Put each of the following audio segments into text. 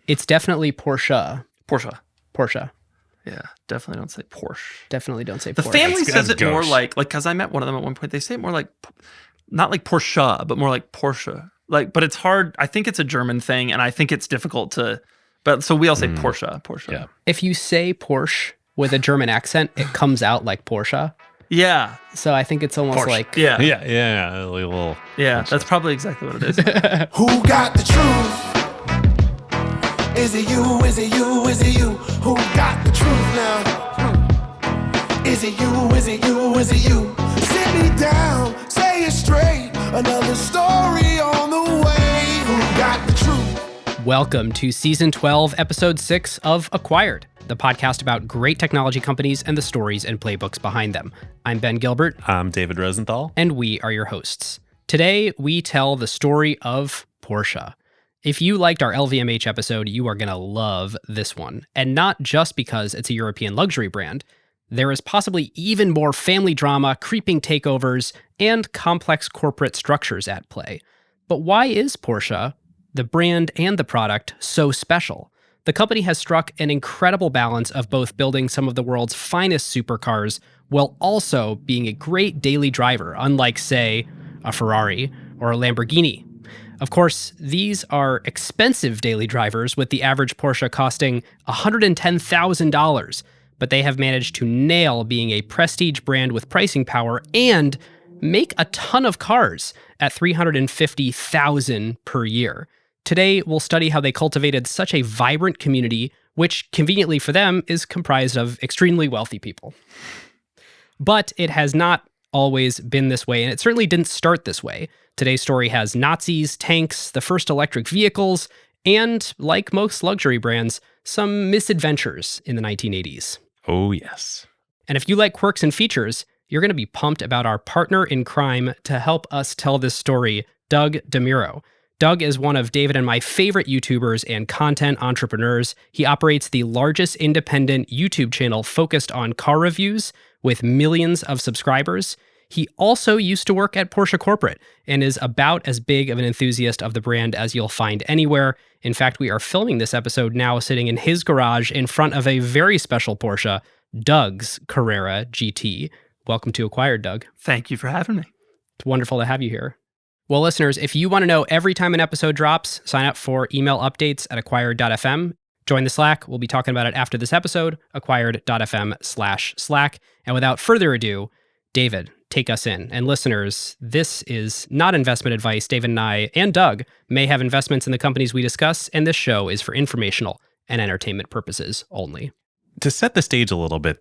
It's definitely Porsche. Porsche. Yeah, definitely don't say Porsche. Definitely don't say The Porsche. family says it more like, because I met one of them at one point, they say it more like, not like Porsche, but more like Porsche. But it's hard. I think it's a German thing, and I think it's difficult to, so we all say Porsche. Yeah. If you say Porsche with a German accent, it comes out like Porsche. Yeah. So I think it's almost Porsche. like... Yeah. A little... Yeah, that's probably exactly what it is. Who got the truth? Is it you? Is it you? Is it you? Who got the truth now? Is it you? Is it you? Is it you? Sit me down, say it straight. Another story on the way. Who got the truth? Welcome to Season 12, Episode 6 of Acquired, the podcast about great technology companies and the stories and playbooks behind them. I'm Ben Gilbert. I'm David Rosenthal. And we are your hosts. Today, we tell the story of Porsche. If you liked our LVMH episode, you are going to love this one. And not just because it's a European luxury brand. There is possibly even more family drama, creeping takeovers, and complex corporate structures at play. But why is Porsche, the brand and the product, so special? The company has struck an incredible balance of both building some of the world's finest supercars while also being a great daily driver, unlike, say, a Ferrari or a Lamborghini. Of course, these are expensive daily drivers, with the average Porsche costing $110,000, but they have managed to nail being a prestige brand with pricing power and make a ton of cars at $350,000 per year. Today, we'll study how they cultivated such a vibrant community, which conveniently for them is comprised of extremely wealthy people. But it has not always been this way, and it certainly didn't start this way. Today's story has Nazis, tanks, the first electric vehicles, and, like most luxury brands, some misadventures in the 1980s. Oh, yes. And if you like quirks and features, you're going to be pumped about our partner in crime to help us tell this story, Doug DeMuro. Doug is one of David and my favorite YouTubers and content entrepreneurs. He operates the largest independent YouTube channel focused on car reviews with millions of subscribers. He also used to work at Porsche Corporate and is about as big of an enthusiast of the brand as you'll find anywhere. In fact, we are filming this episode now sitting in his garage in front of a very special Porsche, Doug's Carrera GT. Welcome to Acquired, Doug. Thank you for having me. It's wonderful to have you here. Well, listeners, if you want to know every time an episode drops, sign up for email updates at acquired.fm. Join the Slack. We'll be talking about it after this episode, acquired.fm/Slack. And without further ado, David, take us in. And listeners, this is not investment advice. David and I and Doug may have investments in the companies we discuss, and this show is for informational and entertainment purposes only. To set the stage a little bit,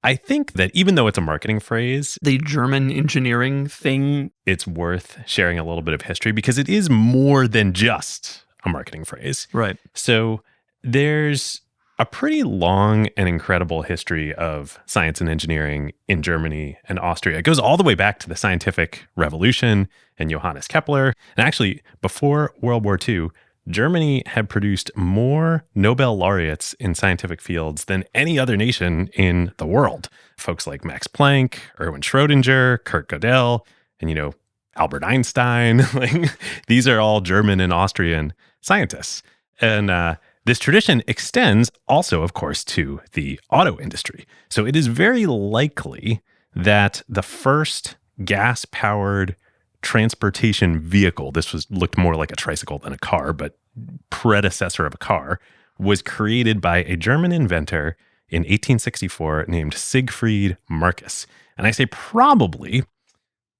I think that even though it's a marketing phrase, the German engineering thing, it's worth sharing a little bit of history because it is more than just a marketing phrase. Right. So there's a pretty long and incredible history of science and engineering in Germany and Austria. It goes all the way back to the scientific revolution and Johannes Kepler. And actually, before World War II, Germany had produced more Nobel laureates in scientific fields than any other nation in the world. Folks like Max Planck, Erwin Schrödinger, Kurt Gödel, and, Albert Einstein. These are all German and Austrian scientists. And this tradition extends also, of course, to the auto industry. So it is very likely that the first gas-powered transportation vehicle, this looked more like a tricycle than a car, but predecessor of a car, was created by a German inventor in 1864 named Siegfried Marcus. And I say probably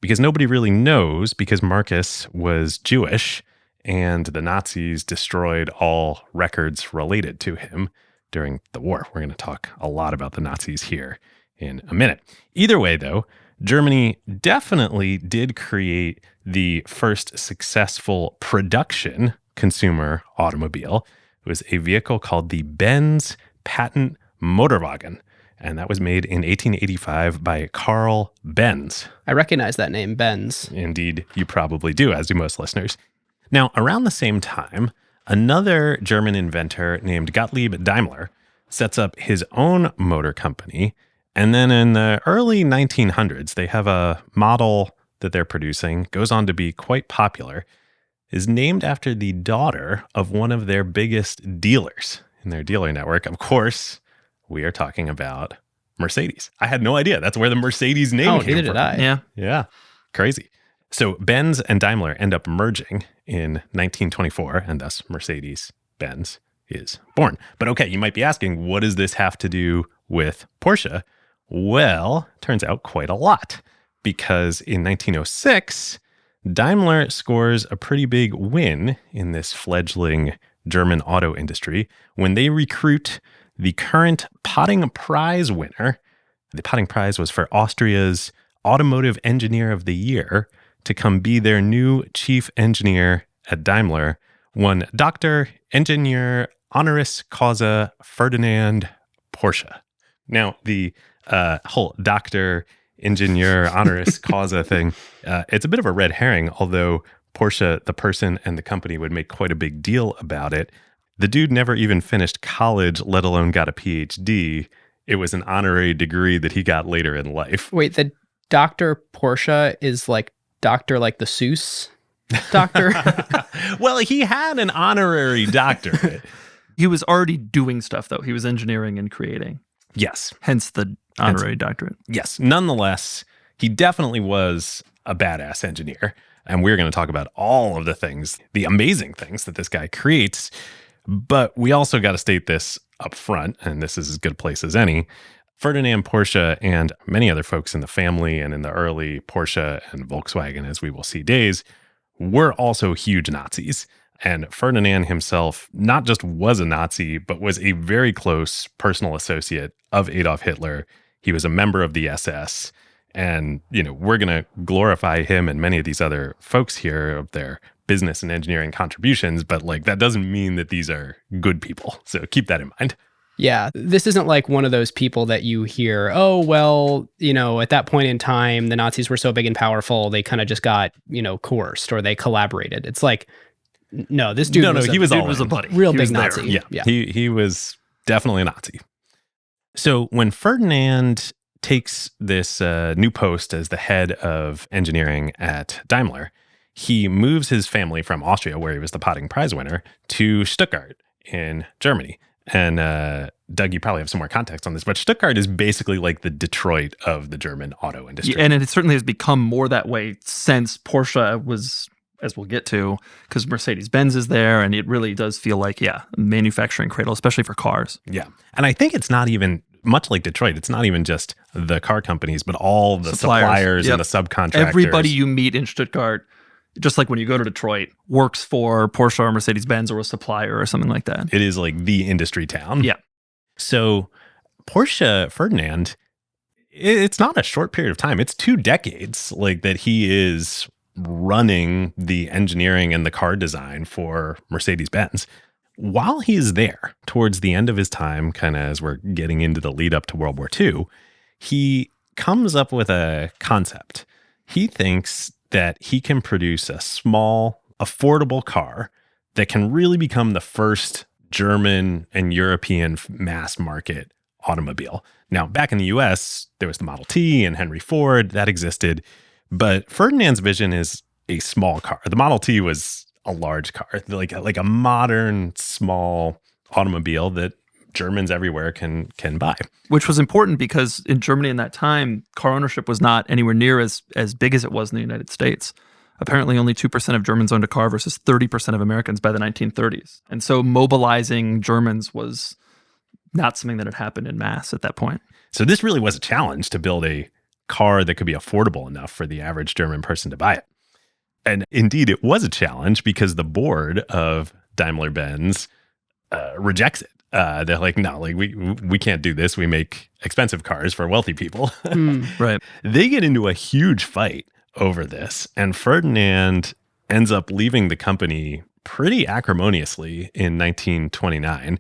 because nobody really knows, because Marcus was Jewish and the Nazis destroyed all records related to him during the war. We're going to talk a lot about the Nazis here in a minute. Either way, though, Germany definitely did create the first successful production consumer automobile. It was a vehicle called the Benz Patent Motorwagen, and that was made in 1885 by Carl Benz. I recognize that name, Benz. Indeed, you probably do, as do most listeners. Now, around the same time, another German inventor named Gottlieb Daimler sets up his own motor company. And then in the early 1900s, they have a model that they're producing, goes on to be quite popular. is named after the daughter of one of their biggest dealers in their dealer network. Of course, we are talking about Mercedes. I had no idea that's where the Mercedes name came neither from. did I. Yeah. Yeah, crazy. So Benz and Daimler end up merging in 1924, and thus Mercedes-Benz is born. But okay, you might be asking, what does this have to do with Porsche? Well, turns out quite a lot, because in 1906, Daimler scores a pretty big win in this fledgling German auto industry when they recruit the current Potting Prize winner. The Potting Prize was for Austria's Automotive Engineer of the Year to come be their new chief engineer at Daimler, one Dr. Ingenieur Honoris Causa Ferdinand Porsche. Now, the whole Dr. Ingenieur Honoris Causa thing, it's a bit of a red herring, although Porsche, the person and the company, would make quite a big deal about it. The dude never even finished college, let alone got a PhD. It was an honorary degree that he got later in life. Wait, the Dr. Porsche is like Dr. like the Seuss doctor? Well, he had an honorary doctorate. He was already doing stuff, though. He was engineering and creating. Yes. Hence the honorary doctorate. Yes. Nonetheless, he definitely was a badass engineer. And we're going to talk about all of the things, the amazing things that this guy creates. But we also got to state this up front, and this is as good a place as any. Ferdinand Porsche and many other folks in the family and in the early Porsche and Volkswagen, as we will see days, were also huge Nazis. And Ferdinand himself not just was a Nazi, but was a very close personal associate of Adolf Hitler. He was a member of the SS. And, we're going to glorify him and many of these other folks here of their business and engineering contributions. But that doesn't mean that these are good people. So keep that in mind. Yeah, this isn't like one of those people that you hear, oh, well, at that point in time, the Nazis were so big and powerful, they kind of just got, coerced or they collaborated. It's like, no, this dude he was a buddy. Real He big was there. Nazi. Yeah. He was definitely a Nazi. So when Ferdinand takes this new post as the head of engineering at Daimler, he moves his family from Austria, where he was the Potting Prize winner, to Stuttgart in Germany. And Doug, you probably have some more context on this, but Stuttgart is basically like the Detroit of the German auto industry. Yeah, and it certainly has become more that way since Porsche was, as we'll get to, because Mercedes-Benz is there, and it really does feel like, a manufacturing cradle, especially for cars. Yeah. And I think it's not even, much like Detroit, it's not even just the car companies, but all the suppliers and the subcontractors. Everybody you meet in Stuttgart, just like when you go to Detroit, works for Porsche or Mercedes-Benz or a supplier or something like that. It is like the industry town. Yeah. So Porsche Ferdinand, it's not a short period of time. It's 2 decades that he is running the engineering and the car design for Mercedes-Benz. While he's there, towards the end of his time, kind of as we're getting into the lead up to World War II, he comes up with a concept. He thinks that he can produce a small, affordable car that can really become the first German and European mass market automobile. Now, back in the US, there was the Model T and Henry Ford that existed, but Ferdinand's vision is a small car. The Model T was a large car, like a modern, small automobile that Germans everywhere can buy. Which was important because in Germany in that time, car ownership was not anywhere near as big as it was in the United States. Apparently only 2% of Germans owned a car versus 30% of Americans by the 1930s. And so mobilizing Germans was not something that had happened in mass at that point. So this really was a challenge to build a car that could be affordable enough for the average German person to buy it. And indeed, it was a challenge because the board of Daimler-Benz rejects it. They're like, no, we can't do this. We make expensive cars for wealthy people. Right. They get into a huge fight over this, and Ferdinand ends up leaving the company pretty acrimoniously in 1929.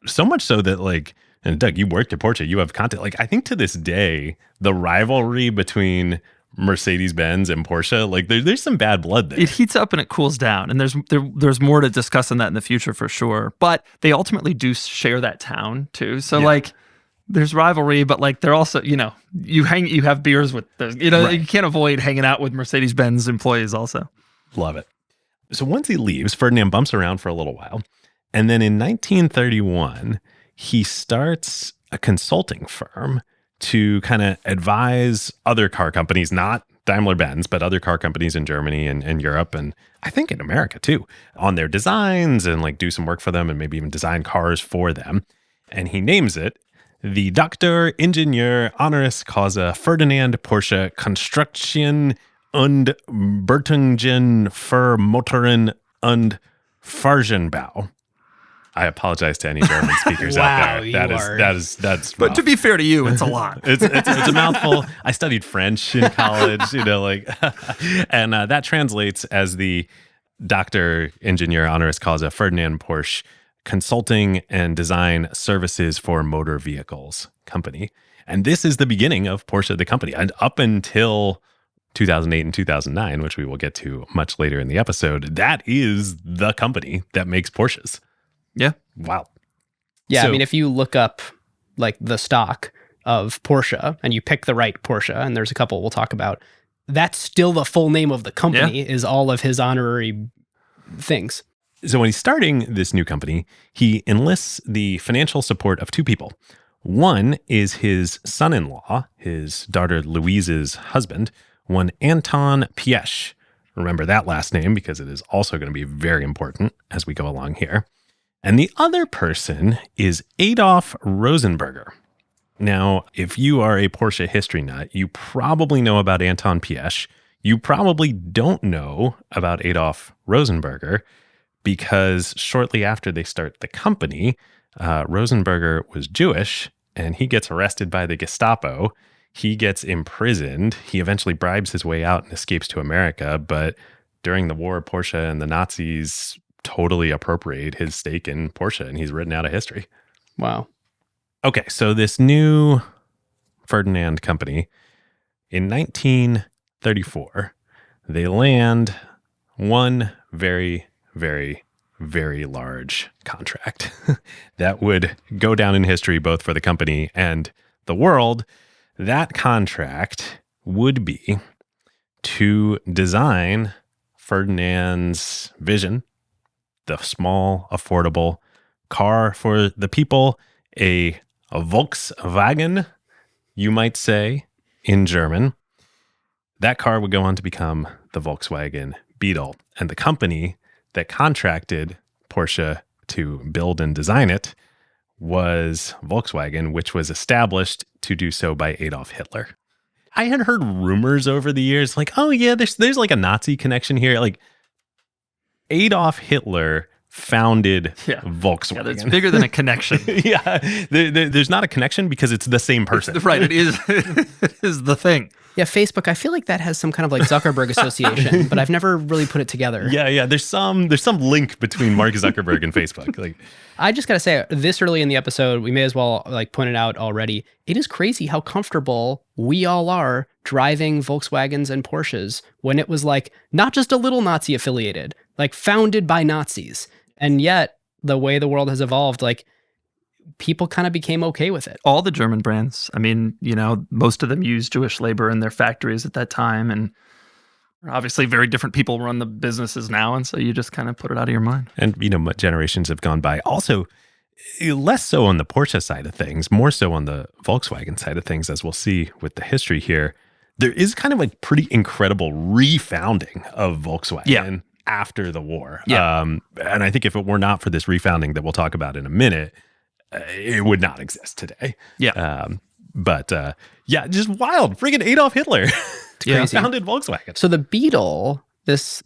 So much so that and Doug, you worked at Porsche, you have content. I think to this day, the rivalry between Mercedes-Benz and Porsche, there's some bad blood there. It heats up and it cools down, and there's more to discuss on that in the future for sure. But they ultimately do share that town too. So there's rivalry, but they're also you have beers with right. You can't avoid hanging out with Mercedes-Benz employees also. Love it. So once he leaves, Ferdinand bumps around for a little while. And then in 1931, he starts a consulting firm to kind of advise other car companies, not Daimler-Benz, but other car companies in Germany and Europe, and I think in America too, on their designs and like do some work for them and maybe even design cars for them. And he names it the Dr. Ingenieur Honoris Causa Ferdinand Porsche Konstruktion und Bertungen für Motoren und Fahrzeugbaue. I apologize to any German speakers out there. That's But rough. to be fair to you, it's a lot. It's a mouthful. I studied French in college, and that translates as the Dr. Ingenieur Honoris Causa Ferdinand Porsche Consulting and Design Services for Motor Vehicles Company. And this is the beginning of Porsche, the company. And up until 2008 and 2009, which we will get to much later in the episode, that is the company that makes Porsches. Yeah. Wow. Yeah, So- I mean, if you look up like the stock of Porsche and you pick the right Porsche, and there's a couple we'll talk about, that's still the full name of the company, is all of his honorary things. So when he's starting this new company, he enlists the financial support of two people. One is his son-in-law, his daughter Louise's husband, one Anton Piëch. Remember that last name because it is also going to be very important as we go along here. And the other person is Adolf Rosenberger. Now, if you are a Porsche history nut, you probably know about Anton Piëch. You probably don't know about Adolf Rosenberger because shortly after they start the company, Rosenberger was Jewish and he gets arrested by the Gestapo. He gets imprisoned. He eventually bribes his way out and escapes to America. But during the war, Porsche and the Nazis totally appropriate his stake in Porsche, and he's written out of history. Wow. Okay, so this new Ferdinand company, in 1934, they land one very, very, very large contract that would go down in history both for the company and the world. That contract would be to design Ferdinand's vision, the small, affordable car for the people, a Volkswagen, you might say, in German. That car would go on to become the Volkswagen Beetle. And the company that contracted Porsche to build and design it was Volkswagen, which was established to do so by Adolf Hitler. I had heard rumors over the years like, oh yeah, there's like a Nazi connection here. Like Adolf Hitler founded Volkswagen. Yeah, that's bigger than a connection. There's not a connection because it's the same person. Right, it is, it is the thing. Yeah, Facebook, I feel like that has some kind of like Zuckerberg association, but I've never really put it together. Yeah. There's some link between Mark Zuckerberg and Facebook. Like, I just got to say, this early in the episode, we may as well like point it out already. It is crazy how comfortable we all are driving Volkswagens and Porsches when it was like not just a little Nazi affiliated, like founded by Nazis. And yet the way the world has evolved, like people kind of became okay with it. All the German brands, I mean, most of them use Jewish labor in their factories at that time. And obviously very different people run the businesses now. And so you just kind of put it out of your mind. And, generations have gone by. Also, less so on the Porsche side of things, more so on the Volkswagen side of things, as we'll see with the history here. There is kind of a pretty incredible refounding of Volkswagen after the war. And I think if it were not for this refounding that we'll talk about in a minute, it would not exist today. But just wild. Friggin' Adolf Hitler founded Volkswagen. So the Beetle, this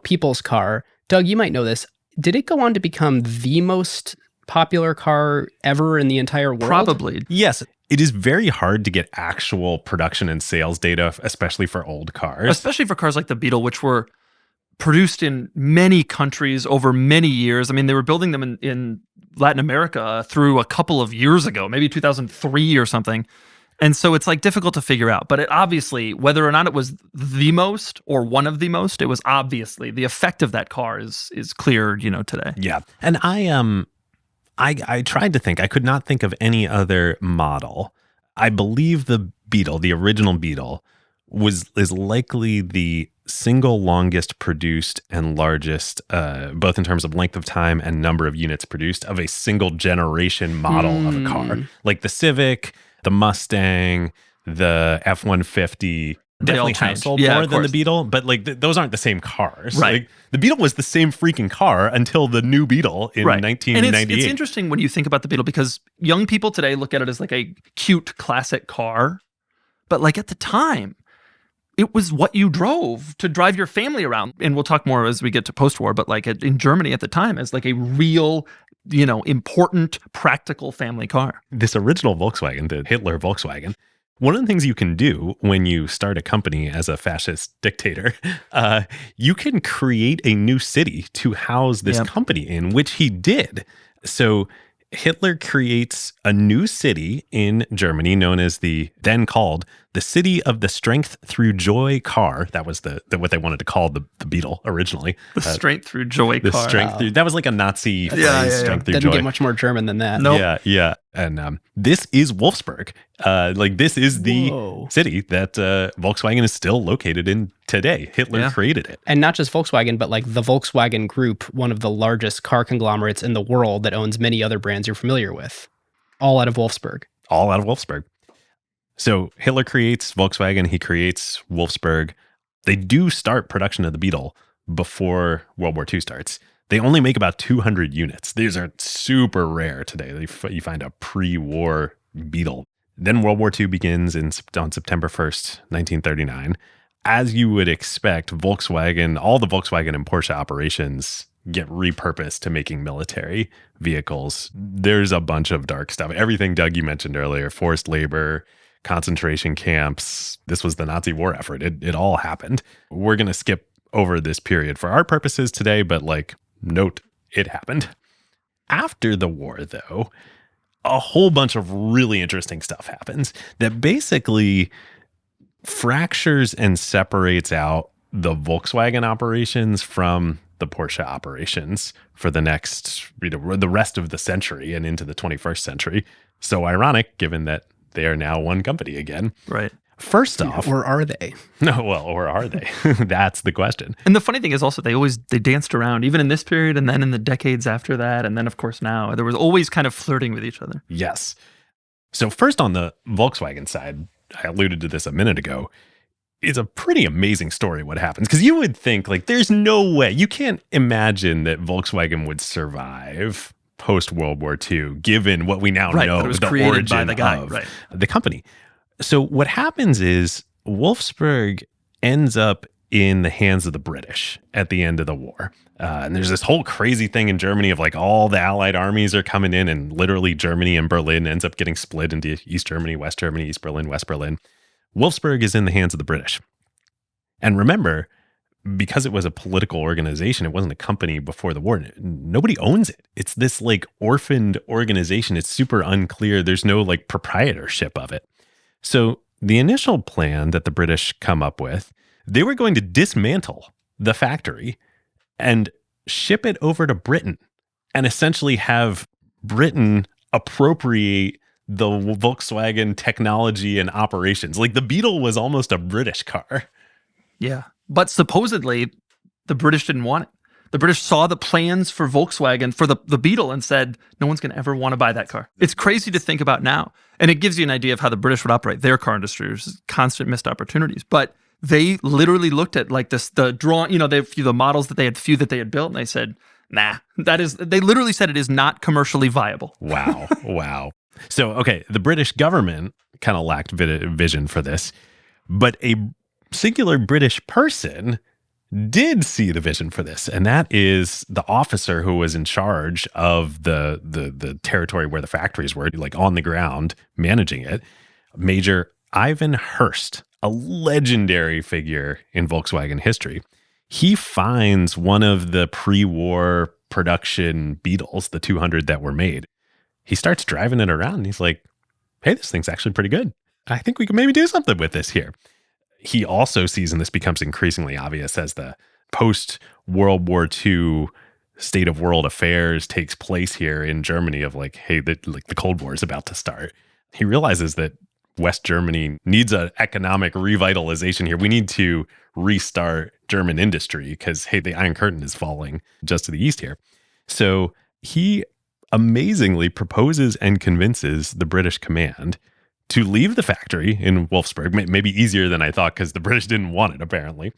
people's car, Doug, you might know this. Did it go on to become the most popular car ever in the entire world? Probably. Yes. It is very hard to get actual production and sales data, especially for old cars. Especially for cars like the Beetle, which were produced in many countries over many years. I mean, they were building them in Latin America through a couple of years ago, maybe 2003 or something. And so it's like difficult to figure out. But it obviously, whether or not it was the most or one of the most, it was obviously the effect of that car is clear, today. Yeah. And I tried to think. I could not think of any other model. I believe the Beetle, the original Beetle, is likely the single longest produced and largest, both in terms of length of time and number of units produced, of a single generation model of a car. Like the Civic, the Mustang, the F-150, definitely have sold more than the Beetle, but like those aren't the same cars. Right. Like, the Beetle was the same freaking car until the new Beetle in 1998. And it's interesting when you think about the Beetle, because young people today look at it as like a cute classic car, but like at the time, it was what you drove to drive your family around. And we'll talk more as we get to post-war, but like in Germany at the time, as like a real, important, practical family car. This original Volkswagen, the Hitler Volkswagen, one of the things you can do when you start a company as a fascist dictator, you can create a new city to house this company in, which he did. So Hitler creates a new city in Germany known as then called the City of the Strength Through Joy car. That was what they wanted to call the Beetle originally. The Strength Through Joy car. That was like a Nazi phrase, Strength Through Joy. Didn't get much more German than that. Nope. Yeah. And this is Wolfsburg. This is the city that Volkswagen is still located in today. Hitler created it. And not just Volkswagen, but like the Volkswagen Group, one of the largest car conglomerates in the world that owns many other brands you're familiar with. All out of Wolfsburg. So Hitler creates Volkswagen. He creates Wolfsburg. They do start production of the Beetle before World War II starts. They only make about 200 units. These are super rare today. You find a pre-war Beetle. Then World War II begins on September 1st, 1939. As you would expect, Volkswagen, all the Volkswagen and Porsche operations get repurposed to making military vehicles. There's a bunch of dark stuff. Everything, Doug, you mentioned earlier, forced labor, concentration camps. This was the Nazi war effort. It all happened. We're going to skip over this period for our purposes today, but note it happened. After the war, though, a whole bunch of really interesting stuff happens that basically fractures and separates out the Volkswagen operations from the Porsche operations for the next, the rest of the century and into the 21st century. So ironic, given that they are now one company again. Right. First off, or are they? No, or are they? That's the question. And the funny thing is also they danced around even in this period and then in the decades after that. And then of course now there was always kind of flirting with each other. Yes. So first on the Volkswagen side, I alluded to this a minute ago, it's a pretty amazing story what happens. Because you would think there's no way, you can't imagine that Volkswagen would survive post-World War II, given what we now know, the origin of the company. So what happens is Wolfsburg ends up in the hands of the British at the end of the war. And there's this whole crazy thing in Germany of all the Allied armies are coming in, and literally Germany and Berlin ends up getting split into East Germany, West Germany, East Berlin, West Berlin. Wolfsburg is in the hands of the British. And remember, because it was a political organization, it wasn't a company before the war. Nobody owns it. It's this orphaned organization. It's super unclear. There's no proprietorship of it. So the initial plan that the British come up with, they were going to dismantle the factory and ship it over to Britain and essentially have Britain appropriate the Volkswagen technology and operations. The Beetle was almost a British car. Yeah. But supposedly the British didn't want it. The British saw the plans for Volkswagen, for the Beetle, and said, no one's going to ever want to buy that car. It's crazy to think about now. And it gives you an idea of how the British would operate their car industry. There's constant missed opportunities. But they literally looked at the models that they had, few that they had built, and they said, nah, they literally said it is not commercially viable. Wow. So, okay, the British government kind of lacked vision for this, but a singular British person did see the vision for this, and that is the officer who was in charge of the territory where the factories were, on the ground, managing it, Major Ivan Hurst, a legendary figure in Volkswagen history. He finds one of the pre-war production Beetles, the 200 that were made. He starts driving it around, and he's like, hey, this thing's actually pretty good. I think we can maybe do something with this here. He also sees, and this becomes increasingly obvious as the post-World War II state of world affairs takes place here in Germany of hey, the Cold War is about to start. He realizes that West Germany needs an economic revitalization here. We need to restart German industry because, hey, the Iron Curtain is falling just to the east here. So he amazingly proposes and convinces the British command to leave the factory in Wolfsburg, maybe easier than I thought because the British didn't want it, apparently,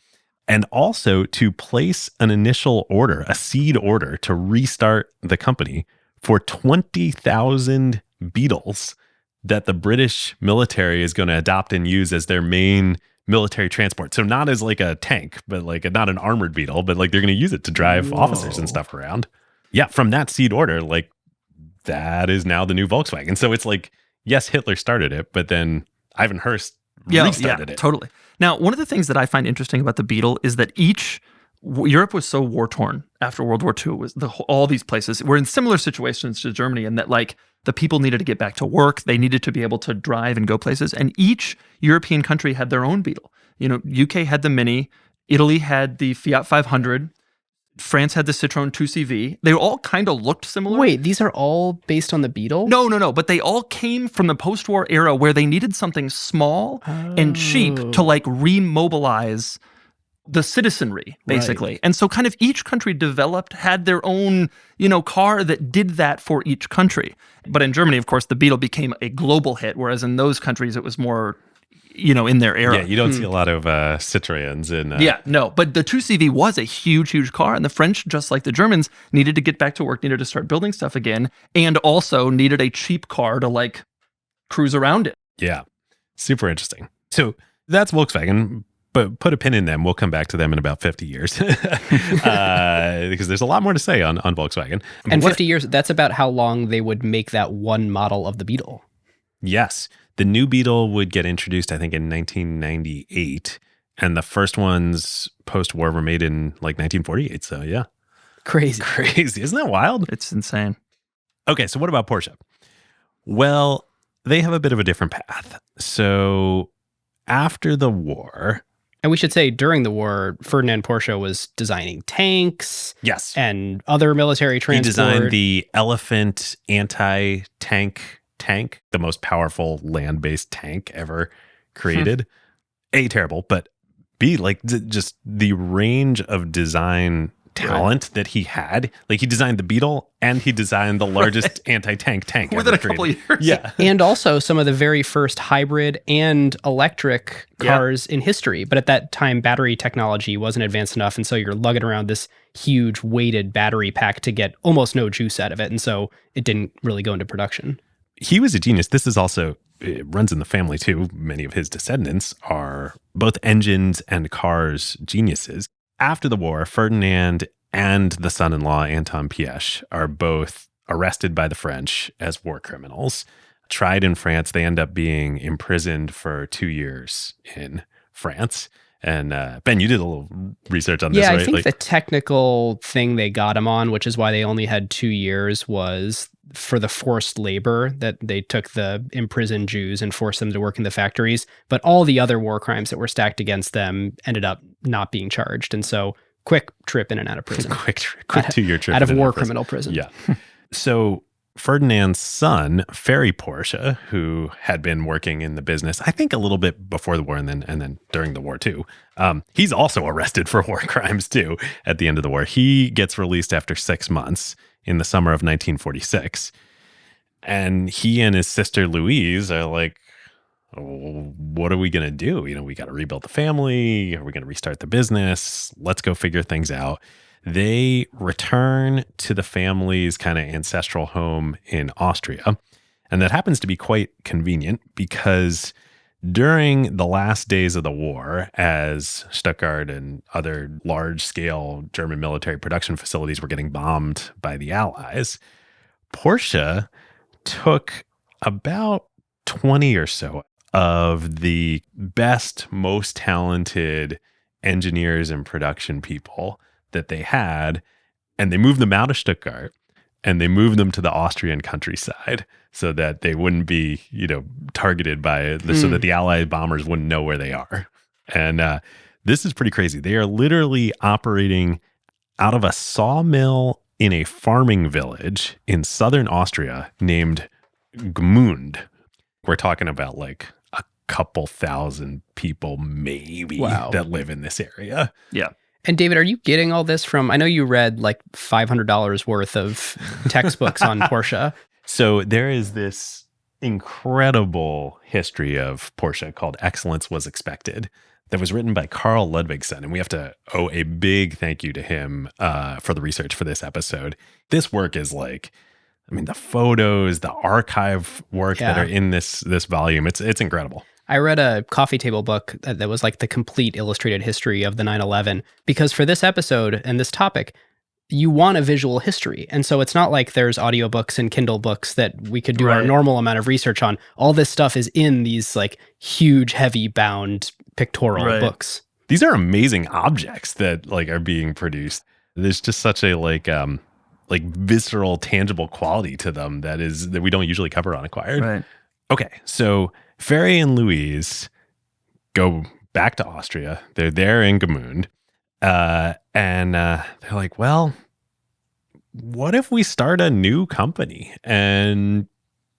and also to place an initial order, a seed order, to restart the company for 20,000 Beetles that the British military is going to adopt and use as their main military transport. So not as like a tank, but like not an armored Beetle, but like they're going to use it to drive officers and stuff around. Yeah, from that seed order, like that is now the new Volkswagen. So it's like, yes, Hitler started it, but then Ivan Hirst restarted it. Totally. Now, one of the things that I find interesting about the Beetle is that Europe was so war-torn after World War II. All these places were in similar situations to Germany, and that like the people needed to get back to work. They needed to be able to drive and go places. And each European country had their own Beetle. UK had the Mini. Italy had the Fiat 500. France had the Citroën 2CV. They all kind of looked similar. Wait, these are all based on the Beetle? No. But they all came from the post-war era where they needed something small and cheap to like remobilize the citizenry, basically. Right. And so kind of each country had their own, car that did that for each country. But in Germany, of course, the Beetle became a global hit, whereas in those countries it was more, in their era. Yeah, you don't see a lot of Citroëns in... Yeah, no. But the 2CV was a huge, huge car. And the French, just like the Germans, needed to get back to work, needed to start building stuff again, and also needed a cheap car to like cruise around it. Yeah, super interesting. So that's Volkswagen. But put a pin in them. We'll come back to them in about 50 years because there's a lot more to say on Volkswagen. And 50 years, that's about how long they would make that one model of the Beetle. Yes. The new Beetle would get introduced, I think, in 1998. And the first ones post-war were made in like 1948. So yeah. Crazy. Isn't that wild? It's insane. Okay, so what about Porsche? Well, they have a bit of a different path. So after the war... And we should say during the war, Ferdinand Porsche was designing tanks. Yes. And other military transport. He designed the Elephant anti-tank tank, the most powerful land-based tank ever created. A, terrible, but B, like just the range of design talent that he had. Like he designed the Beetle and he designed the largest anti-tank tank within a couple of years. Yeah. And also some of the very first hybrid and electric cars in history. But at that time, battery technology wasn't advanced enough. And so you're lugging around this huge weighted battery pack to get almost no juice out of it. And so it didn't really go into production. He was a genius. This is also, it runs in the family too. Many of his descendants are both engines and cars geniuses. After the war, Ferdinand and the son-in-law, Anton Piëch, are both arrested by the French as war criminals. Tried in France. They end up being imprisoned for 2 years in France. And Ben, you did a little research on this, right? Yeah, I think the technical thing they got him on, which is why they only had 2 years, was for the forced labor, that they took the imprisoned Jews and forced them to work in the factories. But all the other war crimes that were stacked against them ended up not being charged. And so quick trip in and out of prison. quick 2-year trip out of war criminal prison. Yeah. So Ferdinand's son, Ferry Porsche, who had been working in the business, I think a little bit before the war and then during the war too. He's also arrested for war crimes too at the end of the war. He gets released after 6 months in the summer of 1946. And he and his sister Louise are like, oh, what are we going to do? We got to rebuild the family. Are we going to restart the business? Let's go figure things out. They return to the family's kind of ancestral home in Austria. And that happens to be quite convenient because during the last days of the war, as Stuttgart and other large-scale German military production facilities were getting bombed by the Allies, Porsche took about 20 or so of the best, most talented engineers and production people that they had, and they moved them out of Stuttgart and they moved them to the Austrian countryside so that they wouldn't be, targeted by so that the Allied bombers wouldn't know where they are. And this is pretty crazy. They are literally operating out of a sawmill in a farming village in southern Austria named Gmünd. We're talking about like couple thousand people maybe Wow. that live in this area. Yeah. And David, are you getting all this from, I know you read like $500 worth of textbooks on Porsche. So there is this incredible history of Porsche called Excellence Was Expected that was written by Carl Ludwigsen. And we have to owe a big thank you to him for the research for this episode. This work is like, I mean, the photos, the archive work that are in this volume, it's incredible. I read a coffee table book that was like the complete illustrated history of the 911, because for this episode and this topic, you want a visual history. And so it's not like there's audiobooks and Kindle books that we could do our normal amount of research on. All this stuff is in these like huge, heavy bound pictorial books. These are amazing objects that like are being produced. There's just such a like visceral, tangible quality to them that we don't usually cover on Acquired. Right. Okay, so Ferry and Louise go back to Austria. They're there in Gmünd. And they're like, well, what if we start a new company and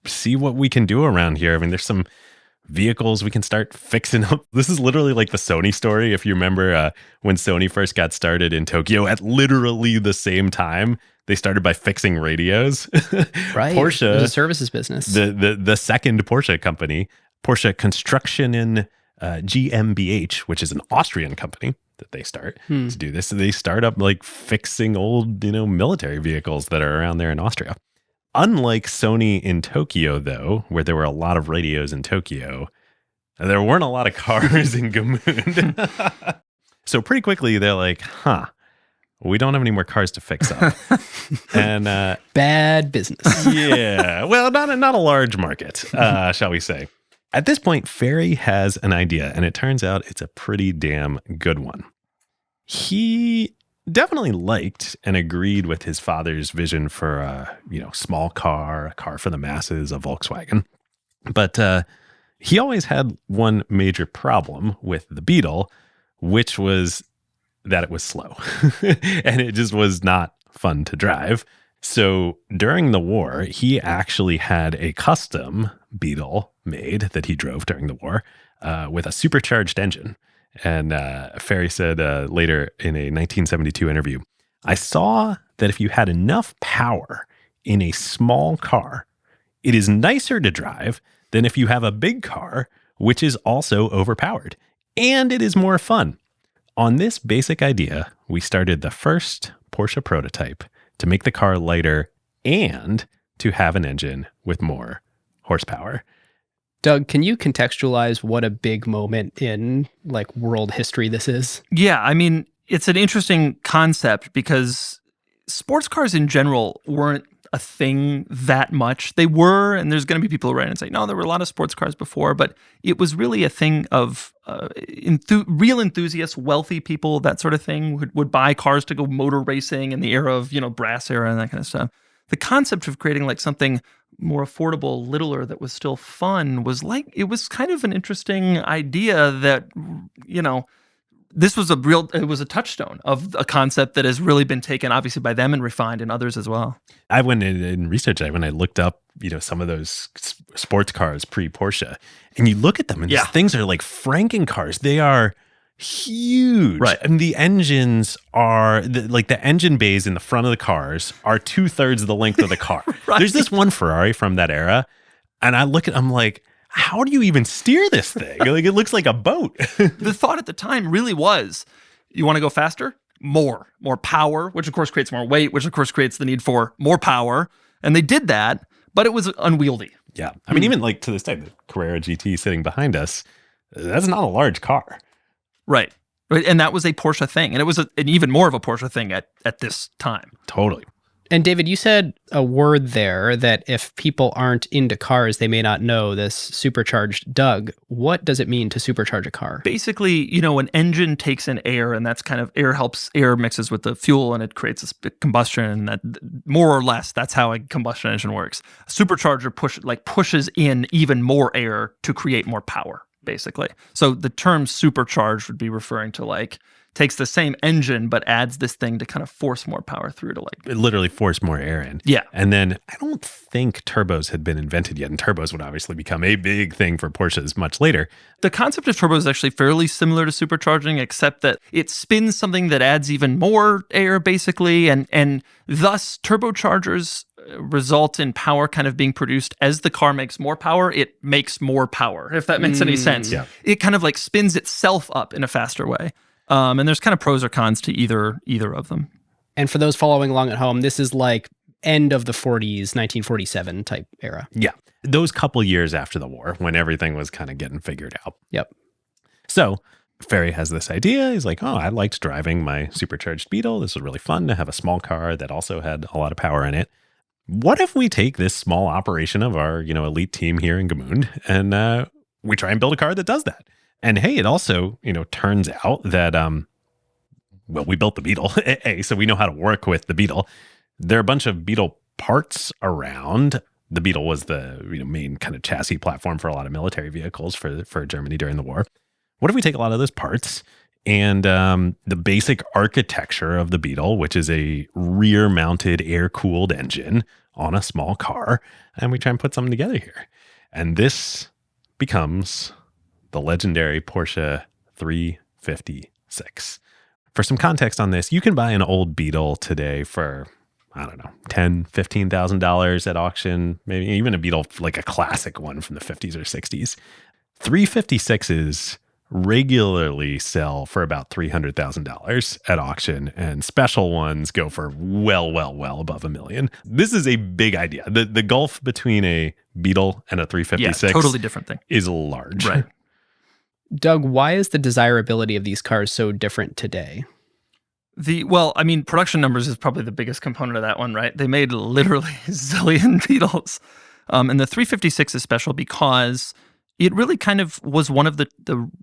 see what we can do around here? I mean, there's some vehicles we can start fixing up. This is literally like the Sony story. If you remember when Sony first got started in Tokyo at literally the same time, they started by fixing radios. Right. Porsche, it was a services business. The second Porsche company, Porsche Construction in GmbH, which is an Austrian company that they start to do this. So they start up like fixing old, military vehicles that are around there in Austria. Unlike Sony in Tokyo, though, where there were a lot of radios in Tokyo, there weren't a lot of cars in Gmünd. So pretty quickly, they're like, we don't have any more cars to fix up. And bad business. Yeah. Well, not a large market, shall we say. At this point, Ferry has an idea, and it turns out it's a pretty damn good one. He definitely liked and agreed with his father's vision for a small car, a car for the masses, a Volkswagen. But he always had one major problem with the Beetle, which was that it was slow. And it just was not fun to drive. So during the war, he actually had a custom Beetle made that he drove during the war with a supercharged engine. And Ferry said later in a 1972 interview, I saw that if you had enough power in a small car, it is nicer to drive than if you have a big car, which is also overpowered. And it is more fun. On this basic idea, we started the first Porsche prototype to make the car lighter and to have an engine with more horsepower. Doug, can you contextualize what a big moment in like world history this is? Yeah, I mean, it's an interesting concept because sports cars in general weren't a thing that much. They were, and there's going to be people who write and say, no, there were a lot of sports cars before, but it was really a thing of real enthusiasts, wealthy people, that sort of thing, would buy cars to go motor racing in the era of, brass era and that kind of stuff. The concept of creating like something more affordable, littler, that was still fun it was kind of an interesting idea that, this was it was a touchstone of a concept that has really been taken obviously by them and refined in others as well. I went in research, when I looked up, some of those sports cars pre-Porsche, and you look at them and these things are like Franken cars. They are huge. Right. And the engines are the engine bays in the front of the cars are 2/3 the length of the car. Right. There's this one Ferrari from that era. And I'm like, how do you even steer this thing? Like, it looks like a boat. The thought at the time really was, you want to go faster? More power, which of course creates more weight, which of course creates the need for more power. And they did that, but it was unwieldy. Yeah. I mean, even like to this day, the Carrera GT sitting behind us, that's not a large car. Right. And that was a Porsche thing. And it was an even more of a Porsche thing at this time. Totally. And David, you said a word there that if people aren't into cars, they may not know this supercharged. Doug, what does it mean to supercharge a car? Basically, an engine takes in air, and that's kind of air mixes with the fuel, and it creates this combustion. And that, more or less, that's how a combustion engine works. A supercharger pushes in even more air to create more power, basically. So the term supercharged would be referring to takes the same engine but adds this thing to kind of force more power through to like It literally forced more air in. Yeah. And then I don't think turbos had been invented yet, and turbos would obviously become a big thing for Porsches much later. The concept of turbo is actually fairly similar to supercharging, except that it spins something that adds even more air, basically, and thus turbochargers result in power kind of being produced as the car makes more power. It makes more power, if that makes any sense. Yeah. It kind of like spins itself up in a faster way. And there's kind of pros or cons to either of them. And for those following along at home, this is like end of the 40s, 1947 type era. Yeah. Those couple years after the war when everything was kind of getting figured out. Yep. So Ferry has this idea. He's like, oh, I liked driving my supercharged Beetle. This was really fun to have a small car that also had a lot of power in it. What if we take this small operation of our, elite team here in Gmünd and we try and build a car that does that? And hey, it also, turns out that, we built the Beetle, so we know how to work with the Beetle. There are a bunch of Beetle parts around. The Beetle was the main kind of chassis platform for a lot of military vehicles for Germany during the war. What if we take a lot of those parts and the basic architecture of the Beetle, which is a rear-mounted air-cooled engine on a small car, and we try and put something together here? And this becomes the legendary Porsche 356. For some context on this, you can buy an old Beetle today for, I don't know, $10,000, $15,000 at auction, maybe even a Beetle, like a classic one from the 50s or 60s. 356s regularly sell for about $300,000 at auction, and special ones go for well above $1 million. This is a big idea. The gulf between a Beetle and a 356 totally different thing. is large. Right. Doug, why is the desirability of these cars so different today? Production numbers is probably the biggest component of that one, right? They made literally a zillion Beetles. And the 356 is special because it really kind of was one of the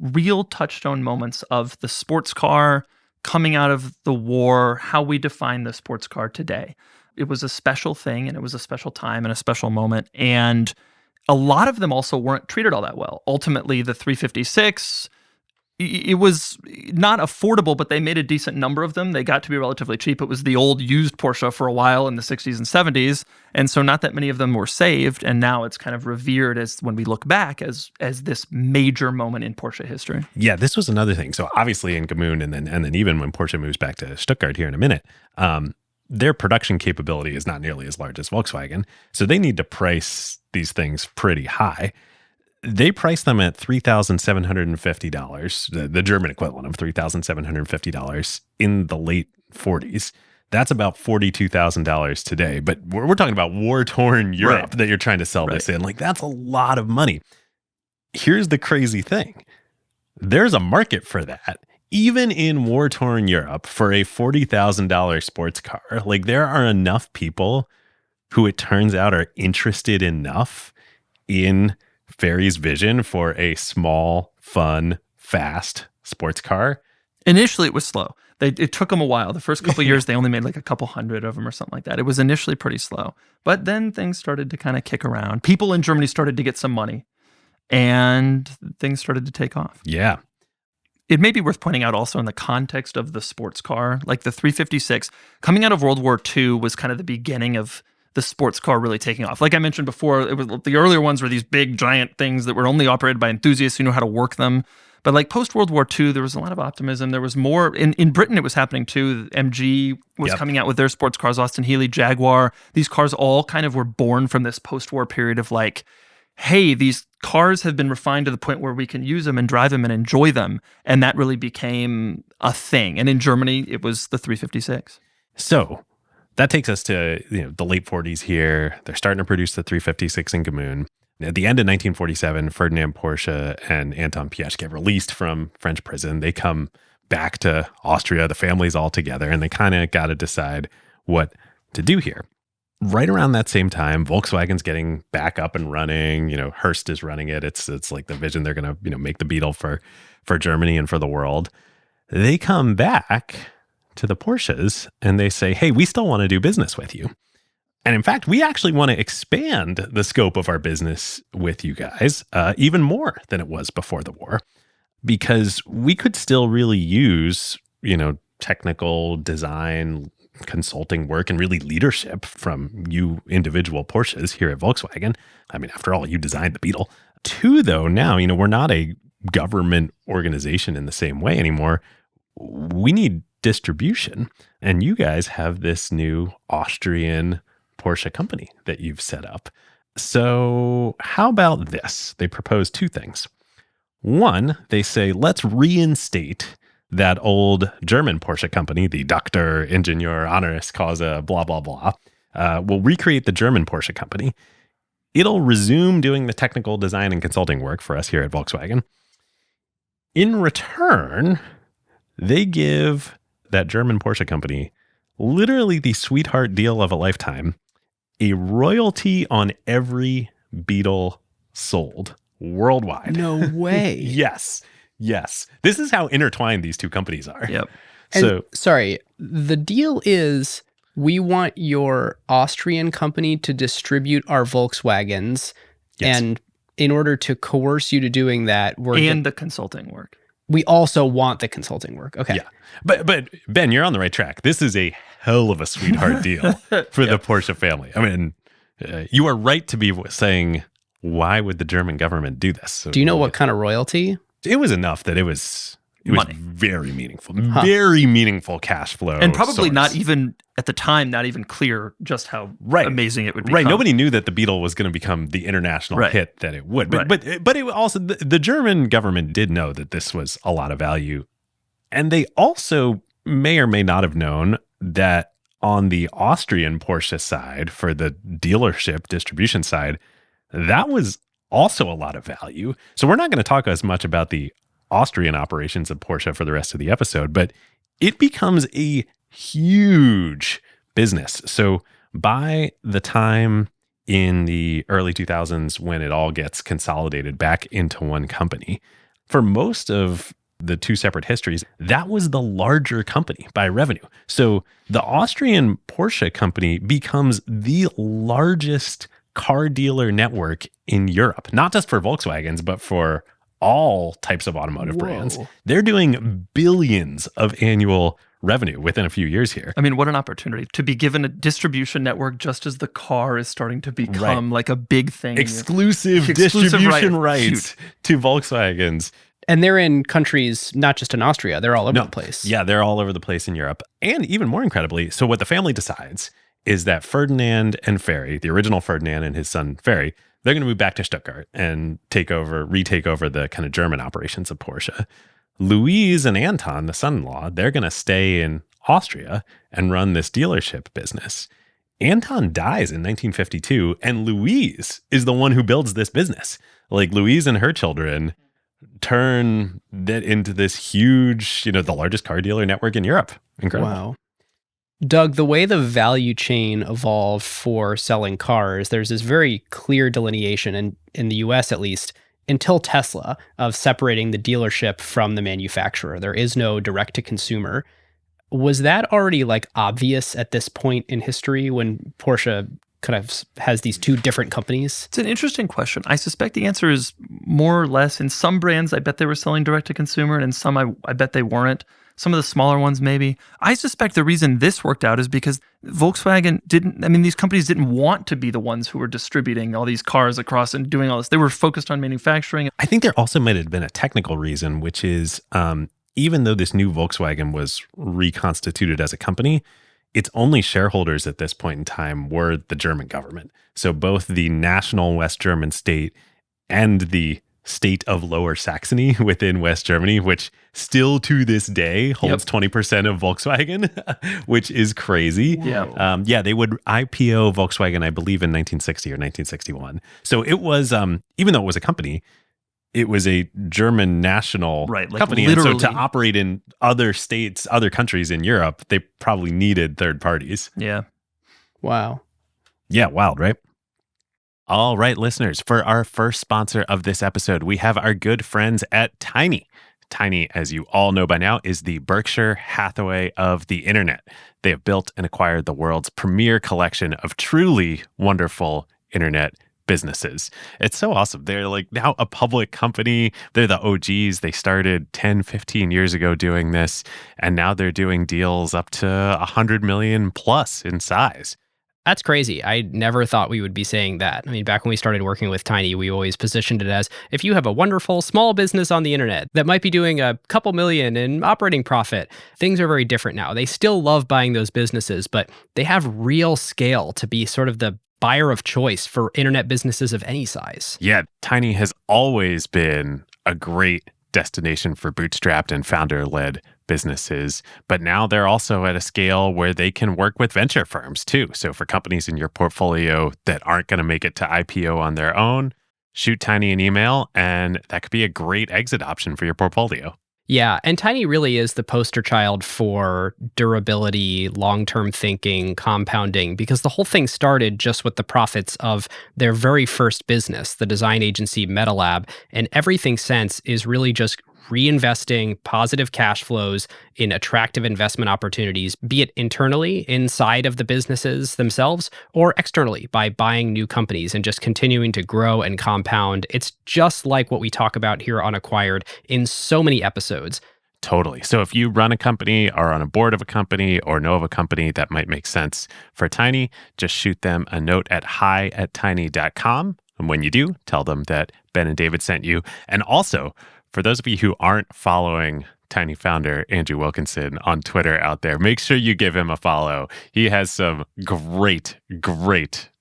real touchstone moments of the sports car coming out of the war, how we define the sports car today. It was a special thing, and it was a special time and a special moment. And a lot of them also weren't treated all that well. Ultimately, the 356, it was not affordable, but they made a decent number of them. They got to be relatively cheap. It was the old used Porsche for a while in the 60s and 70s. And so not that many of them were saved. And now it's kind of revered as, when we look back, as this major moment in Porsche history. Yeah, this was another thing. So obviously in Gmünd and then even when Porsche moves back to Stuttgart here in a minute, their production capability is not nearly as large as Volkswagen. So they need to price these things pretty high. They price them at $3,750, the German equivalent of $3,750 in the late 40s. That's about $42,000 today. But we're talking about war-torn Europe that you're trying to sell this in. Like, that's a lot of money. Here's the crazy thing. There's a market for that. Even in war-torn Europe, for a $40,000 sports car, like there are enough people who it turns out are interested enough in Ferry's vision for a small, fun, fast sports car. Initially, it was slow. It took them a while. The first couple of years, they only made like a couple hundred of them or something like that. It was initially pretty slow. But then things started to kind of kick around. People in Germany started to get some money, and things started to take off. Yeah. It may be worth pointing out also in the context of the sports car, like the 356, coming out of World War II was kind of the beginning of the sports car really taking off. Like I mentioned before, it was the earlier ones were these big giant things that were only operated by enthusiasts who knew how to work them. But like post World War II, there was a lot of optimism. There was more in Britain. It was happening too. MG was coming out with their sports cars. Austin Healey, Jaguar. These cars all kind of were born from this post-war period of like, hey, these cars have been refined to the point where we can use them and drive them and enjoy them. And that really became a thing. And in Germany, it was the 356. So that takes us to the late 40s here. They're starting to produce the 356 in Gmünd. At the end of 1947, Ferdinand Porsche and Anton Piëch get released from French prison. They come back to Austria. The family's all together, and they kind of got to decide what to do here. Right around that same time, Volkswagen's getting back up and running. Hurst is running it. It's like the vision they're going to make the Beetle for Germany and for the world. They come back to the Porsches and they say, hey, we still want to do business with you. And in fact, we actually want to expand the scope of our business with you guys even more than it was before the war, because we could still really use technical design, consulting work, and really leadership from you individual Porsches here at Volkswagen. I mean, after all, you designed the Beetle. 2, though, now, we're not a government organization in the same way anymore. We need distribution. And you guys have this new Austrian Porsche company that you've set up. So how about this? They propose 2 things. 1, they say, let's reinstate that old German Porsche company, the Dr. Ingenieur Honoris Causa, blah, blah, blah. We'll recreate the German Porsche company. It'll resume doing the technical design and consulting work for us here at Volkswagen. In return, they give that German Porsche company literally the sweetheart deal of a lifetime, a royalty on every Beetle sold worldwide. No way. Yes. This is how intertwined these 2 companies are. Yep. And, sorry, the deal is we want your Austrian company to distribute our Volkswagens. Yes. And in order to coerce you to doing that, the consulting work. We also want the consulting work. Okay. Yeah. But Ben, you're on the right track. This is a hell of a sweetheart deal for the Porsche family. I mean, you are right to be saying, why would the German government do this? So, do you know what kind of royalty? It was enough that it was money. Very meaningful, very meaningful cash flow. And probably source. not even, at the time, not even clear just how amazing it would be. Right. Nobody knew that the Beetle was going to become the international hit that it would. But it also, the German government did know that this was a lot of value. And they also may or may not have known that on the Austrian Porsche side, for the dealership distribution side, that was also a lot of value. So we're not going to talk as much about the Austrian operations of Porsche for the rest of the episode, but it becomes a huge business. So by the time in the early 2000s, when it all gets consolidated back into one company, for most of the 2 separate histories, that was the larger company by revenue. So the Austrian Porsche company becomes the largest car dealer network in Europe, not just for Volkswagens, but for all types of automotive brands. They're doing billions of annual revenue within a few years here. I mean, what an opportunity to be given a distribution network just as the car is starting to become like a big thing. Exclusive distribution rights to Volkswagens. And they're in countries, not just in Austria, they're all over the place. Yeah, they're all over the place in Europe. And even more incredibly, so what the family decides is that Ferdinand and Ferry, the original Ferdinand and his son Ferry, they're going to move back to Stuttgart and retake over the kind of German operations of Porsche. Louise and Anton, the son-in-law, they're going to stay in Austria and run this dealership business. Anton dies in 1952, and Louise is the one who builds this business. Like, Louise and her children turn that into this huge, the largest car dealer network in Europe. Incredible. Wow. Doug, the way the value chain evolved for selling cars, there's this very clear delineation, in the US at least, until Tesla, of separating the dealership from the manufacturer. There is no direct to consumer. Was that already obvious at this point in history when Porsche kind of has these 2 different companies? It's an interesting question. I suspect the answer is more or less. In some brands, I bet they were selling direct to consumer, and in some, I bet they weren't. Some of the smaller ones, maybe. I suspect the reason this worked out is because Volkswagen these companies didn't want to be the ones who were distributing all these cars across and doing all this. They were focused on manufacturing. I think there also might have been a technical reason, which is even though this new Volkswagen was reconstituted as a company, its only shareholders at this point in time were the German government. So both the national West German state and the state of Lower Saxony within West Germany, which still to this day holds 20% of Volkswagen, which is crazy. Yeah. They would IPO Volkswagen, I believe, in 1960 or 1961. So it was, even though it was a company, it was a German national company. And so to operate in other states, other countries in Europe, they probably needed third parties. Yeah. Wow. Yeah, wild, right? All right, listeners, for our first sponsor of this episode, we have our good friends at Tiny. Tiny, as you all know by now, is the Berkshire Hathaway of the internet. They have built and acquired the world's premier collection of truly wonderful internet businesses. It's so awesome. They're like now a public company. They're the OGs. They started 10, 15 years ago doing this, and now they're doing deals up to 100 million plus in size. That's crazy. I never thought we would be saying that. I mean, back when we started working with Tiny, we always positioned it as, if you have a wonderful small business on the internet that might be doing a couple million in operating profit, things are very different now. They still love buying those businesses, but they have real scale to be sort of the buyer of choice for internet businesses of any size. Yeah, Tiny has always been a great destination for bootstrapped and founder-led businesses, but now they're also at a scale where they can work with venture firms too. So for companies in your portfolio that aren't going to make it to IPO on their own, shoot Tiny an email, and that could be a great exit option for your portfolio. Yeah, and Tiny really is the poster child for durability, long-term thinking, compounding, because the whole thing started just with the profits of their very first business, the design agency MetaLab, and everything since is really just reinvesting positive cash flows in attractive investment opportunities, be it internally inside of the businesses themselves or externally by buying new companies and just continuing to grow and compound. It's just like what we talk about here on Acquired in so many episodes. Totally. So if you run a company, are on a board of a company, or know of a company that might make sense for Tiny, just shoot them a note at hi@tiny.com. And when you do, tell them that Ben and David sent you. And also, for those of you who aren't following Tiny founder Andrew Wilkinson on Twitter out there, make sure you give him a follow. He has some great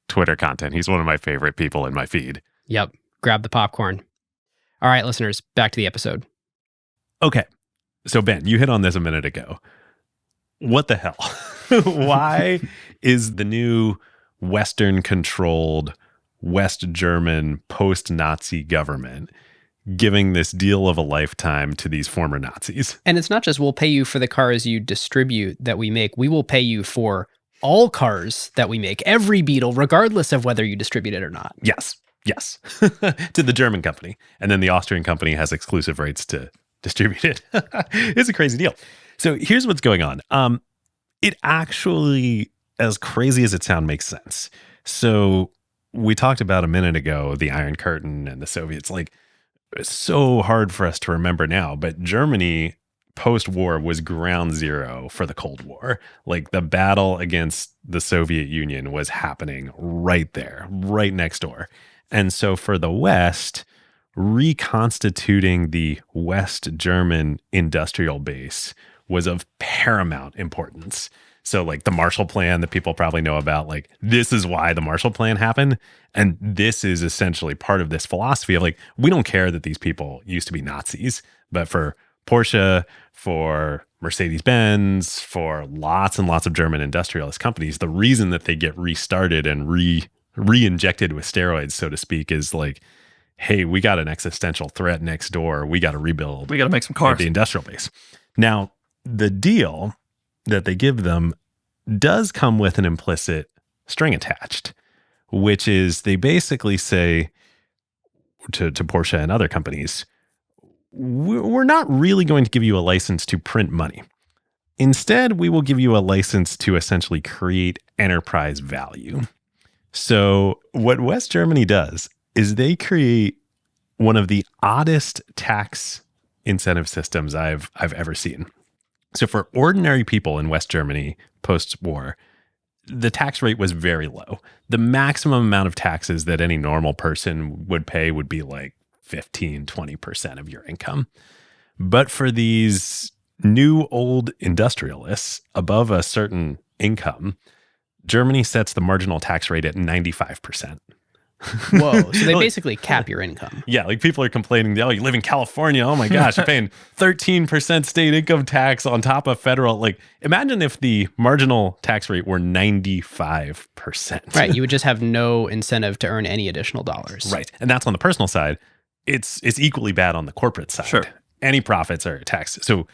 Twitter content. He's one of my favorite people in my feed. Yep. Grab the popcorn. All right, listeners, back to the episode. Okay. So Ben, you hit on this a minute ago. What the hell? Why is the new Western-controlled West German post-Nazi government giving this deal of a lifetime to these former Nazis? And it's not just we'll pay you for the cars you distribute that we make. We will pay you for all cars that we make, every Beetle, regardless of whether you distribute it or not. Yes. To the German company. And then the Austrian company has exclusive rights to distribute it. It's a crazy deal. So here's what's going on. It actually, as crazy as it sounds, makes sense. So we talked about a minute ago, the Iron Curtain and the Soviets. Like, it's so hard for us to remember now, but Germany post-war was ground zero for the Cold War. Like, the battle against the Soviet Union was happening right there, right next door. And so for the West, reconstituting the West German industrial base was of paramount importance. So like the Marshall Plan that people probably know about, like this is why the Marshall Plan happened. And this is essentially part of this philosophy of like, we don't care that these people used to be Nazis, but for Porsche, for Mercedes-Benz, for lots and lots of German industrialist companies, the reason that they get restarted and re-injected with steroids, so to speak, is like, hey, we got an existential threat next door. We got to rebuild. We got to make some cars. The industrial base. Now, the deal that they give them does come with an implicit string attached, which is they basically say to Porsche and other companies, we're not really going to give you a license to print money. Instead, we will give you a license to essentially create enterprise value. So what West Germany does is they create one of the oddest tax incentive systems I've ever seen. So for ordinary people in West Germany post-war, the tax rate was very low. The maximum amount of taxes that any normal person would pay would be like 15, 20% of your income. But for these new old industrialists above a certain income, Germany sets the marginal tax rate at 95%. Whoa. So they basically cap your income. Yeah. Like people are complaining, oh, you live in California. Oh my gosh, you're paying 13% state income tax on top of federal. Like imagine if the marginal tax rate were 95%. Right. You would just have no incentive to earn any additional dollars. Right. And that's on the personal side. It's equally bad on the corporate side. Sure. Any profits are taxed. So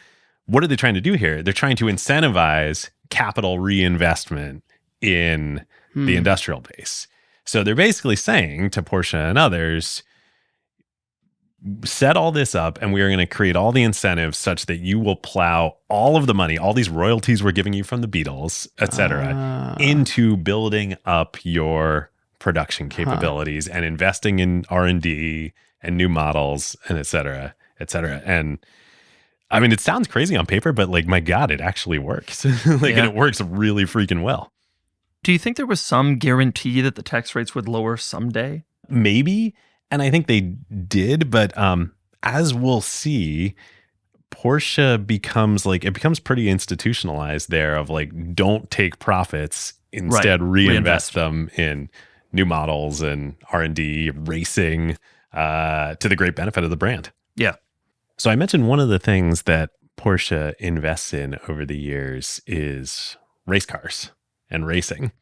what are they trying to do here? They're trying to incentivize capital reinvestment in the industrial base. So they're basically saying to Porsche and others, set all this up and we are going to create all the incentives such that you will plow all of the money, all these royalties we're giving you from the Beatles, et cetera, into building up your production capabilities and investing in R&D and new models and et cetera, et cetera. And I mean, it sounds crazy on paper, but like, my God, it actually works. And it works really freaking well. Do you think there was some guarantee that the tax rates would lower someday? Maybe. And I think they did. But as we'll see, Porsche becomes pretty institutionalized there of like, don't take profits, instead reinvest them in new models and R&D, racing, to the great benefit of the brand. Yeah. So I mentioned one of the things that Porsche invests in over the years is race cars and racing.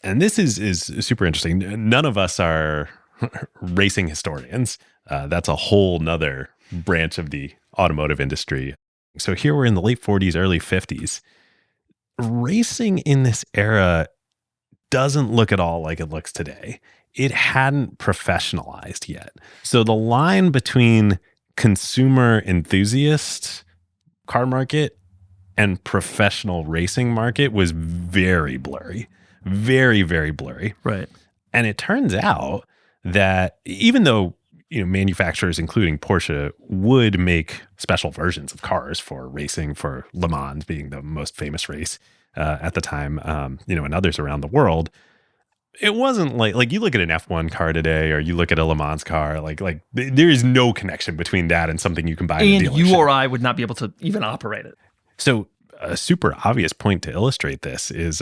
And this is super interesting. None of us are racing historians. That's a whole nother branch of the automotive industry. So here we're in the late 40s, early 50s. Racing in this era doesn't look at all like it looks today. It hadn't professionalized yet. So the line between consumer enthusiast car market and professional racing market was very blurry, very, very blurry. Right. And it turns out that even though, manufacturers, including Porsche, would make special versions of cars for racing, for Le Mans being the most famous race at the time, and others around the world, it wasn't like you look at an F1 car today, or you look at a Le Mans car, like there is no connection between that and something you can buy in a dealership. And you or I would not be able to even operate it. So a super obvious point to illustrate this is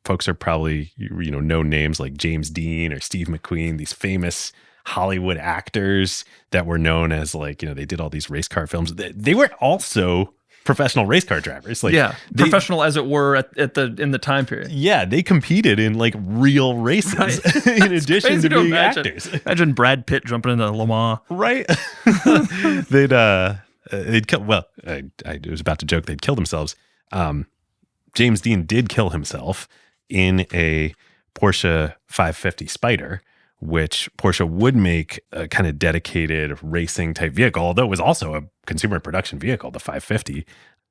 folks are probably, know names like James Dean or Steve McQueen, these famous Hollywood actors that were known as they did all these race car films. They were also professional race car drivers. Professional as it were in the time period. Yeah, they competed in real races in addition to being actors. Imagine Brad Pitt jumping into Le Mans. Right. They'd kill. Well, I was about to joke they'd kill themselves. James Dean did kill himself in a Porsche 550 Spider, which Porsche would make a kind of dedicated racing type vehicle, although it was also a consumer production vehicle, the 550.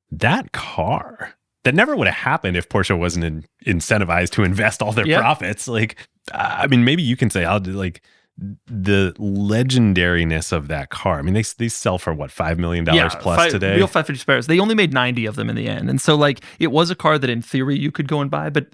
That car, that never would have happened if Porsche wasn't incentivized to invest all their profits. Maybe you can say, the legendariness of that car. I mean, they sell for what, $5 million plus today? Real 550 Spiders. They only made 90 of them in the end. And so it was a car that in theory you could go and buy, but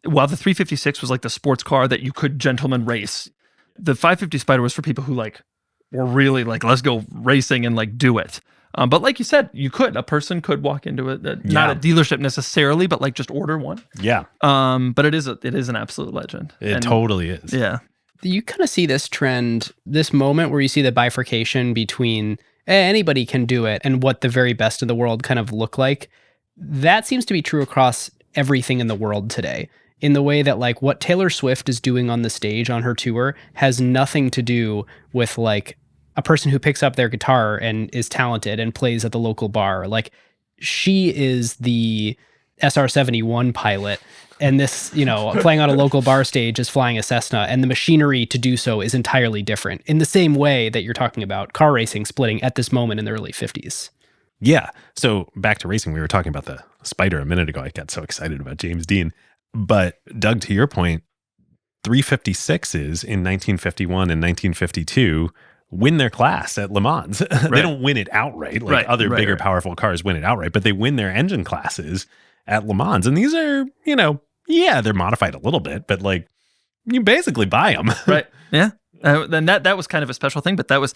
while the 356 was the sports car that you could gentleman race, the 550 Spider was for people who were really let's go racing and do it. But like you said, a person could walk into it, not a dealership necessarily, but just order one. Yeah. But it is an absolute legend. It totally is. Yeah. You kind of see this trend, this moment where you see the bifurcation between anybody can do it and what the very best of the world kind of look like. That seems to be true across everything in the world today, in the way that what Taylor Swift is doing on the stage on her tour has nothing to do with a person who picks up their guitar and is talented and plays at the local bar. She is the SR-71 pilot, and this, playing on a local bar stage is flying a Cessna, and the machinery to do so is entirely different, in the same way that you're talking about car racing splitting at this moment in the early 50s. Yeah. So back to racing, we were talking about the Spider a minute ago. I got so excited about James Dean. But Doug, to your point, 356s in 1951 and 1952 win their class at Le Mans. They don't win it outright other bigger, powerful cars win it outright, but they win their engine classes at Le Mans. And these are, they're modified a little bit, but you basically buy them. Right. Yeah. Then that was kind of a special thing, but that was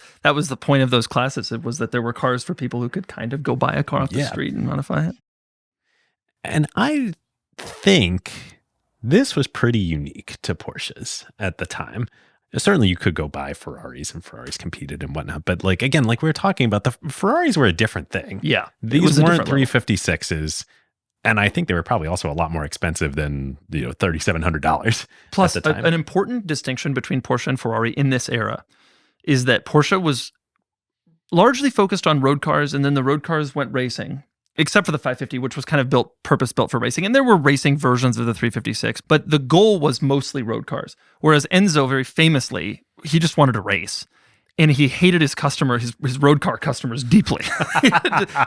the point of those classes. It was that there were cars for people who could kind of go buy a car off the street and modify it. And I think this was pretty unique to Porsches at the time. Certainly you could go buy Ferraris, and Ferraris competed and whatnot. But again, we were talking about, the Ferraris were a different thing. Yeah. These weren't 356s. And I think they were probably also a lot more expensive than $3,700. Plus, at the time. An important distinction between Porsche and Ferrari in this era is that Porsche was largely focused on road cars, and then the road cars went racing, except for the 550, which was kind of purpose-built for racing. And there were racing versions of the 356, but the goal was mostly road cars. Whereas Enzo, very famously, he just wanted to race. and he hated his road car customers deeply.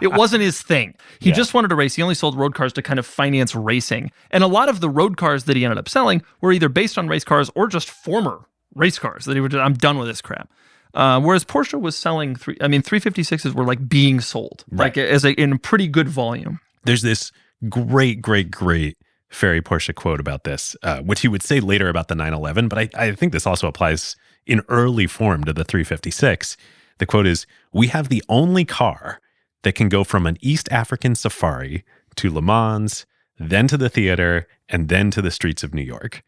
It wasn't his thing. He just wanted to race. He only sold road cars to kind of finance racing. And a lot of the road cars that he ended up selling were either based on race cars or just former race cars that he would, I'm done with this crap. Whereas Porsche was selling 356s were like being sold, right, like in pretty good volume. There's this great Ferry Porsche quote about this, which he would say later about the 911, but I think this also applies in early form to the 356. The quote is, "We have the only car that can go from an East African safari to Le Mans, then to the theater, and then to the streets of New York."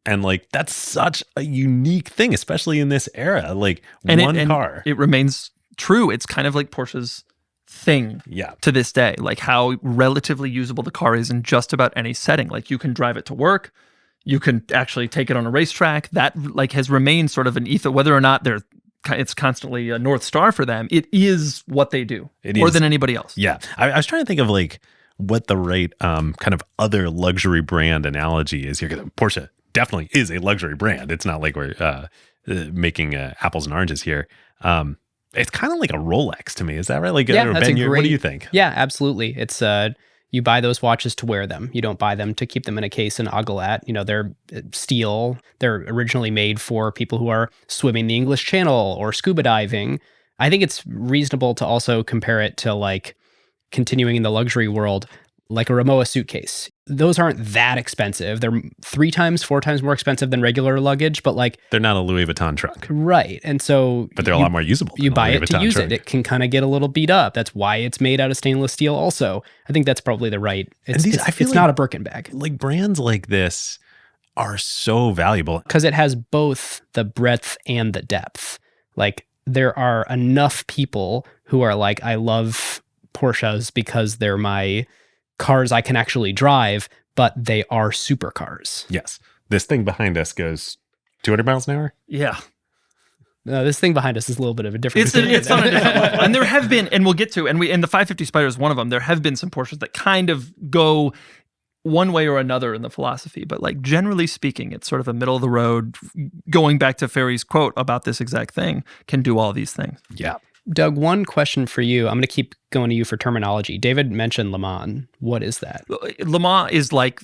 And like, that's such a unique thing, especially in this era. Like, one car. It remains true. It's kind of like Porsche's thing to this day, like how relatively usable the car is in just about any setting. Like, you can drive it to work, you can actually take it on a racetrack. That like has remained sort of an ethos, whether or not it's constantly a North Star for them. It is what they do more than anybody else. Yeah. I was trying to think of like what the right kind of other luxury brand analogy is here. Porsche definitely is a luxury brand. It's not like we're making apples and oranges here. It's kind of like a Rolex to me. Is that right? Like, yeah, that's Ben, what do you think? Yeah, absolutely. It's you buy those watches to wear them. You don't buy them to keep them in a case and ogle at. You know, they're steel. They're originally made for people who are swimming the English Channel or scuba diving. I think it's reasonable to also compare it to like continuing in the luxury world, like a Rimowa suitcase. Those aren't that expensive. They're 4 times more expensive than regular luggage, but like, they're not a Louis Vuitton trunk. Right. And so, but they're a lot more usable. You buy it to use it. It can kind of get a little beat up. That's why it's made out of stainless steel also. I think that's probably the right. It's not a Birkin bag. Like, brands like this are so valuable because it has both the breadth and the depth. Like, there are enough people who are like, I love Porsches because they're my cars I can actually drive, but they are supercars. Yes. This thing behind us goes 200 miles an hour? Yeah. No, this thing behind us is a little bit of a different It's on a different level. And there have been, and we'll get to, and the 550 Spider is one of them. There have been some Porsches that kind of go one way or another in the philosophy, but like generally speaking, it's sort of a middle of the road, going back to Ferry's quote about this exact thing, can do all these things. Yeah. Doug, one question for you. I'm going to keep going to you for terminology. David mentioned Le Mans. What is that? Le Mans is like,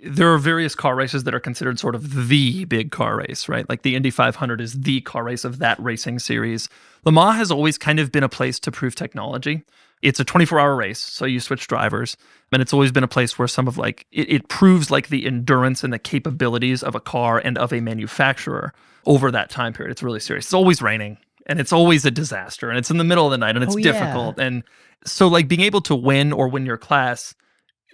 there are various car races that are considered sort of the big car race, right? Like the Indy 500 is the car race of that racing series. Le Mans has always kind of been a place to prove technology. It's a 24-hour race, so you switch drivers. And it's always been a place where some of like, it proves like the endurance and the capabilities of a car and of a manufacturer over that time period. It's really serious. It's always raining. And it's always a disaster, and it's in the middle of the night, and it's difficult. And so, like, being able to win or win your class,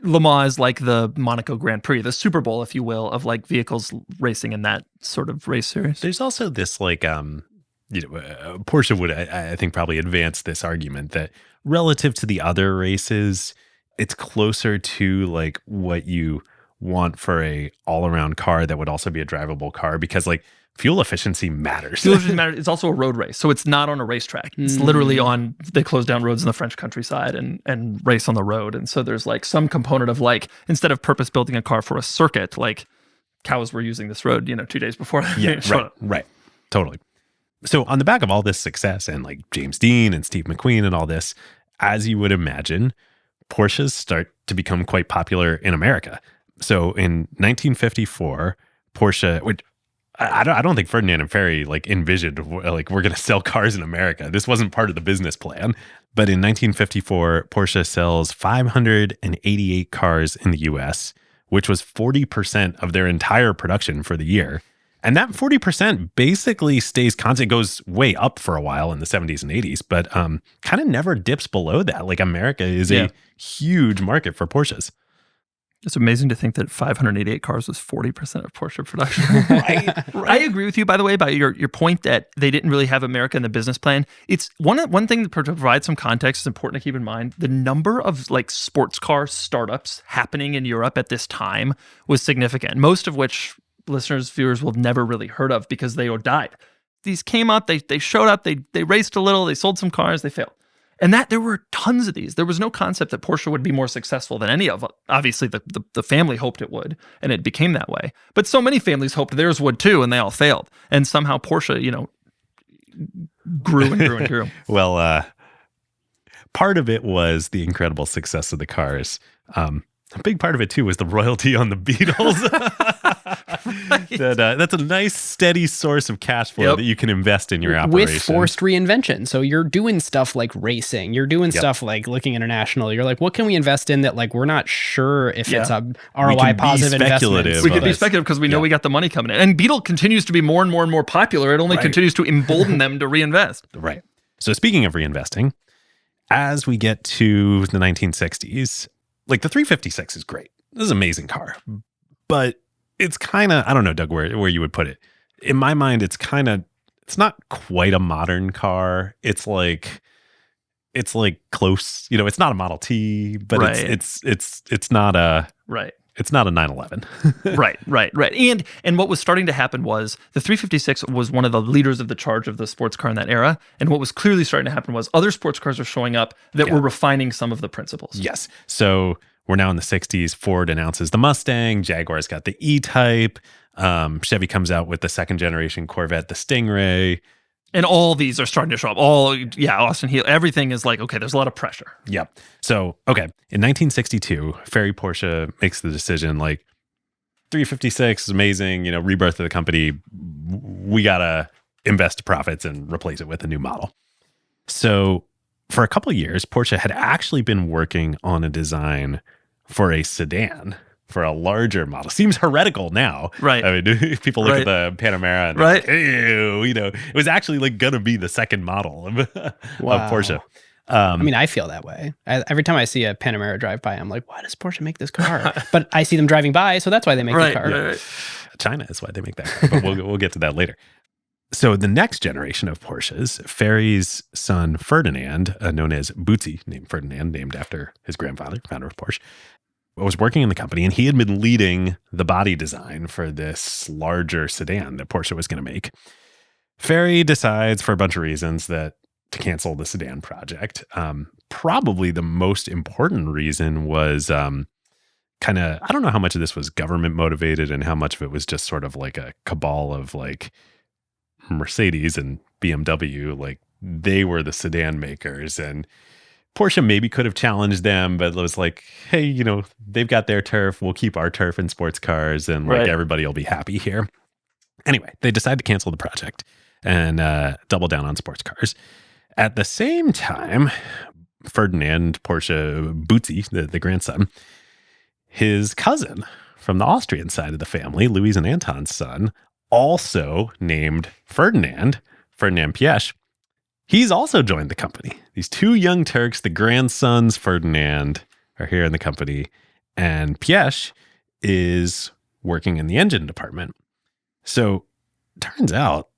Le Mans is like the Monaco Grand Prix, the Super Bowl, if you will, of like vehicles racing in that sort of race series. There's also this like, Porsche would, I think, probably advance this argument that relative to the other races, it's closer to like what you want for a all-around car that would also be a drivable car, because like, fuel efficiency matters. Fuel efficiency matters. It's also a road race. So it's not on a racetrack. It's literally on, they close down roads in the French countryside and race on the road. And so there's like some component of like, instead of purpose building a car for a circuit, like cows were using this road, 2 days before. Yeah, right. Totally. So on the back of all this success and like James Dean and Steve McQueen and all this, as you would imagine, Porsches start to become quite popular in America. So in 1954, Porsche, which I don't think Ferdinand and Ferry like envisioned like we're going to sell cars in America. This wasn't part of the business plan. But in 1954, Porsche sells 588 cars in the US, which was 40% of their entire production for the year. And that 40% basically stays constant, goes way up for a while in the 70s and 80s, but kind of never dips below that. Like, America is a huge market for Porsches. It's amazing to think that 588 cars was 40% of Porsche production. Right. I agree with you, by the way, about your point that they didn't really have America in the business plan. It's one thing to provide some context is important to keep in mind. The number of like sports car startups happening in Europe at this time was significant, most of which listeners, viewers will never really heard of because they all died. These came up, they showed up, they raced a little, they sold some cars, they failed. And that there were tons of these. There was no concept that Porsche would be more successful than any of them. Obviously, the family hoped it would, and it became that way. But so many families hoped theirs would too, and they all failed. And somehow Porsche, grew and grew and grew. Well, part of it was the incredible success of the cars. A big part of it too was the royalty on the Beetles. That's a nice, steady source of cash flow that you can invest in your operation. With forced reinvention. So you're doing stuff like racing. You're doing stuff like looking international. You're like, what can we invest in that like we're not sure if it's a ROI positive investment? We could be speculative because we know we got the money coming in. And Beetle continues to be more and more and more popular. It only continues to embolden them to reinvest. Right. So speaking of reinvesting, as we get to the 1960s, like the 356 is great. This is an amazing car. But it's kind of, I don't know, Doug, where you would put it. In my mind, it's not quite a modern car. It's like close, it's not a Model T, but it's not a, it's not a 911. right. And what was starting to happen was the 356 was one of the leaders of the charge of the sports car in that era. And what was clearly starting to happen was other sports cars are showing up that were refining some of the principles. Yes. So we're now in the 60s. Ford announces the Mustang. Jaguar's got the E-Type. Chevy comes out with the second generation Corvette, the Stingray. And all these are starting to show up. Austin Hill. Everything is like, okay, there's a lot of pressure. Yep. So, okay. In 1962, Ferry Porsche makes the decision like 356 is amazing, rebirth of the company. We got to invest profits and replace it with a new model. So for a couple of years, Porsche had actually been working on a design for a sedan, for a larger model. Seems heretical now. Right. I mean, people look at the Panamera and like, ew, it was actually like going to be the second model of Porsche. I mean, I feel that way. Every time I see a Panamera drive by, I'm like, why does Porsche make this car? But I see them driving by, so that's why they make the car. Right. China is why they make that car, but we'll get to that later. So the next generation of Porsches, Ferry's son Ferdinand, known as Bootsy, named Ferdinand, named after his grandfather, founder of Porsche, was working in the company, and he had been leading the body design for this larger sedan that Porsche was going to make. Ferry decides, for a bunch of reasons, to cancel the sedan project. Probably the most important reason was I don't know how much of this was government motivated and how much of it was just sort of like a cabal of like Mercedes and BMW. Like they were the sedan makers, and Porsche maybe could have challenged them, but it was like, hey, they've got their turf. We'll keep our turf in sports cars, and like everybody will be happy here. Anyway, they decide to cancel the project and double down on sports cars. At the same time, Ferdinand Porsche Bootsy, the grandson, his cousin from the Austrian side of the family, Louise and Anton's son, also named Ferdinand Piëch, he's also joined the company. These two young Turks, the grandsons Ferdinand, are here in the company, and Piëch is working in the engine department. So turns out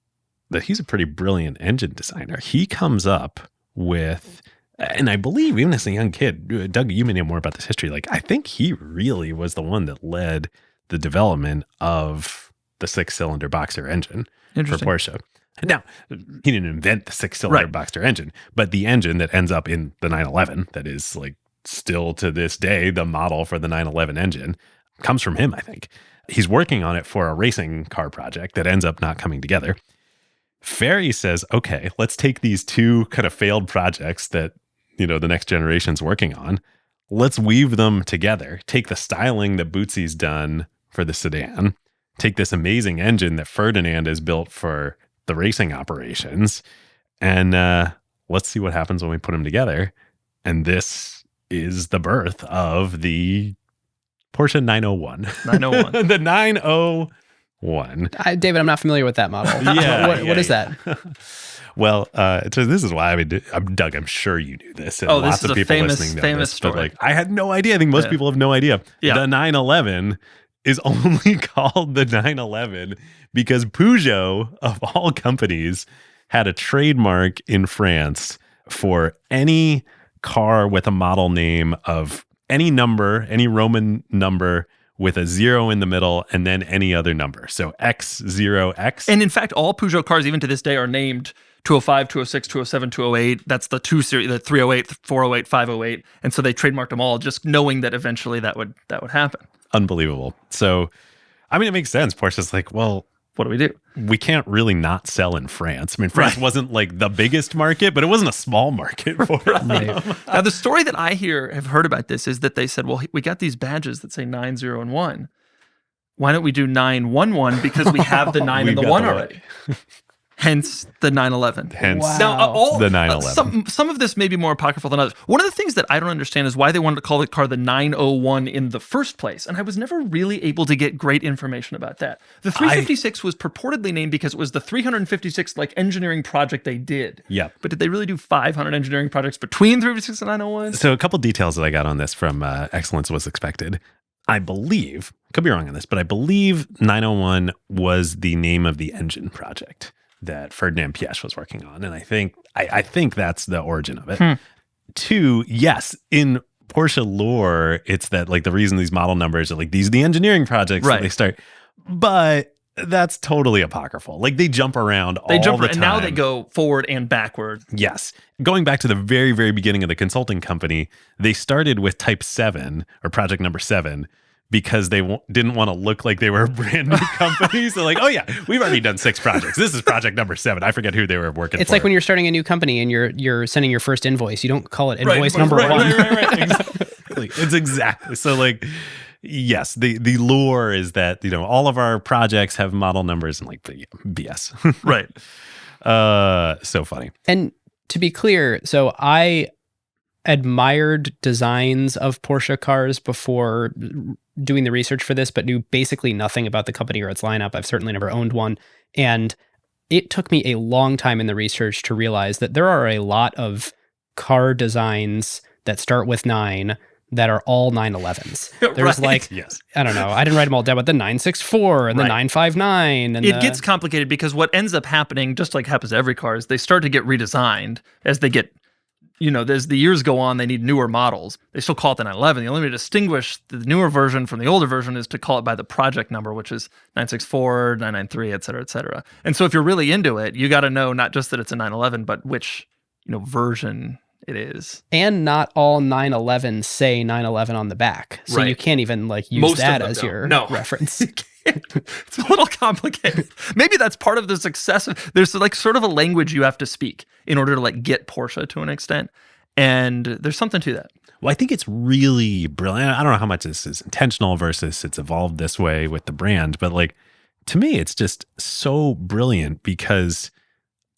that he's a pretty brilliant engine designer. He comes up with, and I believe even as a young kid, Doug, you may know more about this history. Like, I think he really was the one that led the development of the 6-cylinder Boxer engine for Porsche. Now, he didn't invent the 6-cylinder Boxer engine, but the engine that ends up in the 911, that is like still to this day the model for the 911 engine, comes from him, I think. He's working on it for a racing car project that ends up not coming together. Ferry says, okay, let's take these two kind of failed projects that, the next generation's working on. Let's weave them together. Take the styling that Bootsy's done for the sedan. Take this amazing engine that Ferdinand has built for the racing operations. And let's see what happens when we put them together. And this is the birth of the Porsche 901. 901. The 901. David, I'm not familiar with that model. What is that? Well, so this is why Doug, I'm sure you knew this. And lots of people listening know this. Story. But like, I had no idea. I think most people have no idea. Yeah. The 911 is only called the 911 because Peugeot, of all companies, had a trademark in France for any car with a model name of any number, any Roman number with a 0 in the middle and then any other number. So X0X. And in fact, all Peugeot cars, even to this day, are named 205, 206, 207, 208. That's the 2 series, the 308, 408, 508. And so they trademarked them all, just knowing that eventually that would happen. Unbelievable. So, I mean, it makes sense. Porsche's like, well, what do we do? We can't really not sell in France. I mean, France wasn't like the biggest market, but it wasn't a small market for us. Now, the story that I have heard about this is that they said, well, we got these badges that say 9, 0, and 1. Why don't we do 9, 1, 1? Because we have the 9 and the 1 already. Hence the 911. Hence now, the 911. Some of this may be more apocryphal than others. One of the things that I don't understand is why they wanted to call the car the 901 in the first place. And I was never really able to get great information about that. The 356 was purportedly named because it was the 356 engineering project they did. Yeah. But did they really do 500 engineering projects between 356 and 901? So a couple details that I got on this from Excellence Was Expected. I believe, could be wrong on this, but I believe 901 was the name of the engine project that Ferdinand Piëch was working on. And I think that's the origin of it. 2, yes, in Porsche lore, it's that the reason these model numbers are these are the engineering projects that they start. But that's totally apocryphal. They jump around all the time. And now they go forward and backward. Yes. Going back to the very, very beginning of the consulting company, they started with Type 7 or Project Number 7 because they didn't want to look like they were a brand new company. So oh yeah, we've already done 6 projects. This is project number 7. I forget who they were working for. It's like when you're starting a new company and you're sending your first invoice. You don't call it invoice number 1. Right. Exactly. It's exactly. So yes, the lore is that, all of our projects have model numbers and BS. Right. So funny. And to be clear, so I admired designs of Porsche cars before doing the research for this, but knew basically nothing about the company or its lineup. I've certainly never owned one. And it took me a long time in the research to realize that there are a lot of car designs that start with 9 that are all 911s. There's yes. I don't know, I didn't write them all down, but the 964 and the 959. And it gets complicated because what ends up happening, just like happens to every car, is they start to get redesigned as they get, as the years go on, they need newer models. They still call it the 911. The only way to distinguish the newer version from the older version is to call it by the project number, which is 964, 993, et cetera, et cetera. And so if you're really into it, you got to know not just that it's a 911, but which, version it is. And not all 911s say 911 on the back. So you can't even use Most that of them as don't. your No. reference. It's a little complicated. Maybe that's part of the success. There's sort of a language you have to speak in order to get Porsche to an extent. And there's something to that. Well, I think it's really brilliant. I don't know how much this is intentional versus it's evolved this way with the brand, but to me, it's just so brilliant because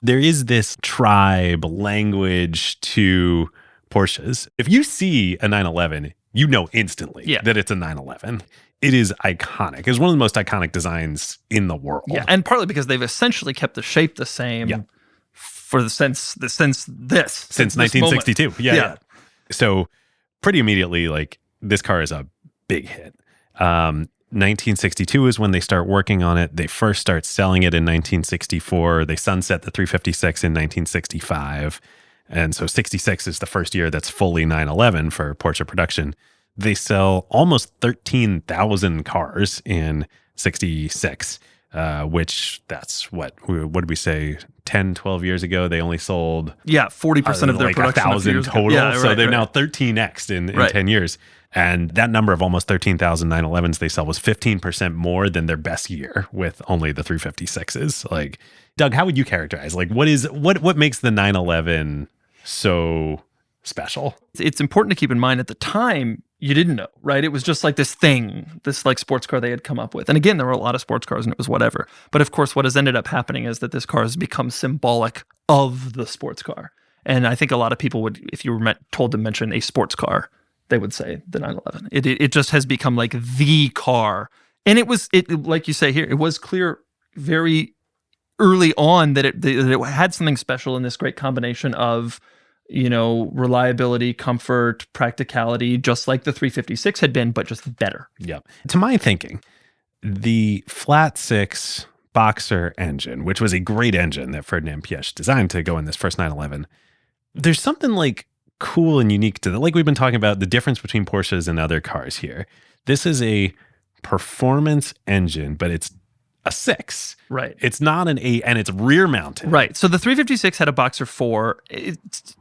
there is this tribe language to Porsches. If you see a 911, you know instantly that it's a 911. It is iconic. It's one of the most iconic designs in the world. Yeah, and partly because they've essentially kept the shape the same for since 1962. Yeah. So pretty immediately, this car is a big hit. 1962 is when they start working on it. They first start selling it in 1964. They sunset the 356 in 1965. And so 66 is the first year that's fully 911 for Porsche production. They sell almost 13,000 cars in 66, which that's what did we say? 10, 12 years ago, they only sold 40% of their production 1,000 total. Yeah, so they've now 13x'd in 10 years. And that number of almost 13,000 911s they sell was 15% more than their best year with only the 356s. Doug, how would you characterize? What makes the 911 so special? It's important to keep in mind at the time, you didn't know, right? It was just this thing, this sports car they had come up with. And again, there were a lot of sports cars and it was whatever. But of course, what has ended up happening is that this car has become symbolic of the sports car. And I think a lot of people would, if you were told to mention a sports car, they would say the 911. It just has become the car. And it like you say here, it was clear very early on that it had something special in this great combination of reliability, comfort, practicality, just like the 356 had been, but just better. Yeah. To my thinking, the flat 6 Boxer engine, which was a great engine that Ferdinand Piëch designed to go in this first 911, there's something cool and unique to that. We've been talking about the difference between Porsches and other cars here. This is a performance engine, but it's a 6. Right. It's not an 8, and it's rear mounted. Right. So the 356 had a Boxer 4.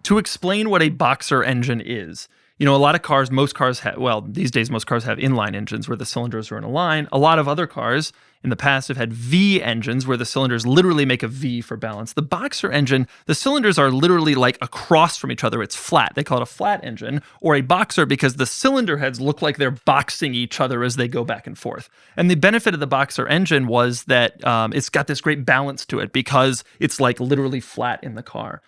To explain what a Boxer engine is, a lot of cars, most cars have, these days most cars have inline engines where the cylinders are in a line. A lot of other cars in the past have had V engines where the cylinders literally make a V for balance. The Boxer engine, the cylinders are literally like across from each other. It's flat. They call it a flat engine or a Boxer because the cylinder heads look like they're boxing each other as they go back and forth. And the benefit of the Boxer engine was that it's got this great balance to it because it's like literally flat in the car.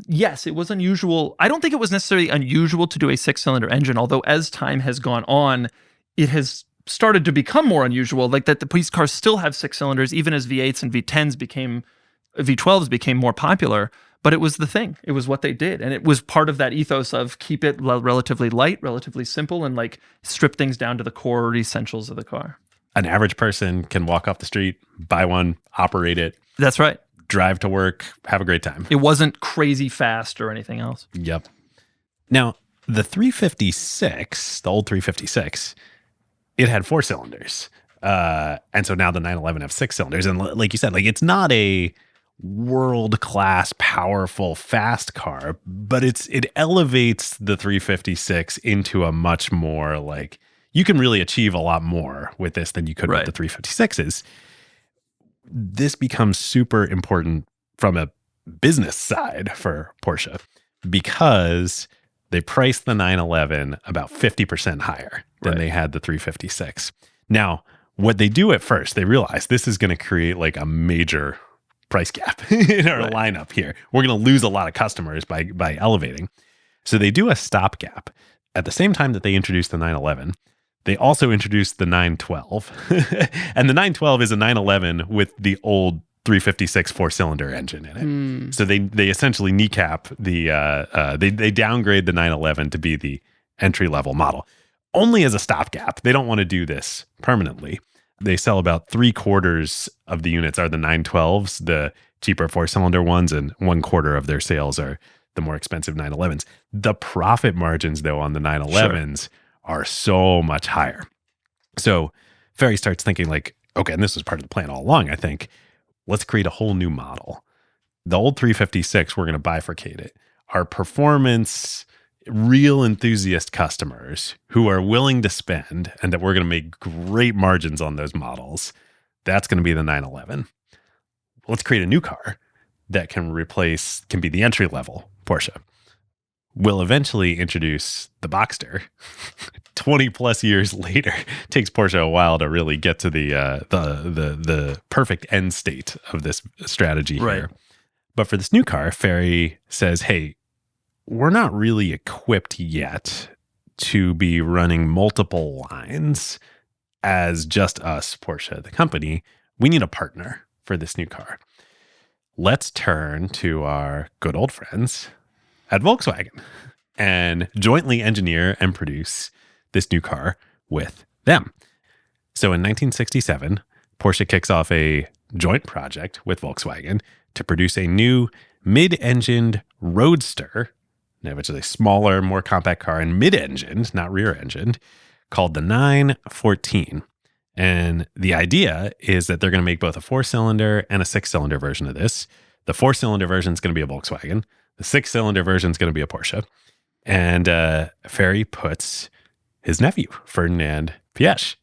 Yes, it was unusual. I don't think it was necessarily unusual to do a 6-cylinder engine, although as time has gone on, it has started to become more unusual, like that the police cars still have 6 cylinders, even as V8s and V12s became more popular. But it was the thing. It was what they did. And it was part of that ethos of keep it relatively light, relatively simple, and like strip things down to the core essentials of the car. An average person can walk off the street, buy one, operate it. That's right. Drive to work, have a great time. It wasn't crazy fast or anything else. Yep. Now, the 356, the old 356, it had 4 cylinders. And so now the 911 have 6 cylinders. And like you said, like it's not a world-class, powerful, fast car, but it elevates the 356 into a much more like, you can really achieve a lot more with this than you could with the 356s. This becomes super important from a business side for Porsche because they priced the 911 about 50% higher than they had the 356. Now, what they do at first, they realize this is going to create like a major price gap in our lineup here. We're going to lose a lot of customers by elevating. So they do a stopgap. At the same time that they introduced the 911, they also introduced the 912. And the 912 is a 911 with the old 356 4-cylinder engine in it. So they essentially kneecap they downgrade the 911 to be the entry-level model. Only as a stopgap. They don't want to do this permanently. They sell about 3/4 of the units are the 912s, the cheaper 4-cylinder ones, and 1/4 of their sales are the more expensive 911s. The profit margins, though, on the 911s are so much higher. So Ferry starts thinking like, okay, and this was part of the plan all along, I think, let's create a whole new model. The old 356, we're going to bifurcate it. Our performance, real enthusiast customers who are willing to spend and that we're going to make great margins on those models, that's going to be the 911. Let's create a new car that can be the entry level Porsche. We'll eventually introduce the Boxster. 20 plus years later, it takes Porsche a while to really get to the perfect end state of this strategy here. But for this new car, Ferry says, hey, we're not really equipped yet to be running multiple lines as just us, Porsche, the company. We need a partner for this new car. Let's turn to our good old friends at Volkswagen and jointly engineer and produce this new car with them. So in 1967, Porsche kicks off a joint project with Volkswagen to produce a new mid-engined roadster, which is a smaller, more compact car and mid-engined, not rear-engined, called the 914. And the idea is that they're going to make both a 4-cylinder and a 6-cylinder version of this. The 4-cylinder version is going to be a Volkswagen. The 6-cylinder version is going to be a Porsche. And Ferry puts his nephew, Ferdinand Piëch,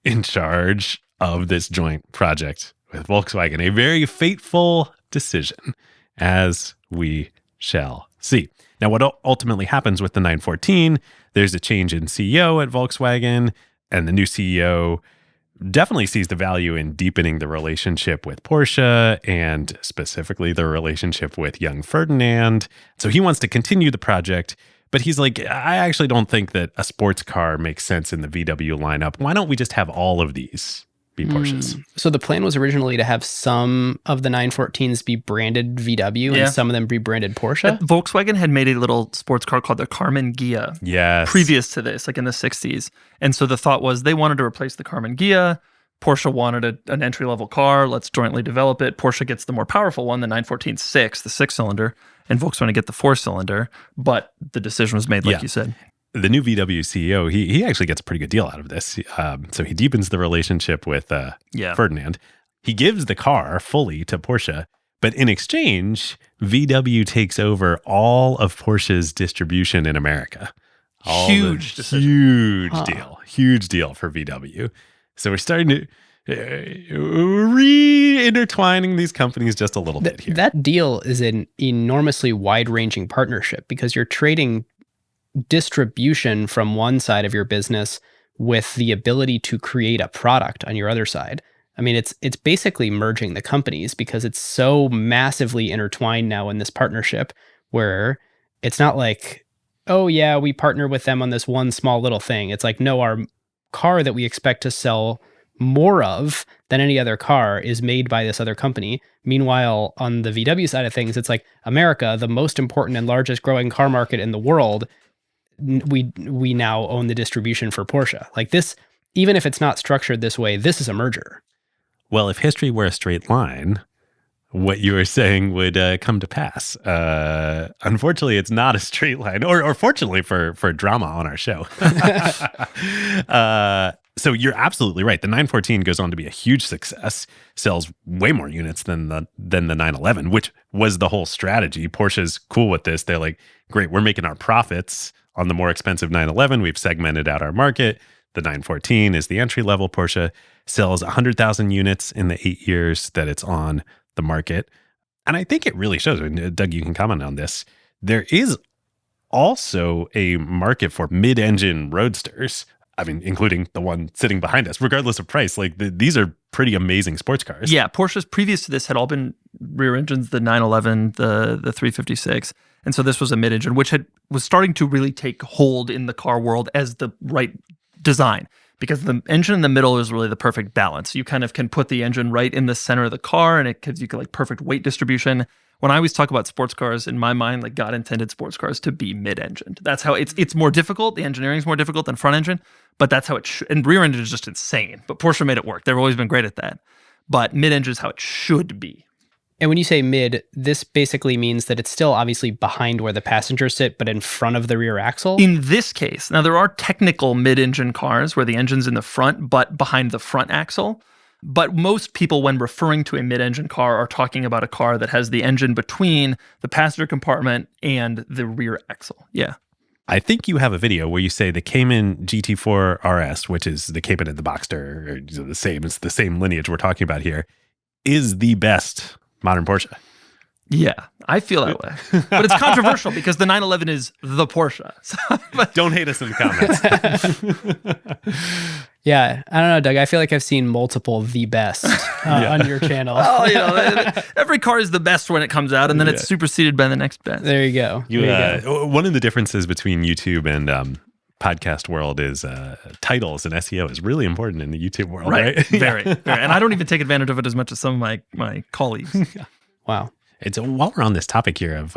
in charge of this joint project with Volkswagen. A very fateful decision, as we shall see. Now, what ultimately happens with the 914, there's a change in CEO at Volkswagen, and the new CEO definitely sees the value in deepening the relationship with Porsche and specifically the relationship with young Ferdinand. So he wants to continue the project, but he's like, I actually don't think that a sports car makes sense in the VW lineup. Why don't we just have all of these be Porsches? So the plan was originally to have some of the 914s be branded VW and some of them be branded Porsche. Volkswagen had made a little sports car called the Karmann Ghia previous to this, like in the 60s. And so the thought was they wanted to replace the Karmann Ghia. Porsche wanted an entry-level car. Let's jointly develop it. Porsche gets the more powerful one, the 914-6, the 6-cylinder, and Volkswagen get the 4-cylinder. But the decision was made, like you said. The new VW CEO, he actually gets a pretty good deal out of this. So he deepens the relationship with Ferdinand. He gives the car fully to Porsche, but in exchange, VW takes over all of Porsche's distribution in America. Huge decision. Huge deal for VW. So we're starting to re-intertwining these companies just a little bit here. That deal is an enormously wide-ranging partnership because you're trading distribution from one side of your business with the ability to create a product on your other side. I mean, it's basically merging the companies because it's so massively intertwined now in this partnership where it's not like, oh yeah, we partner with them on this one small little thing. It's like, no, our car that we expect to sell more of than any other car is made by this other company. Meanwhile, on the VW side of things, it's like America, the most important and largest growing car market in the world, we now own the distribution for Porsche. Like this, even if it's not structured this way, this is a merger. Well, if history were a straight line, what you were saying would come to pass. Unfortunately, it's not a straight line, or fortunately for drama on our show. So you're absolutely right. The 914 goes on to be a huge success, sells way more units than the 911, which was the whole strategy. Porsche's cool with this. They're like, great, we're making our profits on the more expensive 911. We've segmented out our market. The 914 is the entry-level Porsche, sells 100,000 units in the 8 years that it's on the market. And I think it really shows, and Doug, you can comment on this, there is also a market for mid-engine roadsters. I mean, including the one sitting behind us, regardless of price. Like these are pretty amazing sports cars. Yeah, Porsches previous to this had all been rear engines, the 911, the 356. And so this was a mid-engine, which was starting to really take hold in the car world as the right design, because the engine in the middle is really the perfect balance. You kind of can put the engine right in the center of the car, and it gives you like perfect weight distribution. When I always talk about sports cars, in my mind, like God intended sports cars to be mid-engined. That's how it's more difficult. The engineering is more difficult than front engine, but that's how it should. And rear engine is just insane. But Porsche made it work. They've always been great at that. But mid-engine is how it should be. And when you say mid, this basically means that it's still obviously behind where the passengers sit, but in front of the rear axle? In this case, now there are technical mid-engine cars where the engine's in the front, but behind the front axle. But most people, when referring to a mid-engine car, are talking about a car that has the engine between the passenger compartment and the rear axle. Yeah. I think you have a video where you say the Cayman GT4 RS, which is the Cayman and the Boxster, or the same, it's the same lineage we're talking about here, is the best modern Porsche. Yeah, I feel that way. But it's controversial because the 911 is the Porsche. But don't hate us in the comments. Yeah, I don't know, Doug. I feel like I've seen multiple the best on your channel. Oh, every car is the best when it comes out, and then it's superseded by the next best. There you go. One of the differences between YouTube and podcast world is titles and SEO is really important in the YouTube world, right? Very, very. And I don't even take advantage of it as much as some of my colleagues. Wow. And so while we're on this topic here of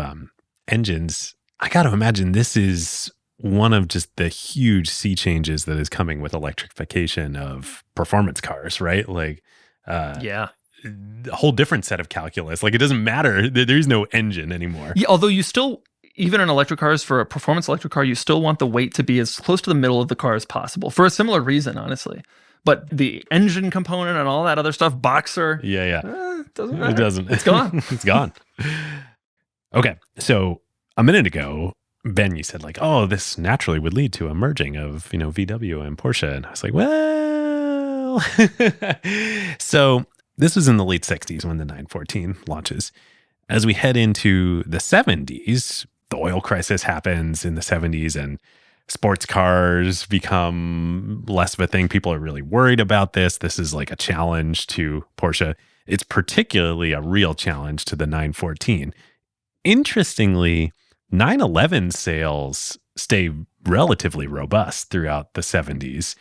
engines, I got to imagine this is one of just the huge sea changes that is coming with electrification of performance cars, right? Like, yeah, a whole different set of calculus. Like, it doesn't matter. There's no engine anymore. Yeah, although you still, even in electric cars, for a performance electric car, you still want the weight to be as close to the middle of the car as possible for a similar reason, honestly. But the engine component and all that other stuff, boxer, doesn't matter. It doesn't. It's gone. It's gone. Okay, so a minute ago, Ben, you said like, oh, this naturally would lead to a merging of, VW and Porsche. And I was like, well, so this was in the late 60s when the 914 launches. As we head into the 70s, the oil crisis happens in the 70s and sports cars become less of a thing. People are really worried about this. This is like a challenge to Porsche. It's particularly a real challenge to the 914. Interestingly, 911 sales stay relatively robust throughout the 70s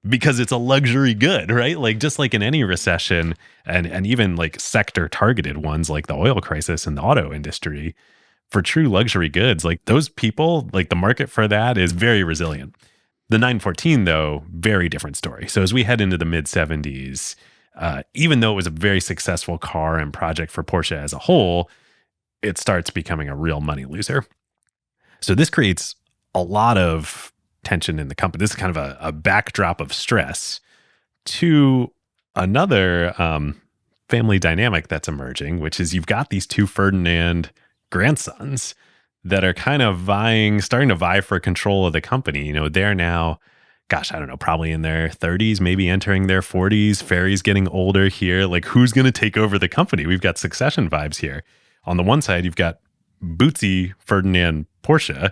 because it's a luxury good, right? Like just like in any recession and even like sector targeted ones like the oil crisis and the auto industry, for true luxury goods, like those people, like the market for that is very resilient. The 914 though, very different story. So as we head into the mid 70s, even though it was a very successful car and project for Porsche as a whole, it starts becoming a real money loser. So this creates a lot of tension in the company. This is kind of a backdrop of stress to another family dynamic that's emerging, which is you've got these two Ferdinand grandsons that are kind of starting to vie for control of the company. You know, they're now, gosh, I don't know, probably in their 30s, maybe entering their 40s. Ferry's getting older here. Like, who's going to take over the company? We've got succession vibes here. On the one side, you've got Bootsy Ferdinand Porsche.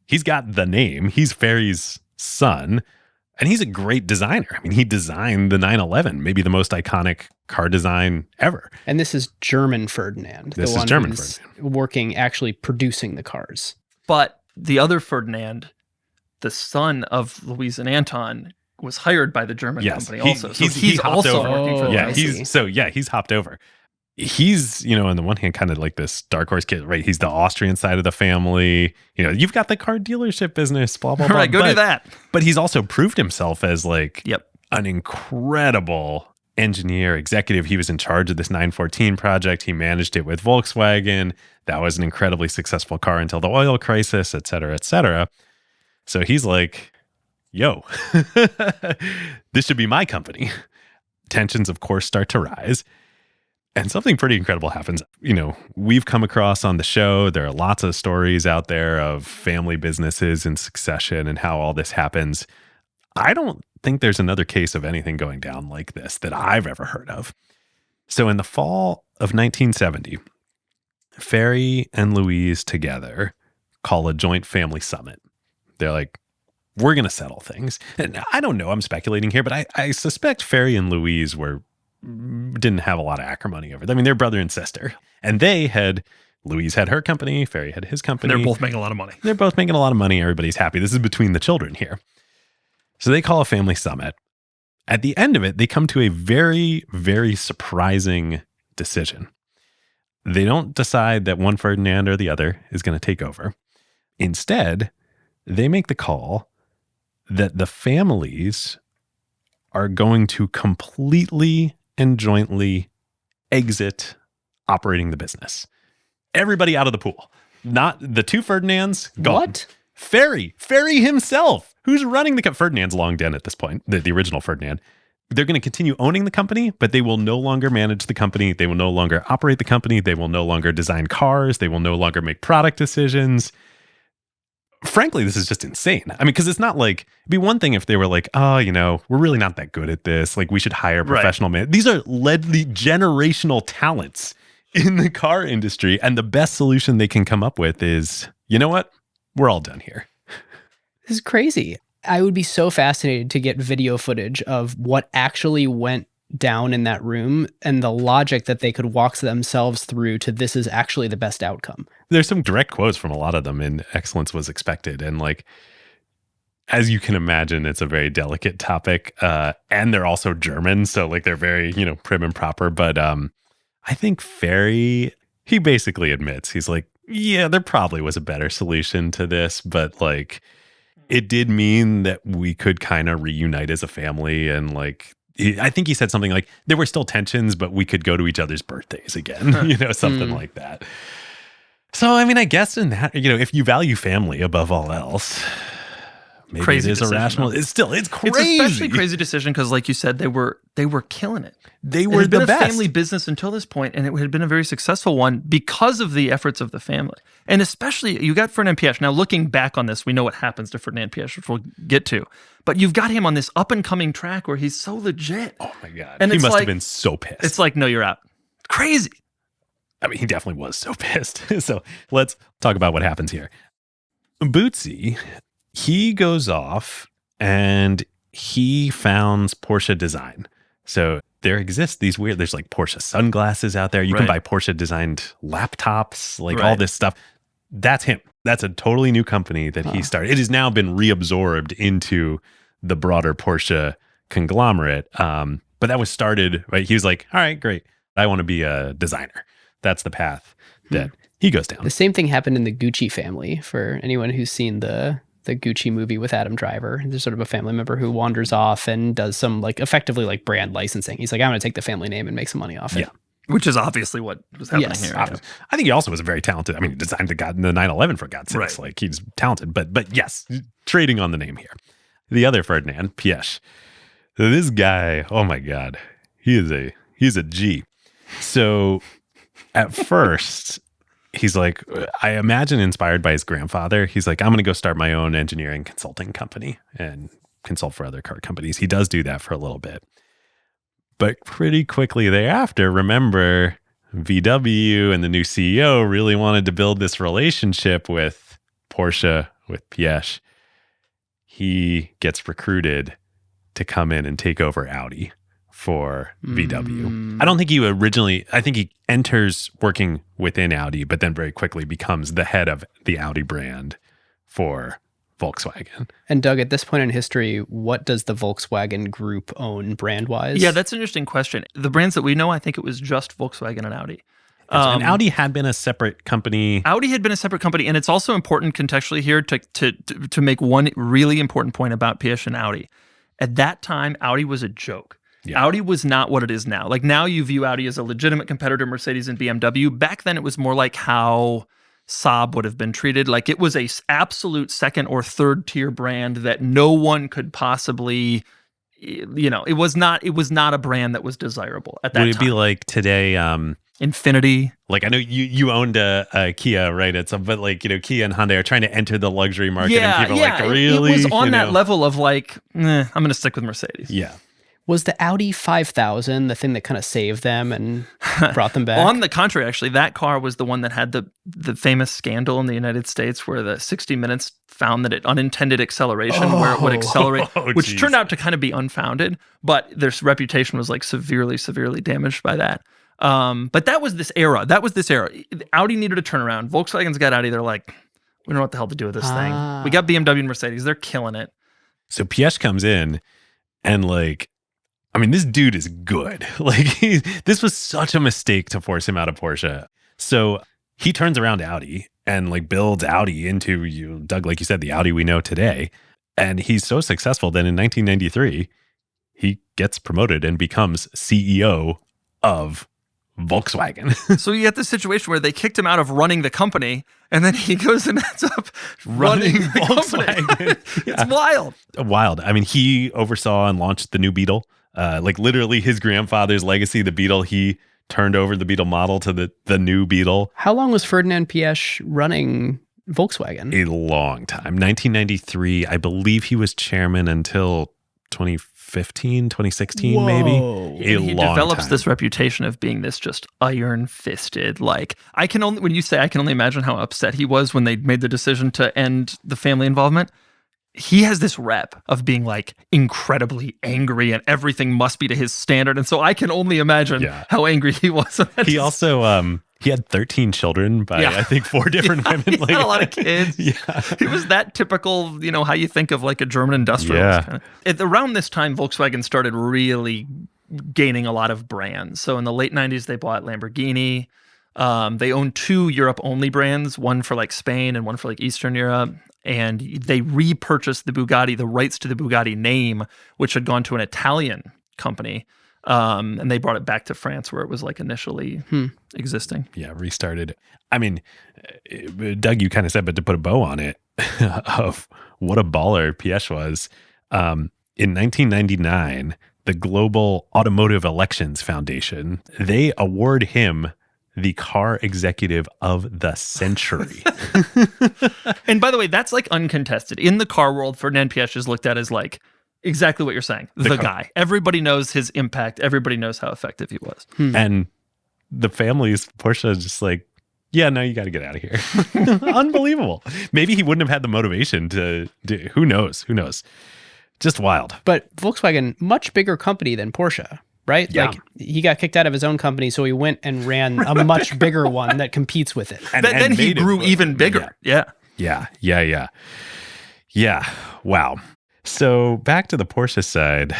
He's got the name. He's Ferry's son. And he's a great designer. I mean, he designed the 911, maybe the most iconic car design ever. And this is German Ferdinand. This is German Ferdinand. Working, actually producing the cars. But the other Ferdinand, the son of Louise and Anton, was hired by the German company also. So he's also working for them. He's hopped over. He's, you know, on the one hand, kind of like this dark horse kid, right? He's the Austrian side of the family. You know, you've got the car dealership business, blah, blah, blah. Right, do that. But he's also proved himself as like an incredible engineer, executive. He was in charge of this 914 project. He managed it with Volkswagen. That was an incredibly successful car until the oil crisis, et cetera, et cetera. So he's like, yo, this should be my company. Tensions, of course, start to rise. And something pretty incredible happens. You know, we've come across on the show, there are lots of stories out there of family businesses in succession and how all this happens. I don't think there's another case of anything going down like this that I've ever heard of. So in the fall of 1970, Ferry and Louise together call a joint family summit. They're like, we're going to settle things. And I don't know, I'm speculating here, but I suspect Ferry and Louise didn't have a lot of acrimony over it. I mean, they're brother and sister. And Louise had her company, Ferry had his company. And they're both making a lot of money. They're both making a lot of money. Everybody's happy. This is between the children here. So they call a family summit. At the end of it, they come to a very, very surprising decision. They don't decide that one Ferdinand or the other is going to take over. Instead, they make the call that the families are going to completely and jointly exit operating the business. Everybody out of the pool. Not the two Ferdinands, gone. What? Ferry himself, who's running the company. Ferdinand's long dead at this point, the original Ferdinand. They're going to continue owning the company, but they will no longer manage the company. They will no longer operate the company. They will no longer design cars. They will no longer make product decisions. Frankly, this is just insane. I mean, because it's not like, it'd be one thing if they were like, oh, you know, we're really not that good at this. Like, we should hire a professional man. These are generational talents in the car industry. And the best solution they can come up with is, you know what? We're all done here. This is crazy. I would be so fascinated to get video footage of what actually went down in that room and the logic that they could walk themselves through to this is actually the best outcome. There's some direct quotes from a lot of them in Excellence Was Expected. And like, as you can imagine, it's a very delicate topic. And they're also German. So like they're very, you know, prim and proper. But I think Ferry, he basically admits, he's like, yeah, there probably was a better solution to this. But like, it did mean that we could kind of reunite as a family. And like, I think he said something like, there were still tensions, but we could go to each other's birthdays again, you know, something like that. So, I mean, I guess in that, you know, if you value family above all else, maybe crazy it is irrational. It's crazy. It's especially crazy decision because, like you said, they were killing it. They were the best. It had been a family business until this point, and it had been a very successful one because of the efforts of the family. And especially, you got Ferdinand Piëch. Now, looking back on this, we know what happens to Ferdinand Piëch, which we'll get to. But you've got him on this up-and-coming track where he's so legit. Oh, my God. And he must have been so pissed. It's like, no, you're out. Crazy. I mean, he definitely was so pissed. So let's talk about what happens here. Bootsy, he goes off and he founds Porsche Design. So there exists there's like Porsche sunglasses out there. You can buy Porsche designed laptops, like all this stuff. That's him. That's a totally new company that he started. It has now been reabsorbed into the broader Porsche conglomerate. But that was started, right? He was like, all right, great. I want to be a designer. That's the path that he goes down. The same thing happened in the Gucci family for anyone who's seen the Gucci movie with Adam Driver. There's sort of a family member who wanders off and does some like effectively like brand licensing. He's like, I'm going to take the family name and make some money off it. Yeah. Which is obviously what was happening here. I think he also was a very talented, I mean, he designed the 911 for God's sakes. Right. Like he's talented, but yes, trading on the name here. The other Ferdinand, Piëch. This guy, oh my God, he's a G. So at first, he's like, I imagine inspired by his grandfather, he's like, I'm going to go start my own engineering consulting company and consult for other car companies. He does do that for a little bit. But pretty quickly thereafter, remember, VW and the new CEO really wanted to build this relationship with Porsche, with Piëch. He gets recruited to come in and take over Audi for VW. I don't think I think he enters working within Audi, but then very quickly becomes the head of the Audi brand for Volkswagen. And Doug, at this point in history, what does the Volkswagen group own brand-wise? Yeah, that's an interesting question. The brands that we know, I think it was just Volkswagen and Audi. And Audi had been a separate company. Audi had been a separate company, and it's also important contextually here to make one really important point about Piëch and Audi. At that time, Audi was a joke. Yeah. Audi was not what it is now. Like now you view Audi as a legitimate competitor to Mercedes and BMW. Back then it was more like how Saab would have been treated. Like it was a absolute second or third tier brand that no one could possibly, it was not a brand that was desirable at that time. Would it be like today, Infiniti? Like I know you owned a Kia, right? But like, Kia and Hyundai are trying to enter the luxury market and people are like, really? It was on that level of like, I'm going to stick with Mercedes. Yeah. Was the Audi 5000 the thing that kind of saved them and brought them back? On the contrary, actually, that car was the one that had the famous scandal in the United States where the 60 Minutes found that it unintended acceleration where it would accelerate, which turned out to kind of be unfounded, but their reputation was like severely, severely damaged by that. But that was this era. Audi needed a turnaround. Volkswagen's got Audi. They're like, we don't know what the hell to do with this thing. We got BMW and Mercedes. They're killing it. So Piëch comes in and like, I mean, this dude is good. Like, this was such a mistake to force him out of Porsche. So he turns around Audi and like builds Audi into, Doug, like you said, the Audi we know today. And he's so successful that in 1993, he gets promoted and becomes CEO of Volkswagen. So you get this situation where they kicked him out of running the company, and then he goes and ends up running the Volkswagen. It's wild. Wild. I mean, he oversaw and launched the new Beetle. Like literally his grandfather's legacy, the Beetle, he turned over the Beetle model to the new Beetle. How long was Ferdinand Piëch running Volkswagen? A long time. 1993, I believe he was chairman until 2015, 2016, Whoa. maybe. He develops this reputation of being this just iron-fisted, like, I can only imagine how upset he was when they made the decision to end the family involvement. He has this rep of being like incredibly angry and everything must be to his standard. And so I can only imagine how angry he was. He also, he had 13 children by, I think, 4 different women. He had a lot of kids. He was that typical, how you think of like a German industrialist. Yeah. Around this time, Volkswagen started really gaining a lot of brands. So in the late 90s, they bought Lamborghini. They owned 2 Europe-only brands, one for like Spain and one for like Eastern Europe. And they repurchased the rights to the Bugatti name, which had gone to an Italian company. And they brought it back to France where it was like initially existing. Yeah, restarted. I mean, Doug, you kind of said, but to put a bow on it, of what a baller Piëch was. In 1999, the Global Automotive Elections Foundation, they award him the car executive of the century. And by the way, that's like uncontested. In the car world, Ferdinand Piëch is looked at as like exactly what you're saying. The guy. Everybody knows his impact. Everybody knows how effective he was. And the family's Porsche is just like, yeah, no, you got to get out of here. Unbelievable. Maybe he wouldn't have had the motivation to do, who knows? Just wild. But Volkswagen, much bigger company than Porsche. Right? Yeah. Like he got kicked out of his own company, so he went and ran a much bigger one that competes with it. And then he grew even bigger. Yeah. Wow. So back to the Porsche side,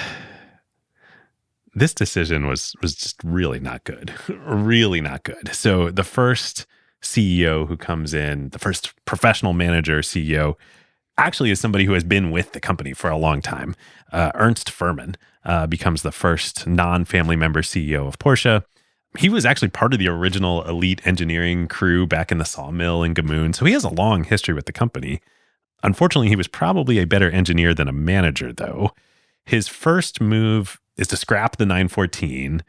this decision was just really not good. Really not good. So the first CEO who comes in, the first professional manager CEO, actually is somebody who has been with the company for a long time. Ernst Fuhrmann becomes the first non-family member CEO of Porsche. He was actually part of the original elite engineering crew back in the sawmill in Gmünd, so he has a long history with the company. Unfortunately, he was probably a better engineer than a manager, though. His first move is to scrap the 914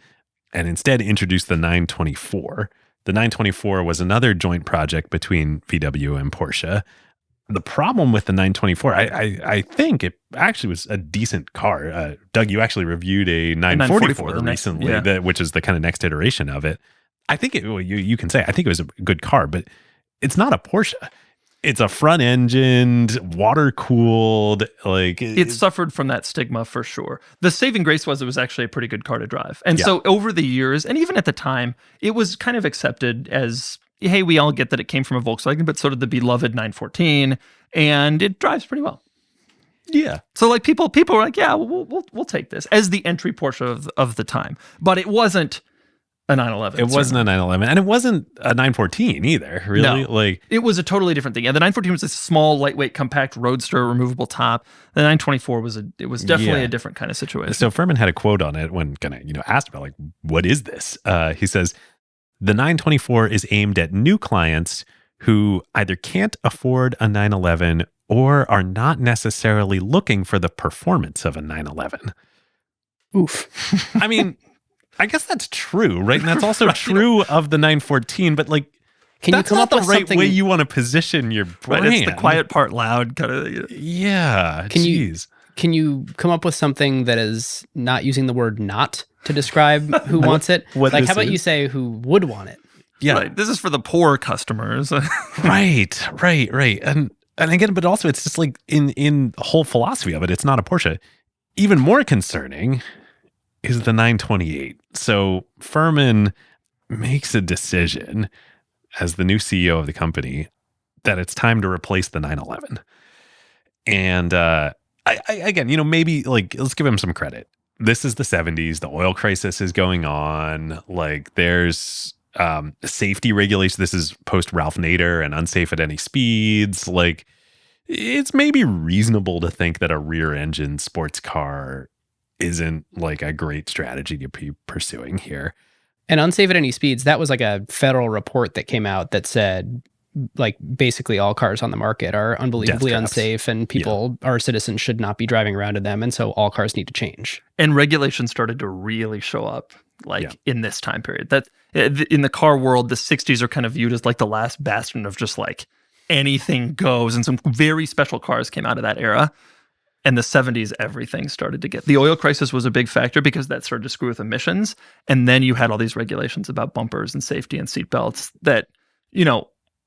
and instead introduce the 924. The 924 was another joint project between VW and Porsche. The problem with the 924, I think it actually was a decent car. Doug, you actually reviewed a 944 recently, which is the kind of next iteration of it. I think you can say, I think it was a good car, but it's not a Porsche. It's a front-engined, water-cooled, like... It suffered from that stigma for sure. The saving grace was it was actually a pretty good car to drive. And so over the years, and even at the time, it was kind of accepted as, hey, we all get that it came from a Volkswagen, but so did the beloved 914, and it drives pretty well. Yeah. So like people were like, yeah, we'll take this as the entry Porsche of the time. But it wasn't a 911. It wasn't a 911, and it wasn't a 914 either, really. No. Like, it was a totally different thing. Yeah, the 914 was a small, lightweight, compact roadster, removable top. The 924 was definitely a different kind of situation. So Fuhrmann had a quote on it when kind of asked about like, what is this? He says, the 924 is aimed at new clients who either can't afford a 911 or are not necessarily looking for the performance of a 911. Oof. I mean, I guess that's true, right? And that's also true of the 914, but like, can that's you come not up the with right something... way you want to position your brand. Right, it's the quiet part loud kind of. Yeah, Can you come up with something that is not using the word "not" to describe who wants it? Like, how about you say who would want it? Yeah, right. This is for the poor customers. right. And again, but also it's just like in the whole philosophy of it, it's not a Porsche. Even more concerning is the 928. So Fuhrmann makes a decision as the new CEO of the company that it's time to replace the 911. And I again, maybe like, let's give him some credit. This is the 70s. The oil crisis is going on. Like, there's safety regulations. This is post Ralph Nader and unsafe at any speeds. Like, it's maybe reasonable to think that a rear engine sports car isn't like a great strategy to be pursuing here. And unsafe at any speeds, that was like a federal report that came out that said, like, basically all cars on the market are unbelievably unsafe, and our citizens should not be driving around in them. And so all cars need to change. And regulations started to really show up in this time period. That in the car world, the 60s are kind of viewed as like the last bastion of just like anything goes. And some very special cars came out of that era. And the 70s, everything started to get... The oil crisis was a big factor because that started to screw with emissions. And then you had all these regulations about bumpers and safety and seatbelts that,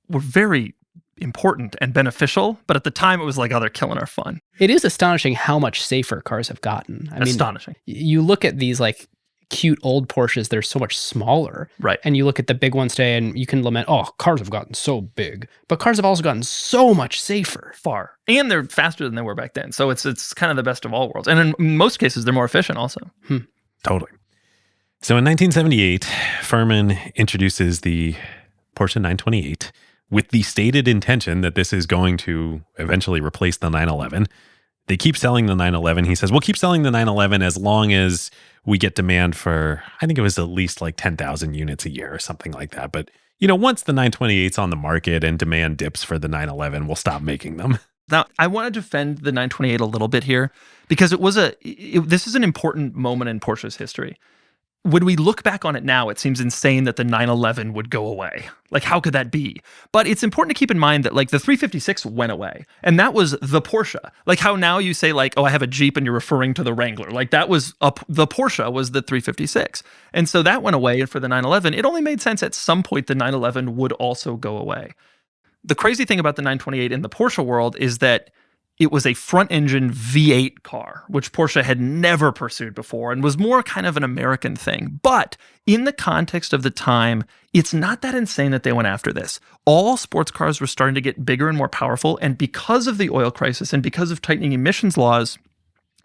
were very important and beneficial. But at the time, it was like, oh, they're killing our fun. It is astonishing how much safer cars have gotten. I mean, astonishing. You look at these like cute old Porsches, they're so much smaller. Right. And you look at the big ones today and you can lament, oh, cars have gotten so big. But cars have also gotten so much safer. Far. And they're faster than they were back then. So it's kind of the best of all worlds. And in most cases, they're more efficient also. Totally. So in 1978, Fuhrmann introduces the Porsche 928 with the stated intention that this is going to eventually replace the 911. They keep selling the 911. He says, we'll keep selling the 911 as long as we get demand for, I think it was at least like 10,000 units a year or something like that. But, once the 928's on the market and demand dips for the 911, we'll stop making them. Now, I want to defend the 928 a little bit here because this is an important moment in Porsche's history. When we look back on it now, it seems insane that the 911 would go away. Like, how could that be? But it's important to keep in mind that, like, the 356 went away. And that was the Porsche. Like, how now you say, like, oh, I have a Jeep, and you're referring to the Wrangler. Like, that was the Porsche was the 356. And so that went away. And for the 911, it only made sense at some point the 911 would also go away. The crazy thing about the 928 in the Porsche world is that it was a front-engine V8 car, which Porsche had never pursued before and was more kind of an American thing. But in the context of the time, it's not that insane that they went after this. All sports cars were starting to get bigger and more powerful, and because of the oil crisis and because of tightening emissions laws,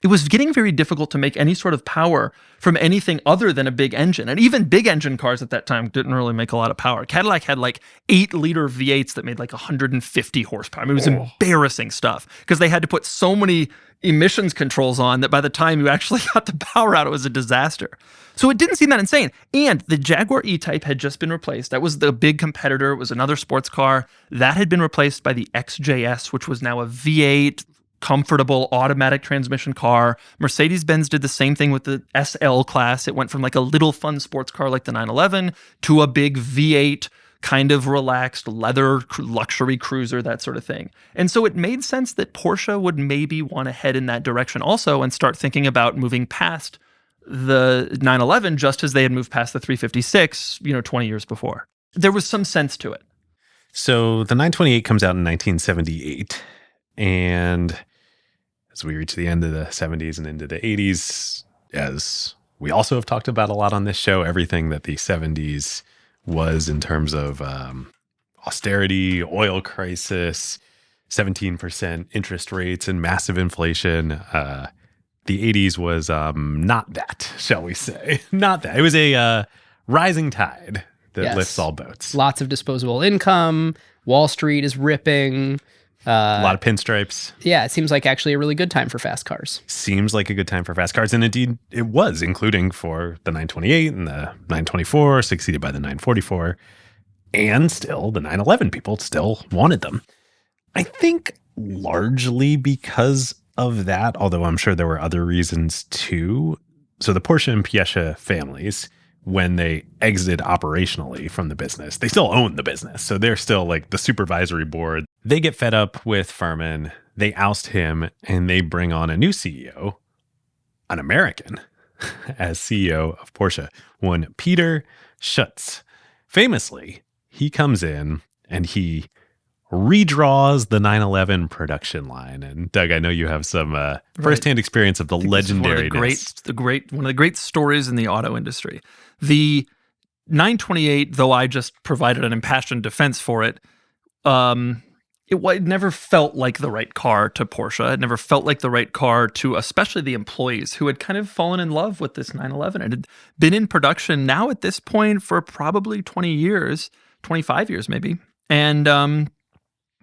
it was getting very difficult to make any sort of power from anything other than a big engine. And even big engine cars at that time didn't really make a lot of power. Cadillac had like 8-liter V8s that made like 150 horsepower. I mean, it was embarrassing stuff because they had to put so many emissions controls on that by the time you actually got the power out, it was a disaster. So it didn't seem that insane. And the Jaguar E-Type had just been replaced. That was the big competitor. It was another sports car. That had been replaced by the XJS, which was now a V8, comfortable automatic transmission car. Mercedes-Benz did the same thing with the SL class. It went from like a little fun sports car like the 911 to a big V8 kind of relaxed leather luxury cruiser, that sort of thing. And so it made sense that Porsche would maybe want to head in that direction also and start thinking about moving past the 911 just as they had moved past the 356, 20 years before. There was some sense to it. So the 928 comes out in 1978. And as we reach the end of the 70s and into the 80s, as we also have talked about a lot on this show, everything that the 70s was in terms of austerity, oil crisis, 17% interest rates, and massive inflation. The 80s was not that, shall we say. Not that. It was a rising tide that lifts all boats. Lots of disposable income. Wall Street is ripping. A lot of pinstripes. Yeah, it seems like actually a really good time for fast cars. Seems like a good time for fast cars. And indeed, it was, including for the 928 and the 924, succeeded by the 944. And still, the 911 people still wanted them. I think largely because of that, although I'm sure there were other reasons too. So the Porsche and Piëch families, when they exited operationally from the business, they still own the business. So they're still like the supervisory board. They get fed up with Fuhrmann. They oust him and they bring on a new CEO, an American, as CEO of Porsche, one Peter Schutz. Famously, he comes in and he redraws the 911 production line. And Doug, I know you have some firsthand experience of the legendary. One of the great stories in the auto industry. The 928, though I just provided an impassioned defense for it, it never felt like the right car to Porsche. It never felt like the right car to especially the employees who had kind of fallen in love with this 911. It had been in production now at this point for probably 20 years, 25 years maybe. And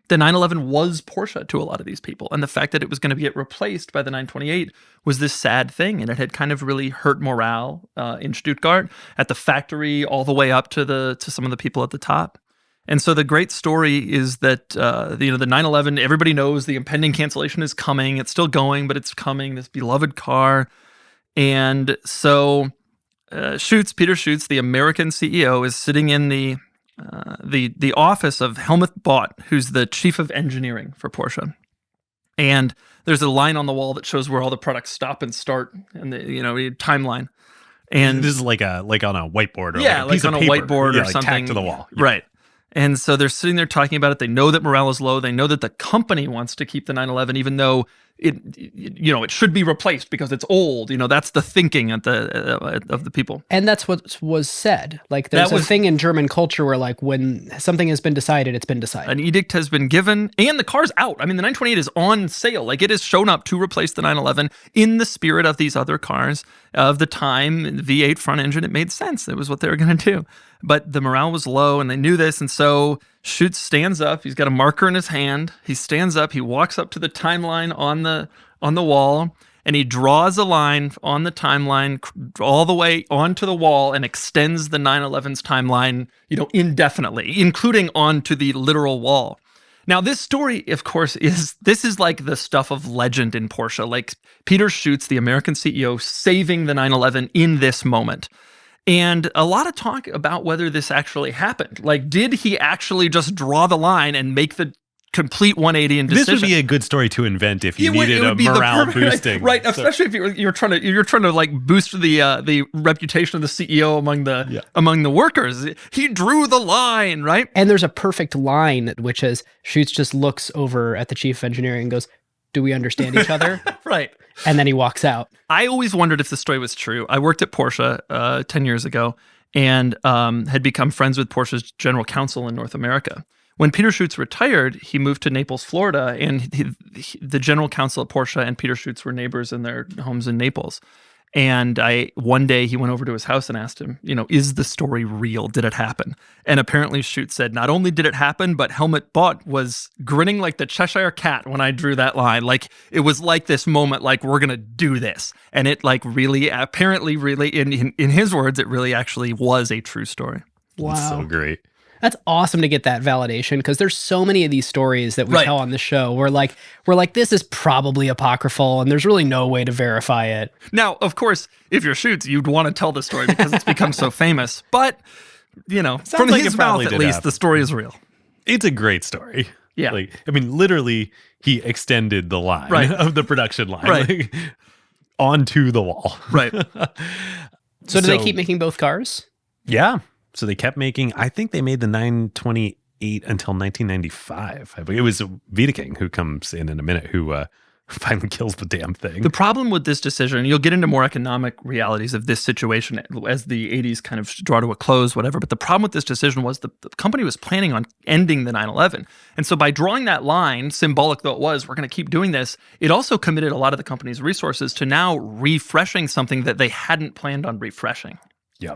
the 911 was Porsche to a lot of these people. And the fact that it was going to get replaced by the 928 was this sad thing. And it had kind of really hurt morale in Stuttgart at the factory all the way up to some of the people at the top. And so the great story is that the 911, everybody knows the impending cancellation is coming. It's still going, but it's coming, this beloved car. And so Peter Schutz, the American CEO, is sitting in the office of Helmut Bott, who's the chief of engineering for Porsche. And there's a line on the wall that shows where all the products stop and start and the timeline. And this is like on a whiteboard or like a piece on of a whiteboard or like something. Tacked to the wall. Yeah. Right. And so they're sitting there talking about it. They know that morale is low. They know that the company wants to keep the 911, even though it should be replaced because it's old. That's the thinking of the people. And that's what was said. Like there's a thing in German culture where like when something has been decided, it's been decided. An edict has been given and the car's out. I mean, the 928 is on sale. Like it has shown up to replace the 911 in the spirit of these other cars of the time. The V8 front engine, it made sense. It was what they were going to do. But the morale was low and they knew this. And so Schutz stands up. He's got a marker in his hand. He stands up. He walks up to the timeline on the wall, and he draws a line on the timeline all the way onto the wall and extends the 911's timeline, indefinitely, including onto the literal wall. Now, this story, of course, is like the stuff of legend in Porsche, like Peter Schutz, the American CEO, saving the 911 in this moment. And a lot of talk about whether this actually happened. Like, did he actually just draw the line and make the complete 180 in decision? This would be a good story to invent if you needed a morale boosting. Right, especially if you're trying to like boost the reputation of the CEO among the workers. He drew the line, right? And there's a perfect line which is Schutz just looks over at the chief of engineering and goes, "Do we understand each other?" Right. And then he walks out. I always wondered if the story was true. I worked at Porsche 10 years ago and had become friends with Porsche's general counsel in North America. When Peter Schutz retired, he moved to Naples, Florida, and the general counsel at Porsche and Peter Schutz were neighbors in their homes in Naples. And one day he went over to his house and asked him, is the story real? Did it happen? And apparently Schutz said, not only did it happen, but Helmut Bott was grinning like the Cheshire Cat when I drew that line. Like it was like this moment, like we're going to do this. And it like really, apparently really, in his words, it really actually was a true story. Wow. That's so great. That's awesome to get that validation, because there's so many of these stories that we Right. tell on the show where we're like, this is probably apocryphal and there's really no way to verify it. Now, of course, if you're Schutz, you'd want to tell the story because it's become so famous. But, from like his it mouth probably at did least, happen. the story is real. It's a great story. Yeah. Literally, he extended the line Right. of the production line Right. onto the wall. Right. So do they keep making both cars? Yeah. So they kept making, I think they made the 928 until 1995. I believe it was Wiedeking who comes in a minute who finally kills the damn thing. The problem with this decision, and you'll get into more economic realities of this situation as the 80s kind of draw to a close, whatever. But the problem with this decision was the company was planning on ending the 911. And so by drawing that line, symbolic though it was, we're going to keep doing this, it also committed a lot of the company's resources to now refreshing something that they hadn't planned on refreshing. Yeah.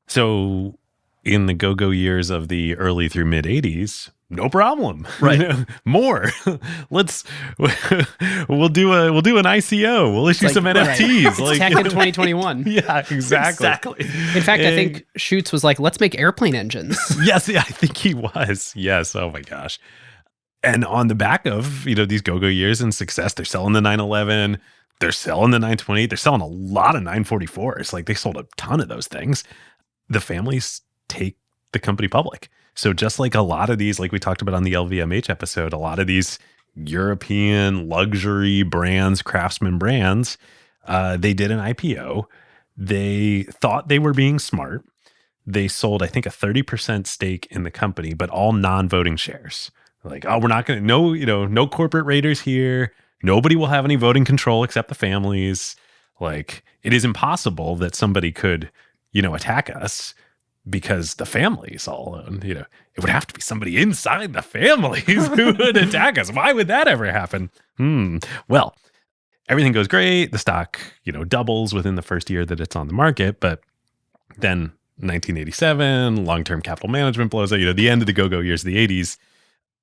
So in the go-go years of the early through mid 80s, no problem. Right. More. We'll do an ICO. We'll issue some NFTs. It's tech in 2021. Yeah, exactly. In fact, I think Schutz was like, let's make airplane engines. Yes, yeah, I think he was. Yes. Oh my gosh. And on the back of, these go-go years and success, they're selling the 911, they're selling the 928, they're selling a lot of 944s. Like they sold a ton of those things. The families take the company public. So just like a lot of these, like we talked about on the LVMH episode, a lot of these European luxury brands, craftsman brands, they did an IPO. They thought they were being smart. They sold, I think, a 30% stake in the company, but all non-voting shares. Like, oh, we're not going to, no corporate raiders here. Nobody will have any voting control except the families. Like, it is impossible that somebody could, attack us because the families all own, it would have to be somebody inside the families who would attack us. Why would that ever happen? Well, everything goes great. The stock, doubles within the first year that it's on the market. But then 1987, long-term capital management blows out, the end of the go-go years of the 80s.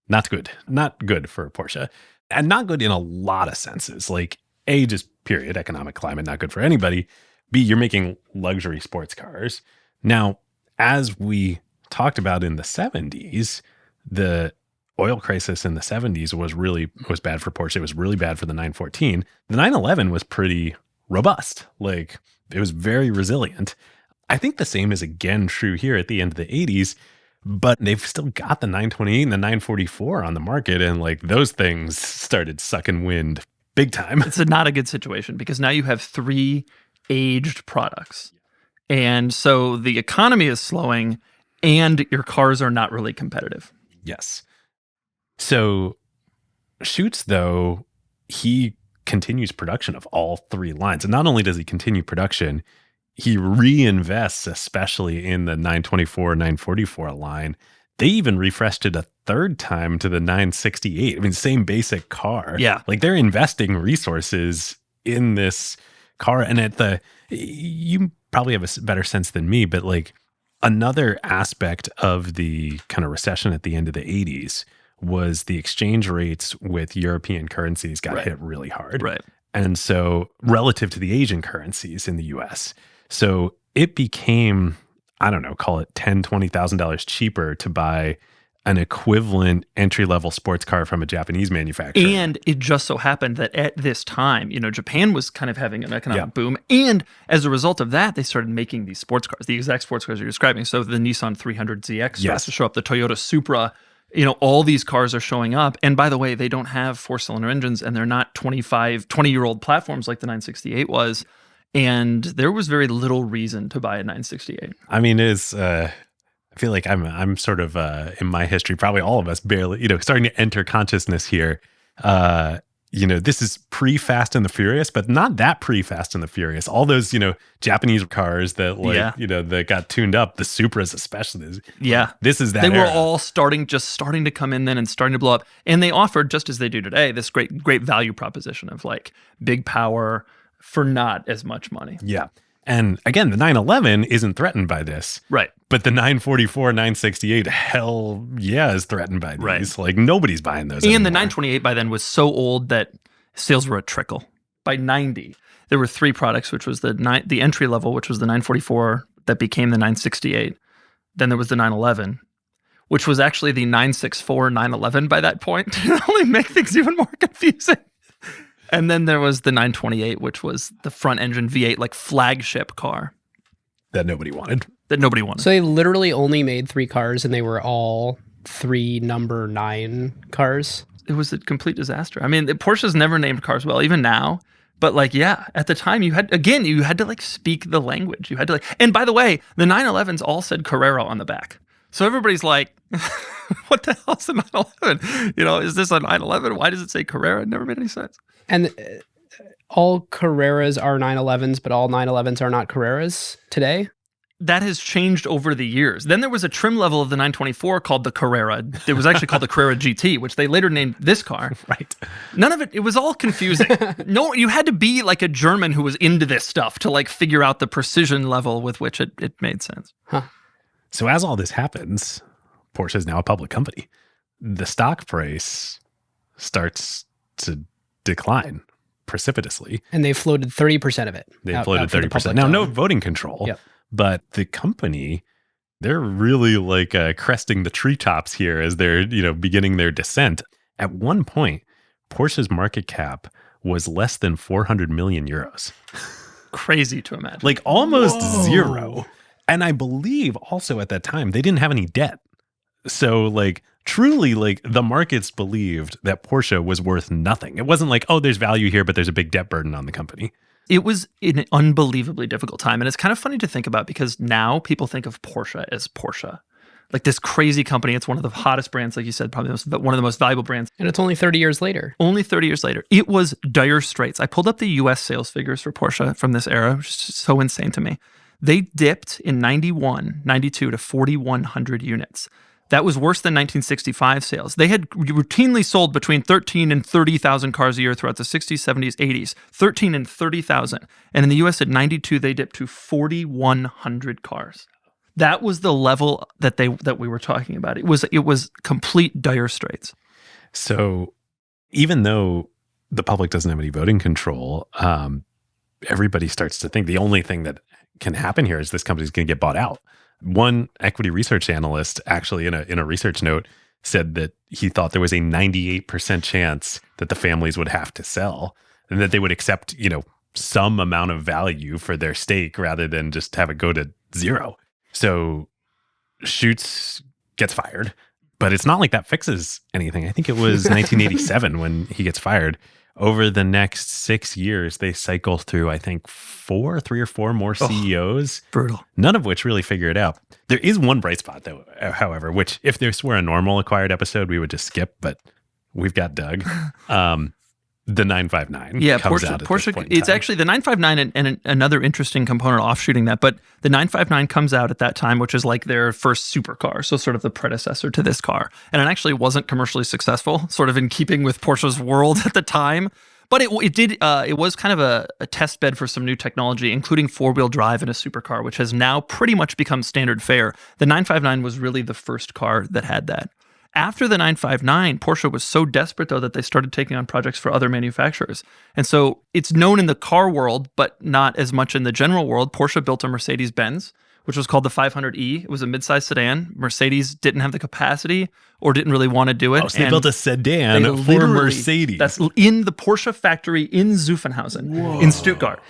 Not good for Porsche, and not good in a lot of senses. Like A, just period, economic climate, not good for anybody. B, you're making luxury sports cars. Now, as we talked about in the 70s, the oil crisis in the 70s was bad for Porsche. It was really bad for the 914. The 911 was pretty robust. Like it was very resilient. I think the same is again true here at the end of the 80s, but they've still got the 928 and the 944 on the market. And like those things started sucking wind big time. It's not a good situation because now you have 3 aged products. And so the economy is slowing and your cars are not really competitive. Yes. So Schutz, though, he continues production of all 3 lines. And not only does he continue production, he reinvests, especially in the 924, 944 line. They even refreshed it a 3rd time to the 968. I mean, same basic car. Yeah. Like they're investing resources in this car. And you probably have a better sense than me, but like another aspect of the kind of recession at the end of the 80s was the exchange rates with European currencies got hit really hard. Right. And so relative to the Asian currencies in the US. So it became, I don't know, call it $10,000, $20,000 cheaper to buy an equivalent entry-level sports car from a Japanese manufacturer. And it just so happened that at this time, Japan was kind of having an economic boom. And as a result of that, they started making these sports cars, the exact sports cars you're describing. So the Nissan 300ZX starts to show up, the Toyota Supra, all these cars are showing up. And by the way, they don't have 4-cylinder engines and they're not 20-year-old platforms like the 968 was. And there was very little reason to buy a 968. I mean, I feel like I'm sort of in my history, probably all of us barely, starting to enter consciousness here. This is pre-Fast and the Furious, but not that pre-Fast and the Furious. All those, Japanese cars that that got tuned up, the Supras especially. Yeah. This is that They were era. all starting to come in then and starting to blow up. And they offered, just as they do today, this great value proposition of like big power for not as much money. Yeah. And again, the 911 isn't threatened by this. Right. But the 944, 968, hell yeah, is threatened by these. Right. Like nobody's buying those And anymore. the 928 by then was so old that sales were a trickle. By 90, there were 3 products, which was the entry level, which was the 944 that became the 968. Then there was the 911. which was actually the 964 911 by that point, to only make things even more confusing. And then there was the 928, which was the front engine V8, like flagship car. That nobody wanted. So they literally only made 3 cars, and they were all 3 number 9 cars. It was a complete disaster. I mean, Porsche's never named cars well, even now. But like, yeah, at the time you had to like speak the language. You had to like, and by the way, the 911s all said Carrera on the back. So everybody's like, what the hell's a 911? You know, is this a 911? Why does it say Carrera? It never made any sense. And all Carreras are 911s, but all 911s are not Carreras today. That has changed over the years. Then there was a trim level of the 924 called the Carrera. It was actually called the Carrera GT, which they later named this car. Right. None of it was all confusing. No, you had to be like a German who was into this stuff to like figure out the precision level with which it made sense. Huh. So as all this happens, Porsche is now a public company. The stock price starts to decline precipitously. And they floated 30% of it. They floated 30%. Now, no voting control. Yep. But the company, they're really like cresting the treetops here as they're, beginning their descent. At one point, Porsche's market cap was less than 400 million euros. Crazy to imagine. Like almost zero. And I believe also at that time, they didn't have any debt. So like truly like the markets believed that Porsche was worth nothing. It wasn't like, oh, there's value here, but there's a big debt burden on the company. It was an unbelievably difficult time. And it's kind of funny to think about because now people think of Porsche as Porsche. Like this crazy company. It's one of the hottest brands, like you said, probably one of the most valuable brands. And it's only 30 years later. Only 30 years later. It was dire straits. I pulled up the US sales figures for Porsche from this era, which is just so insane to me. They dipped in 91, 92 to 4,100 units. That was worse than 1965 sales. They had routinely sold between 13 and 30,000 cars a year throughout the 60s, 70s, 80s. 13 and 30,000. And in the US at 92, they dipped to 4,100 cars. That was the level that we were talking about. It was complete dire straits. So even though the public doesn't have any voting control, everybody starts to think the only thing that can happen here is this company's going to get bought out. One equity research analyst actually in a research note said that he thought there was a 98% chance that the families would have to sell and that they would accept, some amount of value for their stake rather than just have it go to zero. So Schutz gets fired, but it's not like that fixes anything. I think it was 1987 when he gets fired. Over the next 6 years, they cycle through, I think, 3 or 4 more CEOs. Brutal. None of which really figure it out. There is one bright spot, though, however, which if this were a normal acquired episode, we would just skip, but we've got Doug. The 959 comes out at this point in it's time. actually the 959 and another interesting component offshooting that, but the 959 comes out at that time, which is like their first supercar, so sort of the predecessor to this car. And it actually wasn't commercially successful, sort of in keeping with Porsche's world at the time. But it was kind of a test bed for some new technology, including 4-wheel drive in a supercar, which has now pretty much become standard fare. The 959 was really the first car that had that. After the 959, Porsche was so desperate, though, that they started taking on projects for other manufacturers. And so it's known in the car world, but not as much in the general world. Porsche built a Mercedes-Benz, which was called the 500e. It was a midsize sedan. Mercedes didn't have the capacity or didn't really want to do it. Oh, so they built a sedan for Mercedes. That's in the Porsche factory in Zuffenhausen, in Stuttgart.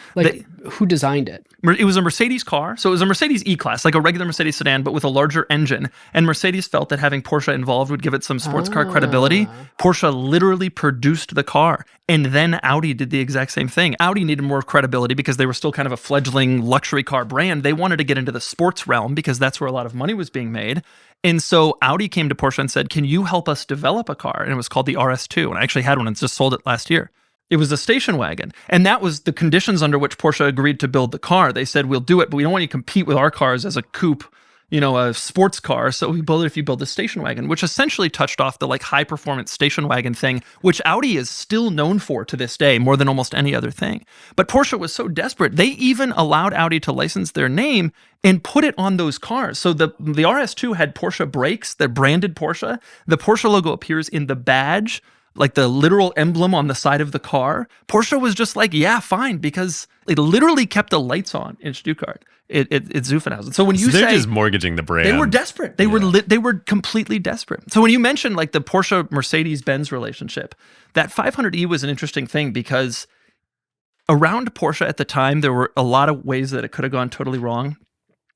Who designed it? It was a Mercedes car. So it was a Mercedes E-Class, like a regular Mercedes sedan, but with a larger engine. And Mercedes felt that having Porsche involved would give it some sports car credibility. Porsche literally produced the car. And then Audi did the exact same thing. Audi needed more credibility because they were still kind of a fledgling luxury car brand. They wanted to get into the sports realm because that's where a lot of money was being made. And so Audi came to Porsche and said, can you help us develop a car? And it was called the RS2. And I actually had one and just sold it last year. It was a station wagon. And that was the conditions under which Porsche agreed to build the car. They said, we'll do it, but we don't want you to compete with our cars as a coupe, a sports car. So we build it if you build a station wagon, which essentially touched off the high performance station wagon thing, which Audi is still known for to this day, more than almost any other thing. But Porsche was so desperate, they even allowed Audi to license their name and put it on those cars. So the RS2 had Porsche brakes, they're branded Porsche. The Porsche logo appears in the badge like the literal emblem on the side of the car, Porsche was just like, yeah, fine, because it literally kept the lights on in Stuttgart. It's Zuffenhausen. So when you they're say just mortgaging the brand. they were desperate, they were completely desperate. So when you mentioned like the Porsche Mercedes-Benz relationship, that 500e was an interesting thing because around Porsche at the time, there were a lot of ways that it could have gone totally wrong.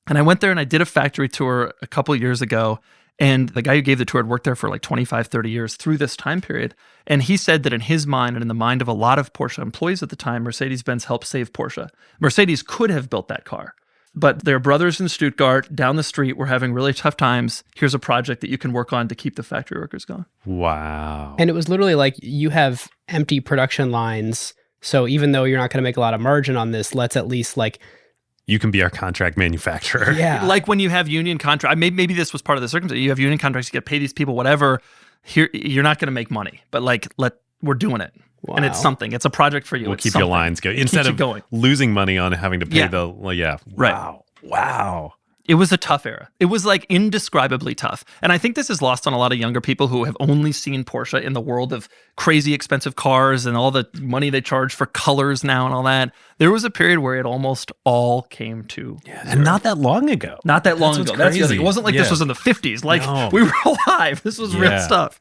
And I went there and I did a factory tour a couple years ago. And the guy who gave the tour had worked there for like 25, 30 years through this time period. And he said that in his mind and in the mind of a lot of Porsche employees at the time, Mercedes-Benz helped save Porsche. Mercedes could have built that car, but their brothers in Stuttgart down the street were having really tough times. Here's a project that you can work on to keep the factory workers going. Wow. And it was literally like, you have empty production lines. So even though you're not going to make a lot of margin on this, let's at least like, You can be our contract manufacturer. yeah. Like when you have union contract, maybe this was part of the circumstance. You have union contracts, you get to pay these people, whatever. Here, you're not going to make money, but like, we're doing it. Wow. And it's something. It's a project for you. We'll It's keep your something. lines going. It Instead keeps you of going. losing money on having to pay Yeah. Right. Wow. Wow. It was a tough era. It was like indescribably tough. And I think this is lost on a lot of younger people who have only seen Porsche in the world of crazy expensive cars and all the money they charge for colors now and all that. There was a period where it almost all came to And not that long ago. not that long That's ago. what's That's the other crazy. thing. It wasn't like this Yeah. was in the 50s. Like No. we were alive. This was real Yeah. stuff.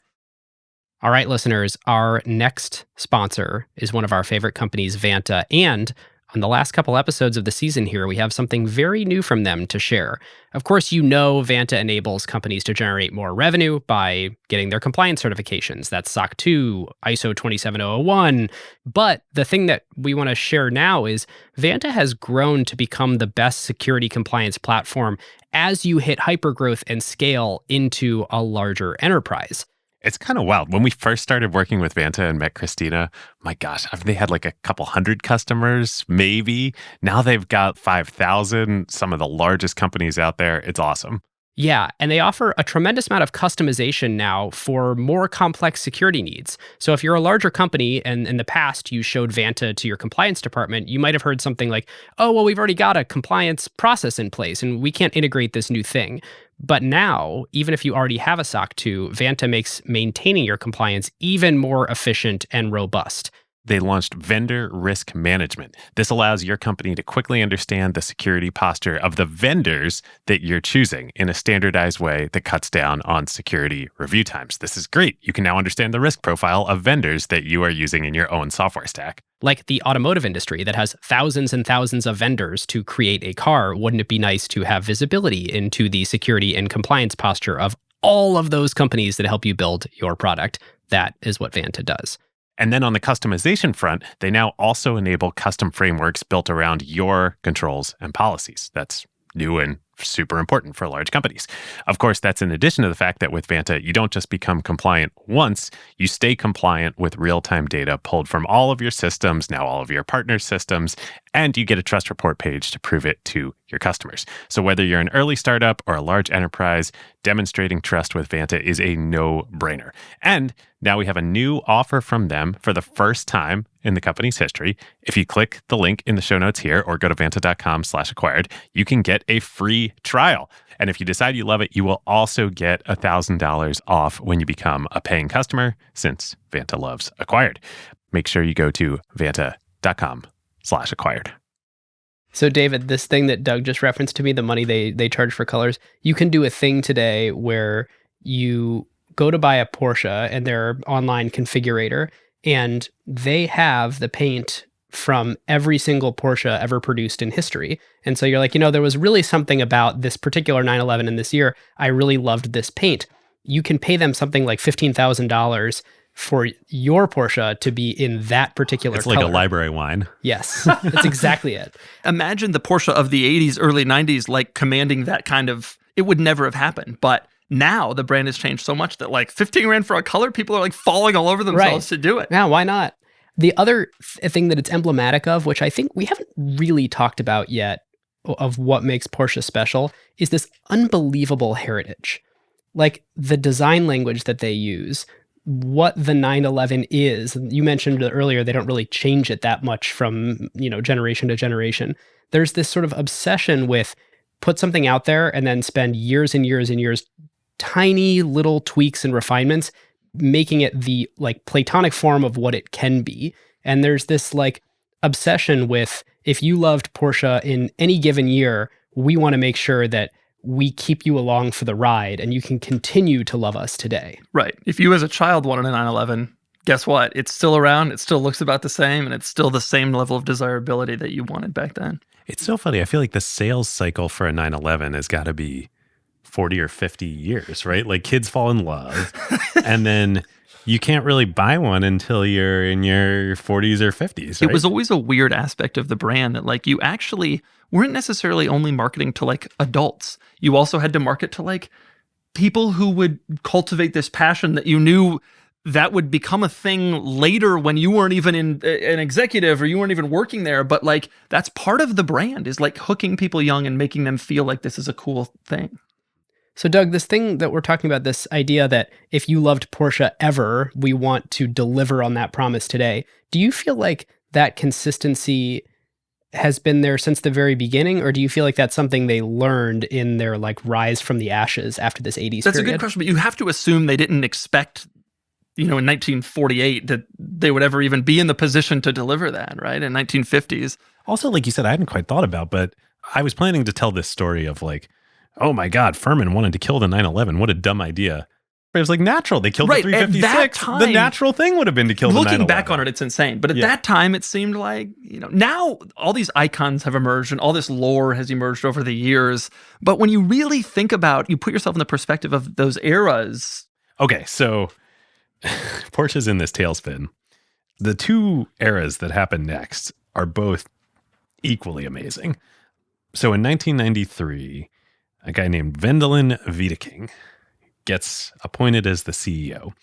All right, listeners, our next sponsor is one of our favorite companies, Vanta. And on the last couple episodes of the season here, we have something very new from them to share. Of course, you know Vanta enables companies to generate more revenue by getting their compliance certifications. That's SOC 2, ISO 27001. But the thing that we want to share now is Vanta has grown to become the best security compliance platform as you hit hypergrowth and scale into a larger enterprise. It's kind of wild. When we first started working with Vanta and met Christina, my gosh, they had like a couple hundred customers, maybe. Now they've got 5,000, some of the largest companies out there. It's awesome. Yeah, and they offer a tremendous amount of customization now for more complex security needs. So if you're a larger company and in the past you showed Vanta to your compliance department, you might have heard something like, oh, well, we've already got a compliance process in place and we can't integrate this new thing. But now, even if you already have a SOC 2, Vanta makes maintaining your compliance even more efficient and robust. They launched Vendor Risk Management. This allows your company to quickly understand the security posture of the vendors that you're choosing in a standardized way that cuts down on security review times. This is great. You can now understand the risk profile of vendors that you are using in your own software stack. Like the automotive industry that has thousands and thousands of vendors to create a car, wouldn't it be nice to have visibility into the security and compliance posture of all of those companies that help you build your product? That is what Vanta does. And then on the customization front, they now also enable custom frameworks built around your controls and policies. That's new and super important for large companies. Of course, that's in addition to the fact that with Vanta, you don't just become compliant once, you stay compliant with real-time data pulled from all of your systems, now all of your partners' systems, and you get a trust report page to prove it to your customers. So whether you're an early startup or a large enterprise, demonstrating trust with Vanta is a no-brainer. And now we have a new offer from them for the first time in the company's history. If you click the link in the show notes here or go to vanta.com/acquired, you can get a free trial. And if you decide you love it, you will also get $1,000 off when you become a paying customer, since Vanta loves acquired. Make sure you go to vanta.com/acquired. So David, this thing that Doug just referenced to me, the money they charge for colors, you can do a thing today where you go to buy a Porsche and their online configurator, and they have the paint from every single Porsche ever produced in history. And so you're like, there was really something about this particular 911 in this year. I really loved this paint. You can pay them something like $15,000 for your Porsche to be in that particular It's color. like a library wine. Yes, that's exactly it. Imagine the Porsche of the 80s, early 90s, like commanding that kind of, it would never have happened. But now the brand has changed so much that like 15 grand for a color, people are like falling all over themselves to do it. Yeah, why not? The other thing that it's emblematic of, which I think we haven't really talked about yet, of what makes Porsche special, is this unbelievable heritage. Like the design language that they use, what the 911 is. You mentioned earlier, they don't really change it that much from, generation to generation. There's this sort of obsession with put something out there and then spend years and years and years, tiny little tweaks and refinements, making it the like platonic form of what it can be. And there's this like obsession with, if you loved Porsche in any given year, we want to make sure that we keep you along for the ride and you can continue to love us today. Right. If you as a child wanted a 911, guess what? It's still around. It still looks about the same, and it's still the same level of desirability that you wanted back then. It's so funny. I feel like the sales cycle for a 911 has got to be 40 or 50 years, right? Like kids fall in love and then you can't really buy one until you're in your 40s or 50s, right? It was always a weird aspect of the brand that like you actually weren't necessarily only marketing to like adults. You also had to market to like people who would cultivate this passion that you knew that would become a thing later when you weren't even an executive or you weren't even working there. But like that's part of the brand, is like hooking people young and making them feel like this is a cool thing. So Doug, this thing that we're talking about, this idea that if you loved Porsche ever, we want to deliver on that promise today. Do you feel like that consistency has been there since the very beginning, or do you feel like that's something they learned in their like rise from the ashes after this 80s That's period? a good question, but you have to assume they didn't expect, in 1948 that they would ever even be in the position to deliver that, right? In 1950s. Also, like you said, I hadn't quite thought about, but I was planning to tell this story of like, oh my God, Fuhrmann wanted to kill the 911. What a dumb idea. But it was like natural. They killed Right, the at that 356. time, the natural thing would have been to kill the 911. Looking back on it, it's insane. But at that time, it seemed like, now all these icons have emerged and all this lore has emerged over the years. But when you really think about, you put yourself in the perspective of those eras. Okay, so Porsche's in this tailspin. The two eras that happen next are both equally amazing. So in 1993, a guy named Wiedeking gets appointed as the CEO.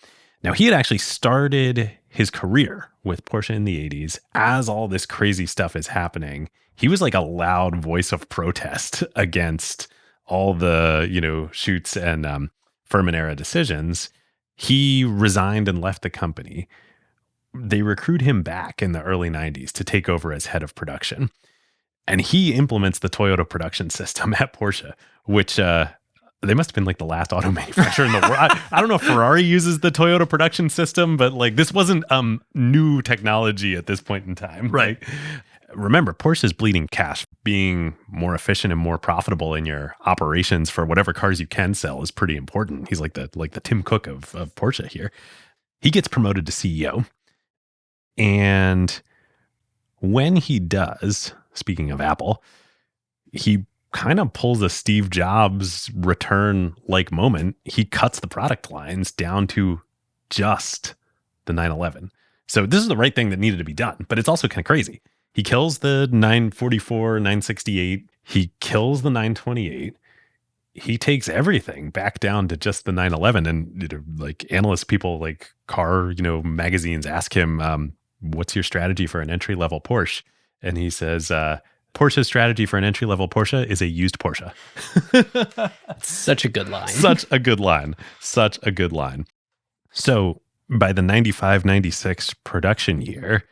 Now, he had actually started his career with Porsche in the 80s as all this crazy stuff is happening. He was like a loud voice of protest against all the, Schutz and Fuhrmann Era decisions. He resigned and left the company. They recruit him back in the early 90s to take over as head of production. And he implements the Toyota production system at Porsche, which they must have been like the last auto manufacturer in the world. I don't know if Ferrari uses the Toyota production system, but like this wasn't new technology at this point in time. Right. Remember, Porsche is bleeding cash. Being more efficient and more profitable in your operations for whatever cars you can sell is pretty important. He's like the Tim Cook of Porsche here. He gets promoted to CEO. And when he does, speaking of Apple, he kind of pulls a Steve Jobs return-like moment. He cuts the product lines down to just the 911. So this is the right thing that needed to be done, but it's also kind of crazy. He kills the 944, 968. He kills the 928. He takes everything back down to just the 911. And like analysts, people like car, magazines ask him, what's your strategy for an entry-level Porsche? And he says, Porsche's strategy for an entry-level Porsche is a used Porsche. Such a good line. Such a good line. Such a good line. So by the 95, 96 production year,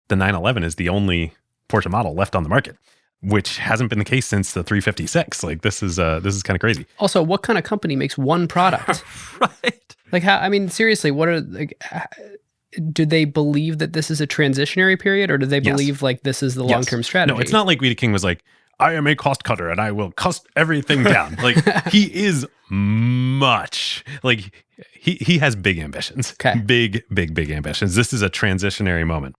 the 911 is the only Porsche model left on the market, which hasn't been the case since the 356. Like this is kind of crazy. Also, what kind of company makes one product? Right. Like how, seriously, what are like, do they believe that this is a transitionary period, or do they believe like this is the long-term strategy? No, it's not like Wiedeking was like, I am a cost cutter and I will cost everything down. Like he is much like he has big ambitions. Okay. Big ambitions. This is a transitionary moment.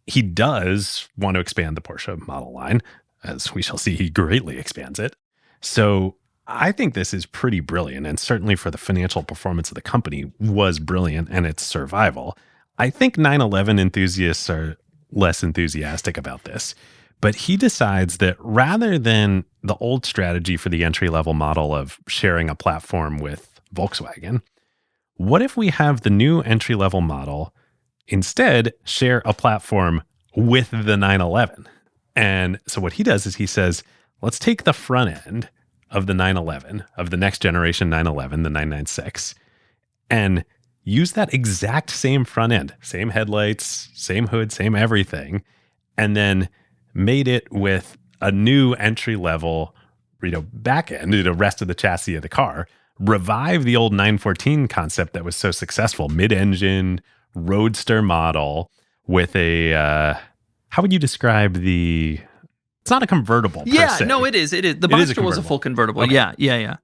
He does want to expand the Porsche model line. As we shall see, he greatly expands it. So I think this is pretty brilliant, and certainly for the financial performance of the company was brilliant and its survival. I think 911 enthusiasts are less enthusiastic about this, but he decides that rather than the old strategy for the entry-level model of sharing a platform with Volkswagen, what if we have the new entry-level model instead share a platform with the 911? And so what he does is he says, let's take the front end of the 911, of the next generation 911, the 996, and use that exact same front end, same headlights, same hood, same everything, and then made it with a new entry level, back end, the rest of the chassis of the car, revive the old 914 concept that was so successful, mid-engine roadster model with a, how would you describe it's not a convertible per se. No, it is. It is. The Boxster was a full convertible. Okay. Yeah.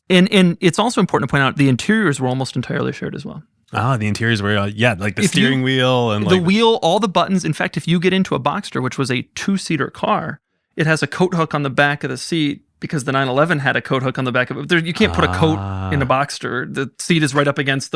And it's also important to point out the interiors were almost entirely shared as well. Oh, the interiors were, like the steering wheel and the wheel, all the buttons. In fact, if you get into a Boxster, which was a 2-seater car, it has a coat hook on the back of the seat because the 911 had a coat hook on the back of it. You can't put a coat in a Boxster. The seat is right up against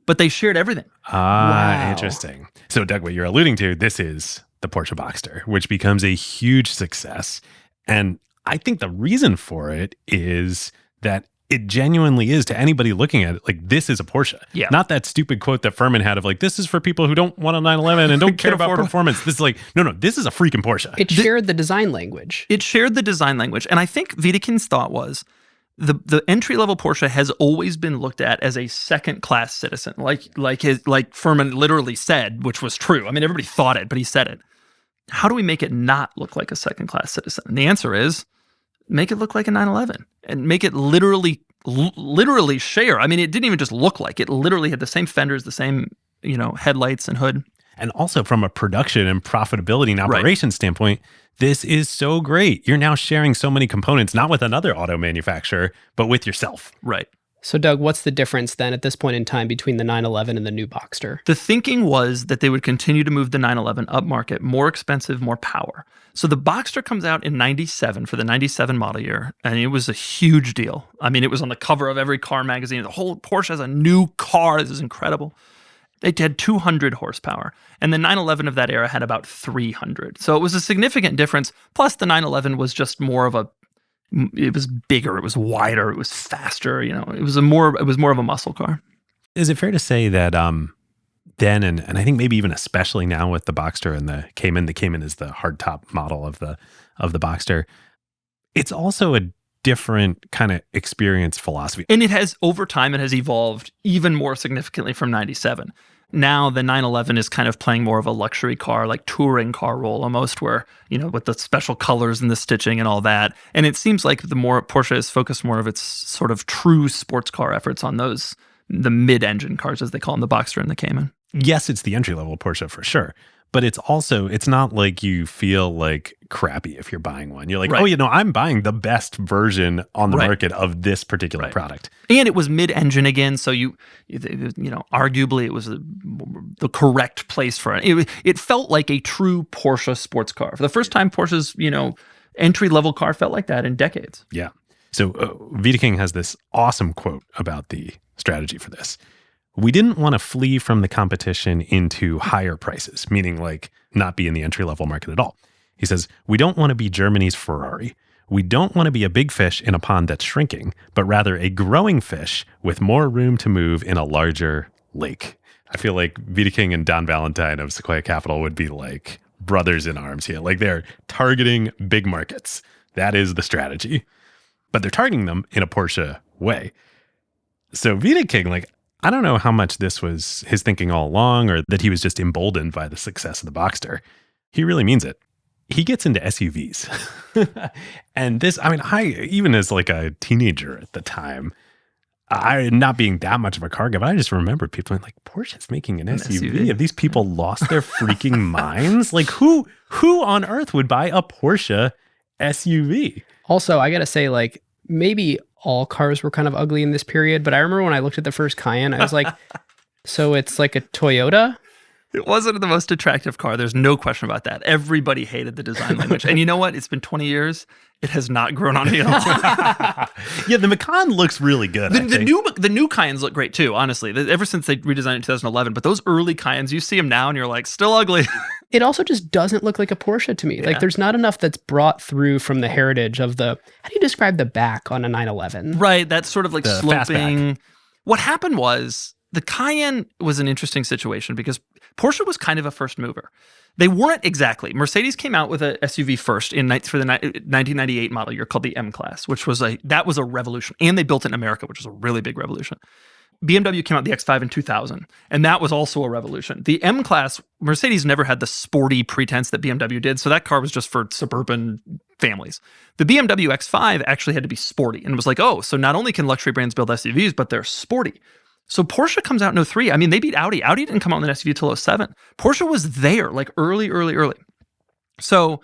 but they shared everything. Wow. Interesting. So, Doug, what you're alluding to, this is the Porsche Boxster, which becomes a huge success. And I think the reason for it is that it genuinely is, to anybody looking at it, like, this is a Porsche. Yeah. Not that stupid quote that Fuhrmann had of like, this is for people who don't want a 911 and don't care about performance. This is like, no, this is a freaking Porsche. It shared the design language. And I think Wiedeking's thought was, the entry-level Porsche has always been looked at as a second-class citizen, like Fuhrmann literally said, which was true. I mean, everybody thought it, but he said it. How do we make it not look like a second-class citizen? And the answer is, make it look like a 911 and make it literally share. I mean, it didn't even just look like it. Literally had the same fenders, the same, headlights and hood. And also from a production and profitability and operation standpoint, this is so great. You're now sharing so many components, not with another auto manufacturer, but with yourself. Right. So, Doug, what's the difference then at this point in time between the 911 and the new Boxster? The thinking was that they would continue to move the 911 upmarket, more expensive, more power. So the Boxster comes out in 97 for the 97 model year, and it was a huge deal. I mean, it was on the cover of every car magazine. The whole Porsche has a new car. This is incredible. It had 200 horsepower, and the 911 of that era had about 300. So it was a significant difference. Plus, the 911 was just more of it was bigger, it was wider, it was faster. It was more of a muscle car. Is it fair to say that then, and I think maybe even especially now with the Boxster and the Cayman is the hardtop model of the Boxster, it's also a different kind of experience philosophy. And it has, over time, it has evolved even more significantly from 97. Now the 911 is kind of playing more of a luxury car, like touring car role almost, where, with the special colors and the stitching and all that. And it seems like the more Porsche has focused more of its sort of true sports car efforts on the mid-engine cars, as they call them, the Boxster and the Cayman. Yes, it's the entry-level Porsche for sure. But it's not like you feel like crappy if you're buying one. You're like, right. I'm buying the best version on the market of this particular product. And it was mid-engine again, so arguably it was the correct place for it. It felt like a true Porsche sports car. For the first time, Porsche's, entry-level car felt like that in decades. Yeah. So Wiedeking has this awesome quote about the strategy for this. We didn't want to flee from the competition into higher prices, meaning like not be in the entry-level market at all. He says, we don't want to be Germany's Ferrari. We don't want to be a big fish in a pond that's shrinking, but rather a growing fish with more room to move in a larger lake. I feel like Wiedeking and Don Valentine of Sequoia Capital would be like brothers in arms here. Like they're targeting big markets. That is the strategy. But they're targeting them in a Porsche way. So Wiedeking, I don't know how much this was his thinking all along or that he was just emboldened by the success of the Boxster. He really means it. He gets into SUVs. And this, I even as like a teenager at the time, I not being that much of a car guy, but I just remember people being like, Porsche's making an SUV. Have these people lost their freaking minds? Like who on earth would buy a Porsche SUV? Also, I got to say, maybe all cars were kind of ugly in this period, but I remember when I looked at the first Cayenne, I was like, so it's like a Toyota? It wasn't the most attractive car. There's no question about that. Everybody hated the design language. And you know what? It's been 20 years. It has not grown on me at all. Yeah, the Macan looks really good. The new Cayennes look great too, honestly. Ever since they redesigned it in 2011. But those early Cayennes, you see them now and you're like, still ugly. It also just doesn't look like a Porsche to me. Yeah. There's not enough that's brought through from the heritage of how do you describe the back on a 911? Right, that's sort of like the sloping. What happened was the Cayenne was an interesting situation because Porsche was kind of a first mover. They weren't exactly. Mercedes came out with a SUV first for the 1998 model year called the M-Class, which was a revolution. And they built it in America, which was a really big revolution. BMW came out the X5 in 2000, and that was also a revolution. The M-Class, Mercedes never had the sporty pretense that BMW did, so that car was just for suburban families. The BMW X5 actually had to be sporty, and it was like, oh, so not only can luxury brands build SUVs, but they're sporty. So Porsche comes out in 03. I mean, they beat Audi. Audi didn't come out in an SUV till 07. Porsche was there, like early. So,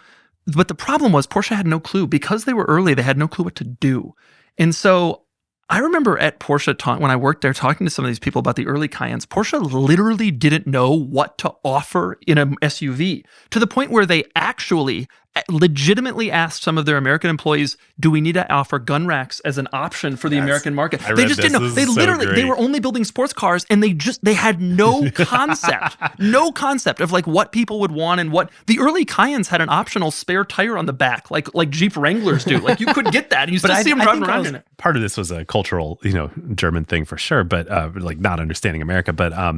but the problem was Porsche had no clue. Because they were early, they had no clue what to do. And so I remember at Porsche, when I worked there, talking to some of these people about the early Cayennes, Porsche literally didn't know what to offer in an SUV, to the point where they actually legitimately asked some of their American employees, do we need to offer gun racks as an option for the American market? They just didn't know. They literally, they were only building sports cars, and they had no concept of like what people would want, and what the early Cayennes had an optional spare tire on the back, like Jeep Wranglers do. Like you could get that, and you still see them driving around in it. Part of this was a cultural, German thing for sure, but like not understanding America. But I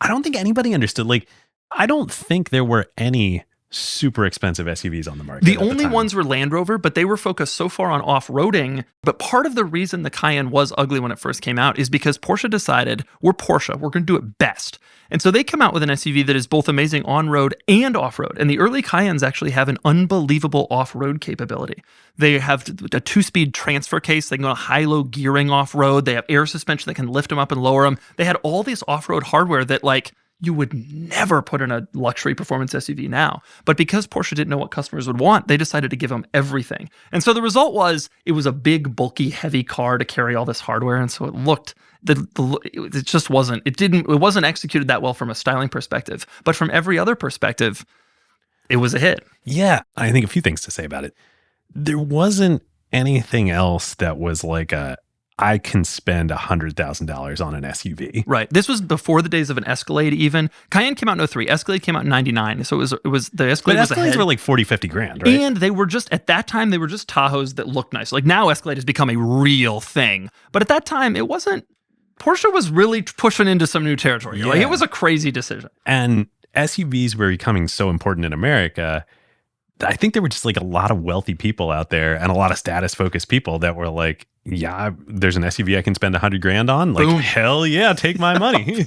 don't think anybody understood. Like, I don't think there were any super expensive SUVs on the market. The only ones were Land Rover, but they were focused so far on off-roading. But part of the reason the Cayenne was ugly when it first came out is because Porsche decided, we're Porsche, we're going to do it best. And so they come out with an SUV that is both amazing on-road and off-road. And the early Cayennes actually have an unbelievable off-road capability. They have a 2-speed transfer case. They can go high-low gearing off-road. They have air suspension that can lift them up and lower them. They had all this off-road hardware that, like, you would never put in a luxury performance SUV now. But because Porsche didn't know what customers would want, they decided to give them everything. And so the result was, it was a big, bulky, heavy car to carry all this hardware. And so it looked, it just wasn't, it wasn't executed that well from a styling perspective. But from every other perspective, it was a hit. Yeah, I think a few things to say about it. There wasn't anything else that was like I can spend $100,000 on an SUV. Right. This was before the days of an Escalade even. Cayenne came out in 03. Escalade came out in 99. So it was the Escalade was Escalades were like 40, 50 grand, right? And they were just, at that time, they were just Tahoes that looked nice. Like now Escalade has become a real thing. But at that time, it wasn't. Porsche was really pushing into some new territory. Yeah. Like it was a crazy decision. And SUVs were becoming so important in America. I think there were just like a lot of wealthy people out there and a lot of status focused people that were like, yeah, there's an SUV I can spend $100,000 on. Like, boom. Hell yeah, take my money.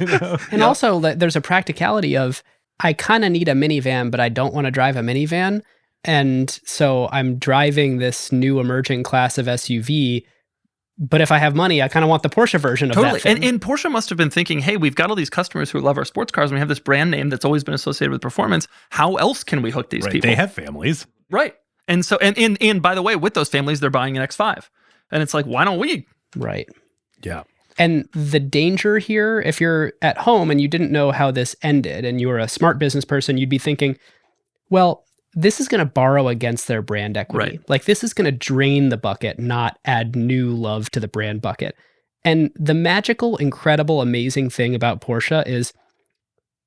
And also there's a practicality of, I kind of need a minivan, but I don't want to drive a minivan. And so I'm driving this new emerging class of SUV. But if I have money, I kind of want the Porsche version of that thing. And Porsche must have been thinking, hey, we've got all these customers who love our sports cars, and we have this brand name that's always been associated with performance. How else can we hook these people? They have families. Right. And so, and by the way, with those families, they're buying an X5. And it's like, why don't we? Right. Yeah. And the danger here, if you're at home and you didn't know how this ended and you were a smart business person, you'd be thinking, well, this is going to borrow against their brand equity. Right. Like this is going to drain the bucket, not add new love to the brand bucket. And the magical, incredible, amazing thing about Porsche is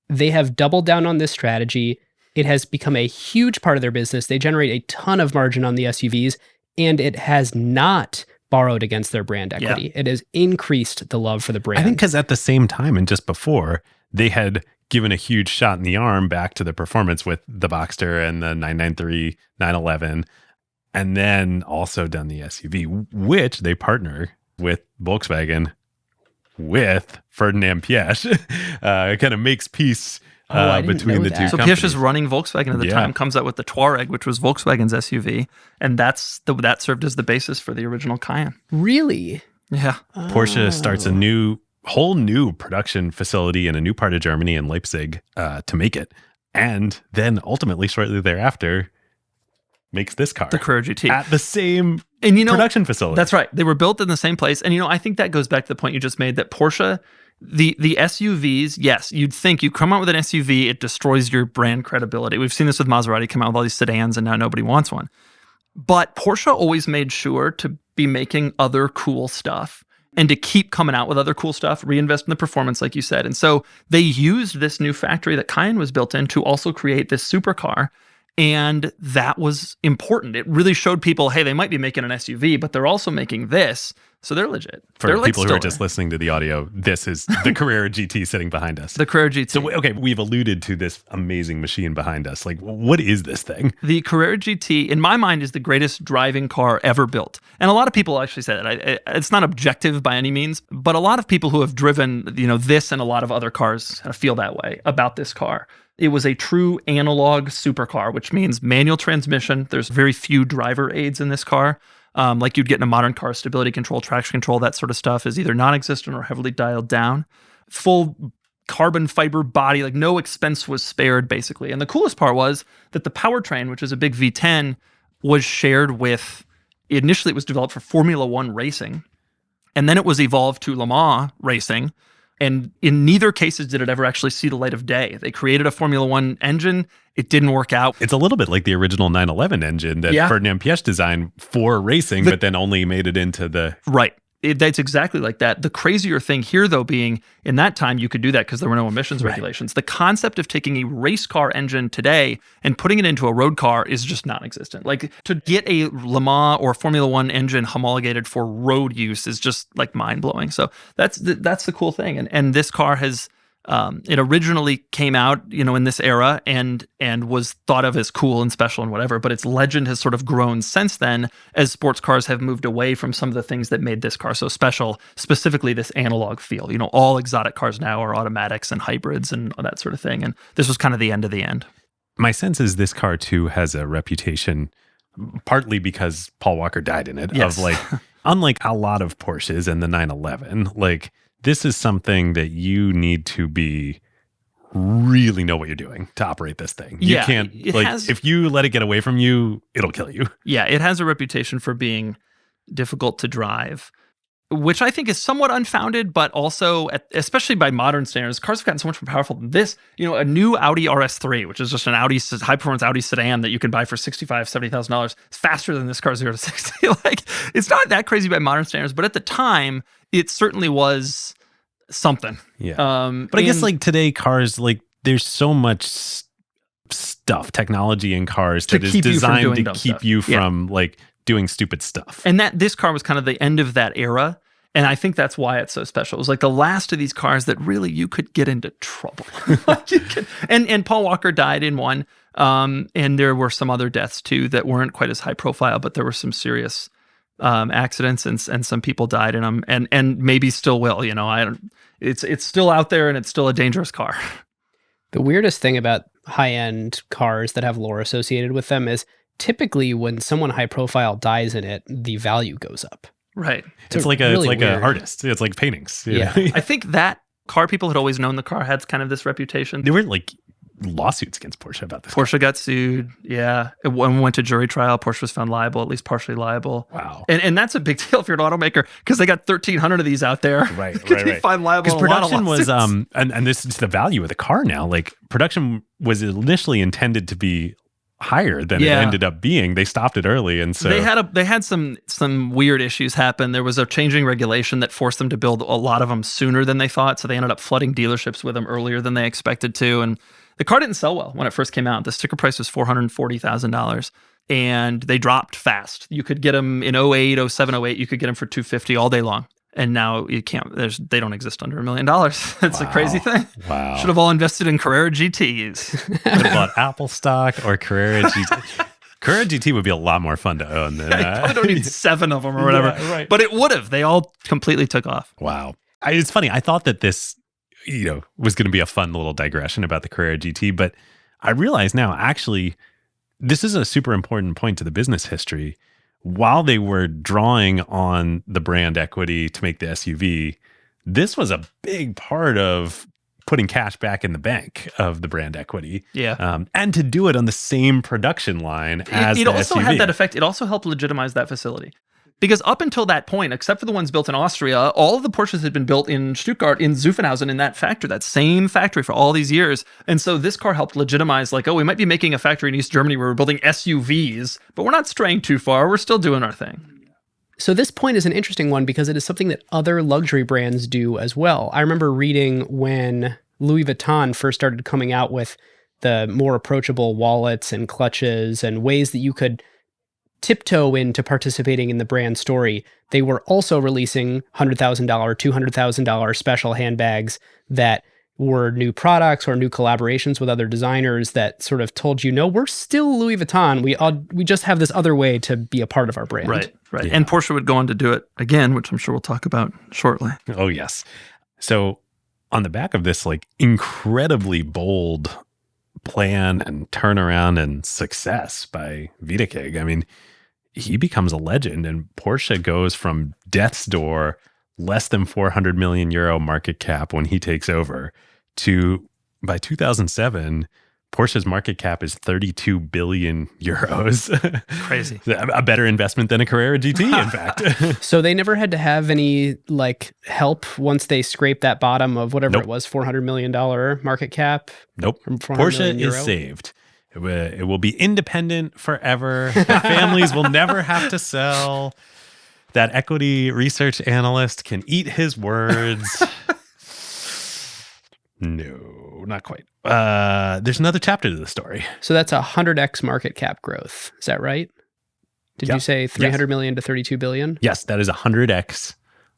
they have doubled down on this strategy. It has become a huge part of their business. They generate a ton of margin on the SUVs, and it has not borrowed against their brand equity. Yeah. It has increased the love for the brand. I think because at the same time and just before, they had given a huge shot in the arm back to the performance with the Boxster and the 993, 911, and then also done the SUV, which they partner with Volkswagen with Ferdinand Piëch. It kind of makes peace between the two So companies. Piëch is running Volkswagen at the time, comes out with the Touareg, which was Volkswagen's SUV, and that served as the basis for the original Cayenne. Really? Yeah. Porsche starts a whole new production facility in a new part of Germany in Leipzig to make it. And then ultimately, shortly thereafter, makes this car. The Carrera GT. At the same production facility. That's right. They were built in the same place. And, I think that goes back to the point you just made that Porsche, the SUVs, yes, you'd think you come out with an SUV, it destroys your brand credibility. We've seen this with Maserati come out with all these sedans and now nobody wants one. But Porsche always made sure to be making other cool stuff and to keep coming out with other cool stuff, reinvest in the performance, like you said. And so they used this new factory that Cayenne was built in to also create this supercar. And that was important. It really showed people, hey, they might be making an SUV, but they're also making this. So they're legit. For they're people who still are just listening to the audio, this is the Carrera GT sitting behind us. the Carrera GT. So, okay, we've alluded to this amazing machine behind us. Like, what is this thing? The Carrera GT, in my mind, is the greatest driving car ever built. And a lot of people actually say that. It's not objective by any means, but a lot of people who have driven, this and a lot of other cars feel that way about this car. It was a true analog supercar, which means manual transmission. There's very few driver aids in this car. Like you'd get in a modern car, stability control, traction control, that sort of stuff is either non-existent or heavily dialed down. Full carbon fiber body, like no expense was spared, basically. And the coolest part was that the powertrain, which is a big V10, was shared with, initially it was developed for Formula One racing, and then it was evolved to Le Mans racing. And in neither cases did it ever actually see the light of day. They created a Formula One engine. It didn't work out. It's a little bit like the original 911 engine that Ferdinand Piëch designed for racing, but then only made it into the... Right. That's exactly like that. The crazier thing here, though, being in that time you could do that because there were no emissions regulations. The concept of taking a race car engine today and putting it into a road car is just non-existent. Like to get a Le Mans or Formula One engine homologated for road use is just like mind-blowing. So that's the cool thing. And this car has... it originally came out, in this era and was thought of as cool and special and whatever, but its legend has sort of grown since then as sports cars have moved away from some of the things that made this car so special, specifically this analog feel. All exotic cars now are automatics and hybrids and all that sort of thing. And this was kind of the end of the end. My sense is this car, too, has a reputation, partly because Paul Walker died in it, of like, unlike a lot of Porsches and the 911, like, this is something that you need to really know what you're doing to operate this thing. You can't, if you let it get away from you, it'll kill you. Yeah, it has a reputation for being difficult to drive, which I think is somewhat unfounded, but also, especially by modern standards, cars have gotten so much more powerful than this. A new Audi RS3, which is just an high-performance Audi sedan that you can buy for $65,000, $70,000, it's faster than this car 0 to 60. It's not that crazy by modern standards, but at the time, it certainly was something. Yeah. But I guess today cars, there's so much stuff, technology in cars that is designed to keep you from doing stupid stuff. And this car was kind of the end of that era. And I think that's why it's so special. It was like the last of these cars that really you could get into trouble. And Paul Walker died in one. And there were some other deaths too that weren't quite as high profile, but there were some serious accidents and some people died in them and maybe still will. It's still out there and it's still a dangerous car. The weirdest thing about high-end cars that have lore associated with them is typically when someone high profile dies in it, the value goes up. Right. It's like an artist. It's like paintings. Yeah. I think that car people had always known the car had kind of this reputation. There were lawsuits against Porsche about this. Porsche got sued. Yeah. It went to jury trial. Porsche was found liable, at least partially liable. Wow. And that's a big deal if you're an automaker because they got 1,300 of these out there. Right. They find liable. Because production was, and this is the value of the car now. Production was initially intended to be higher than it ended up being. They stopped it early, and so they had some weird issues happen. There was a changing regulation that forced them to build a lot of them sooner than they thought, so they ended up flooding dealerships with them earlier than they expected to, and the car didn't sell well when it first came out. The sticker price was $440,000, and they dropped fast. You could get them in 08, 07, 08, you could get them for $250 all day long. And now you can't. They don't exist under $1 million. It's a crazy thing. Wow! Should have all invested in Carrera GTs. Could have bought Apple stock or Carrera GT. Carrera GT would be a lot more fun to own than. You probably don't need 7 of them or whatever. Yeah, right. But it would have. They all completely took off. Wow! It's funny. I thought that this, was going to be a fun little digression about the Carrera GT, but I realize now actually this is a super important point to the business history. While they were drawing on the brand equity to make the SUV, this was a big part of putting cash back in the bank of the brand equity. Yeah. And to do it on the same production line as the SUV. It also had that effect. It also helped legitimize that facility. Because up until that point, except for the ones built in Austria, all of the Porsches had been built in Stuttgart, in Zuffenhausen, in that factory, that same factory for all these years. And so this car helped legitimize, we might be making a factory in East Germany where we're building SUVs, but we're not straying too far. We're still doing our thing. So this point is an interesting one because it is something that other luxury brands do as well. I remember reading when Louis Vuitton first started coming out with the more approachable wallets and clutches and ways that you could tiptoe into participating in the brand story, they were also releasing $100,000, $200,000 special handbags that were new products or new collaborations with other designers that sort of told you, no, we're still Louis Vuitton. We just have this other way to be a part of our brand. Right. Yeah. And Porsche would go on to do it again, which I'm sure we'll talk about shortly. Oh, yes. So on the back of this like incredibly bold plan and turnaround and success by Wiedeking, I mean, he becomes a legend, and Porsche goes from death's door, less than 400 million euro market cap when he takes over, to by 2007, Porsche's market cap is 32 billion euros. Crazy. A better investment than a Carrera GT, in fact. So they never had to have any like help once they scraped that bottom of whatever Nope. it was, $400 million market cap. Nope. From 400 Porsche million is euro. saved. It will be independent forever. The families will never have to sell. That equity research analyst can eat his words. No, not quite. There's another chapter to the story. So that's 100x market cap growth. Is that right? Did Yeah. you say 300 million to 32 billion? Yes, that is 100x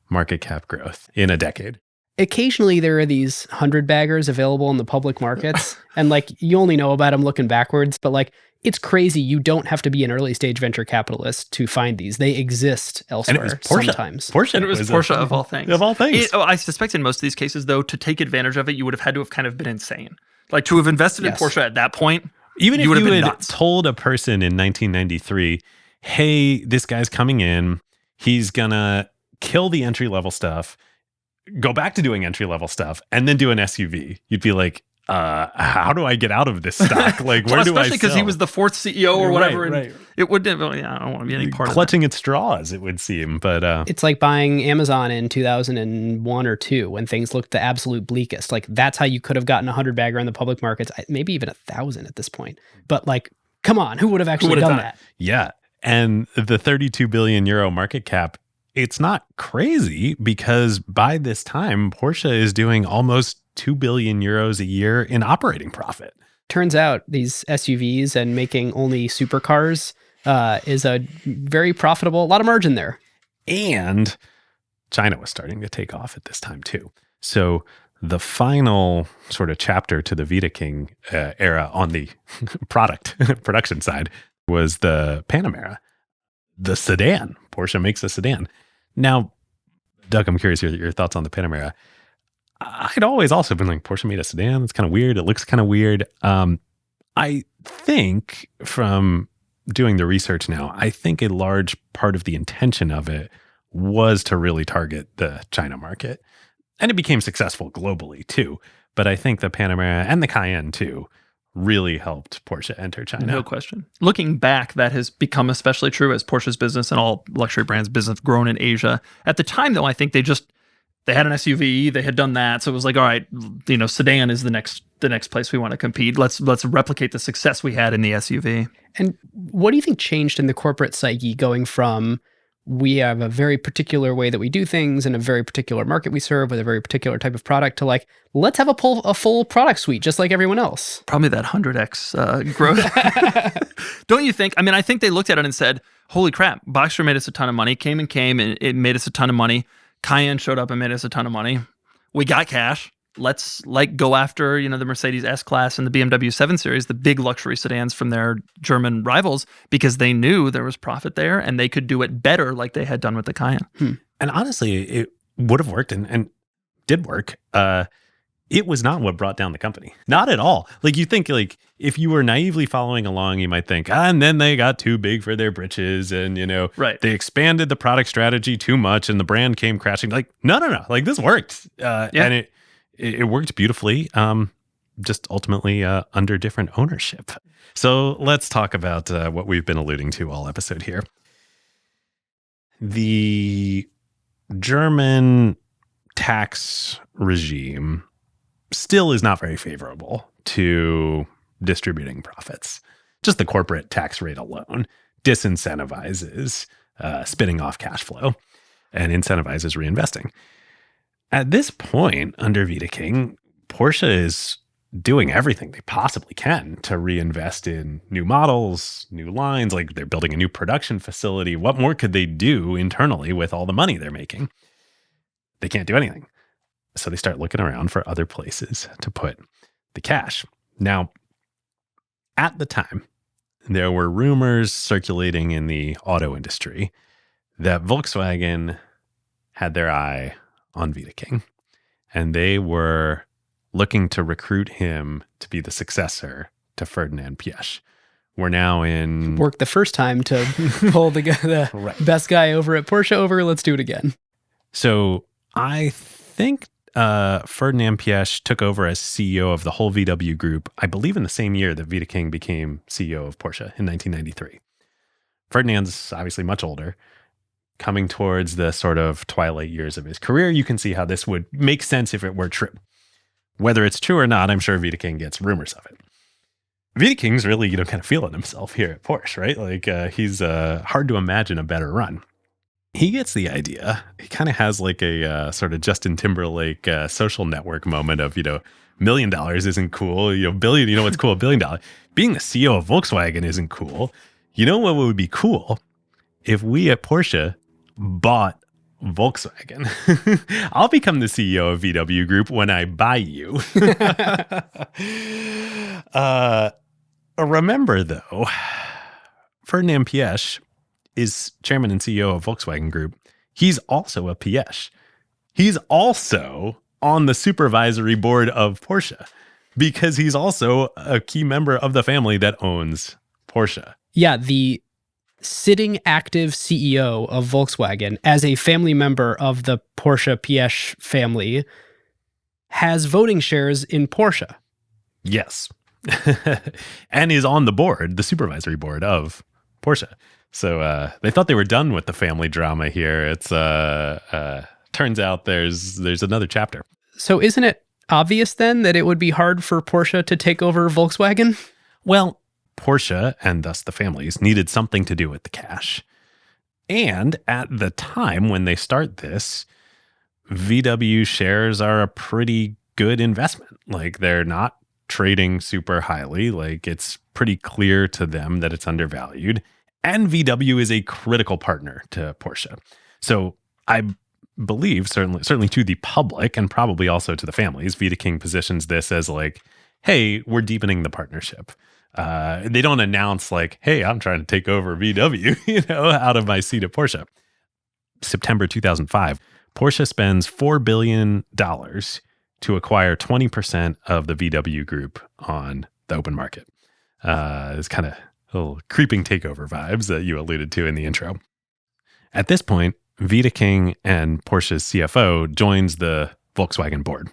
market cap growth in a decade. Occasionally there are these 100 baggers available in the public markets, and like you only know about them looking backwards, but like it's crazy. You don't have to be an early stage venture capitalist to find these. They exist And elsewhere it was Porsche. sometimes. Porsche. And it was Porsche of all things. Of all things. I suspect in most of these cases, though, to take advantage of it, you would have had to have kind of been insane. Like to have invested in Yes. Porsche at that point, Even if you would you have been had nuts. told a person in 1993, hey, this guy's coming in, he's gonna kill the entry-level stuff, go back to doing entry-level stuff, and then do an SUV, you'd be like, how do I get out of this stock? Like, where do I especially because he sell? was the fourth CEO or whatever, Right, and right. it wouldn't. I don't want to be any part Clutching at straws, it would seem. But It's like buying Amazon in 2001 or 2 when things looked the absolute bleakest. Like that's how you could have gotten a 100 bagger in the public markets, maybe even 1,000 at this point. But like, come on, who would have actually would have done done that? yeah, and the 32 billion euro market cap, it's not crazy because by this time, Porsche is doing almost 2 billion euros a year in operating profit. Turns out these SUVs and making only supercars is a very profitable, a lot of margin there. And China was starting to take off at this time too. So the final sort of chapter to the Wiedeking era on the production side was the Panamera, the sedan. Porsche makes a sedan. Now, Doug, I'm curious your thoughts on the Panamera. I'd always also been like, Porsche made a sedan. It's kind of weird. It looks kind of weird. I think from doing the research now, I think a large part of the intention of it was to really target the China market. And it became successful globally too. But I think the Panamera and the Cayenne too really helped Porsche enter China. No question. Looking back, that has become especially true as Porsche's business and all luxury brands' business grown in Asia. At the time, though, I think they had an SUV, they had done that, so it was like, all right, sedan is the next place we want to compete. Let's replicate the success we had in the SUV. And what do you think changed in the corporate psyche going from we have a very particular way that we do things in a very particular market we serve with a very particular type of product to like, let's have a full product suite just like everyone else? Probably that 100x growth. Don't you think? I mean, I think they looked at it and said, holy crap, Boxster made us a ton of money, came and it made us a ton of money. Cayenne showed up and made us a ton of money. We got cash. Let's go after, the Mercedes S-Class and the BMW 7 Series, the big luxury sedans from their German rivals, because they knew there was profit there and they could do it better like they had done with the Cayenne. And honestly, it would have worked and did work. It was not what brought down the company. Not at all. Like you think if you were naively following along, you might think, and then they got too big for their britches and, Right. they expanded the product strategy too much and the brand came crashing. Like, no. Like this worked. And it worked beautifully, just ultimately under different ownership. So let's talk about what we've been alluding to all episode here. The German tax regime still is not very favorable to distributing profits. Just the corporate tax rate alone disincentivizes spinning off cash flow and incentivizes reinvesting. At this point, under Wiedeking, Porsche is doing everything they possibly can to reinvest in new models, new lines. Like they're building a new production facility. What more could they do internally with all the money they're making? They can't do anything. So they start looking around for other places to put the cash. Now, at the time, there were rumors circulating in the auto industry that Volkswagen had their eye on Wiedeking, and they were looking to recruit him to be the successor to Ferdinand Piëch. We're now in... Worked the first time to pull the Right. best guy over at Porsche over. Let's do it again. So I think Ferdinand Piëch took over as CEO of the whole VW group, I believe in the same year that Wiedeking became CEO of Porsche in 1993. Ferdinand's obviously much older, coming towards the sort of twilight years of his career. You can see how this would make sense if it were true. Whether it's true or not, I'm sure Wiedeking gets rumors of it. Wiedeking's really, kind of feeling himself here at Porsche, right? Like he's hard to imagine a better run. He gets the idea. He kind of has like a sort of Justin Timberlake social network moment of, $1 million isn't cool. Billion, what's cool? $1 billion. Being the CEO of Volkswagen isn't cool. You know what would be cool? If we at Porsche bought Volkswagen. I'll become the CEO of VW Group when I buy you. Remember, though, Ferdinand Piëch is chairman and CEO of Volkswagen Group. He's also a Piëch. He's also on the supervisory board of Porsche because he's also a key member of the family that owns Porsche. Yeah, the sitting active CEO of Volkswagen as a family member of the Porsche Piëch family has voting shares in Porsche. Yes. And is on the board, the supervisory board of Porsche. So they thought they were done with the family drama here. It's turns out there's another chapter. So isn't it obvious then that it would be hard for Porsche to take over Volkswagen? Well, Porsche, and thus the families, needed something to do with the cash. And at the time when they start this, VW shares are a pretty good investment. Like they're not trading super highly. Like it's pretty clear to them that it's undervalued. And VW is a critical partner to Porsche. So I believe, certainly to the public and probably also to the families, Wiedeking positions this as like, hey, we're deepening the partnership. They don't announce like, hey, I'm trying to take over VW, out of my seat at Porsche. September 2005, Porsche spends $4 billion to acquire 20% of the VW group on the open market. It's kind of little creeping takeover vibes that you alluded to in the intro. At this point, Wiedeking and Porsche's CFO joins the Volkswagen board.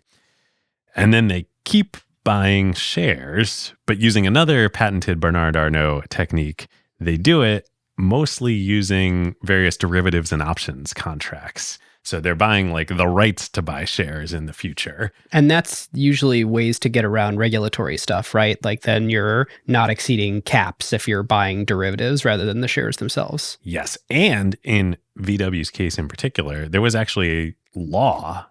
And then they keep buying shares, but using another patented Bernard Arnault technique. They do it mostly using various derivatives and options contracts. So they're buying like the rights to buy shares in the future. And that's usually ways to get around regulatory stuff, right? Like then you're not exceeding caps if you're buying derivatives rather than the shares themselves. Yes. And in VW's case in particular, there was actually a law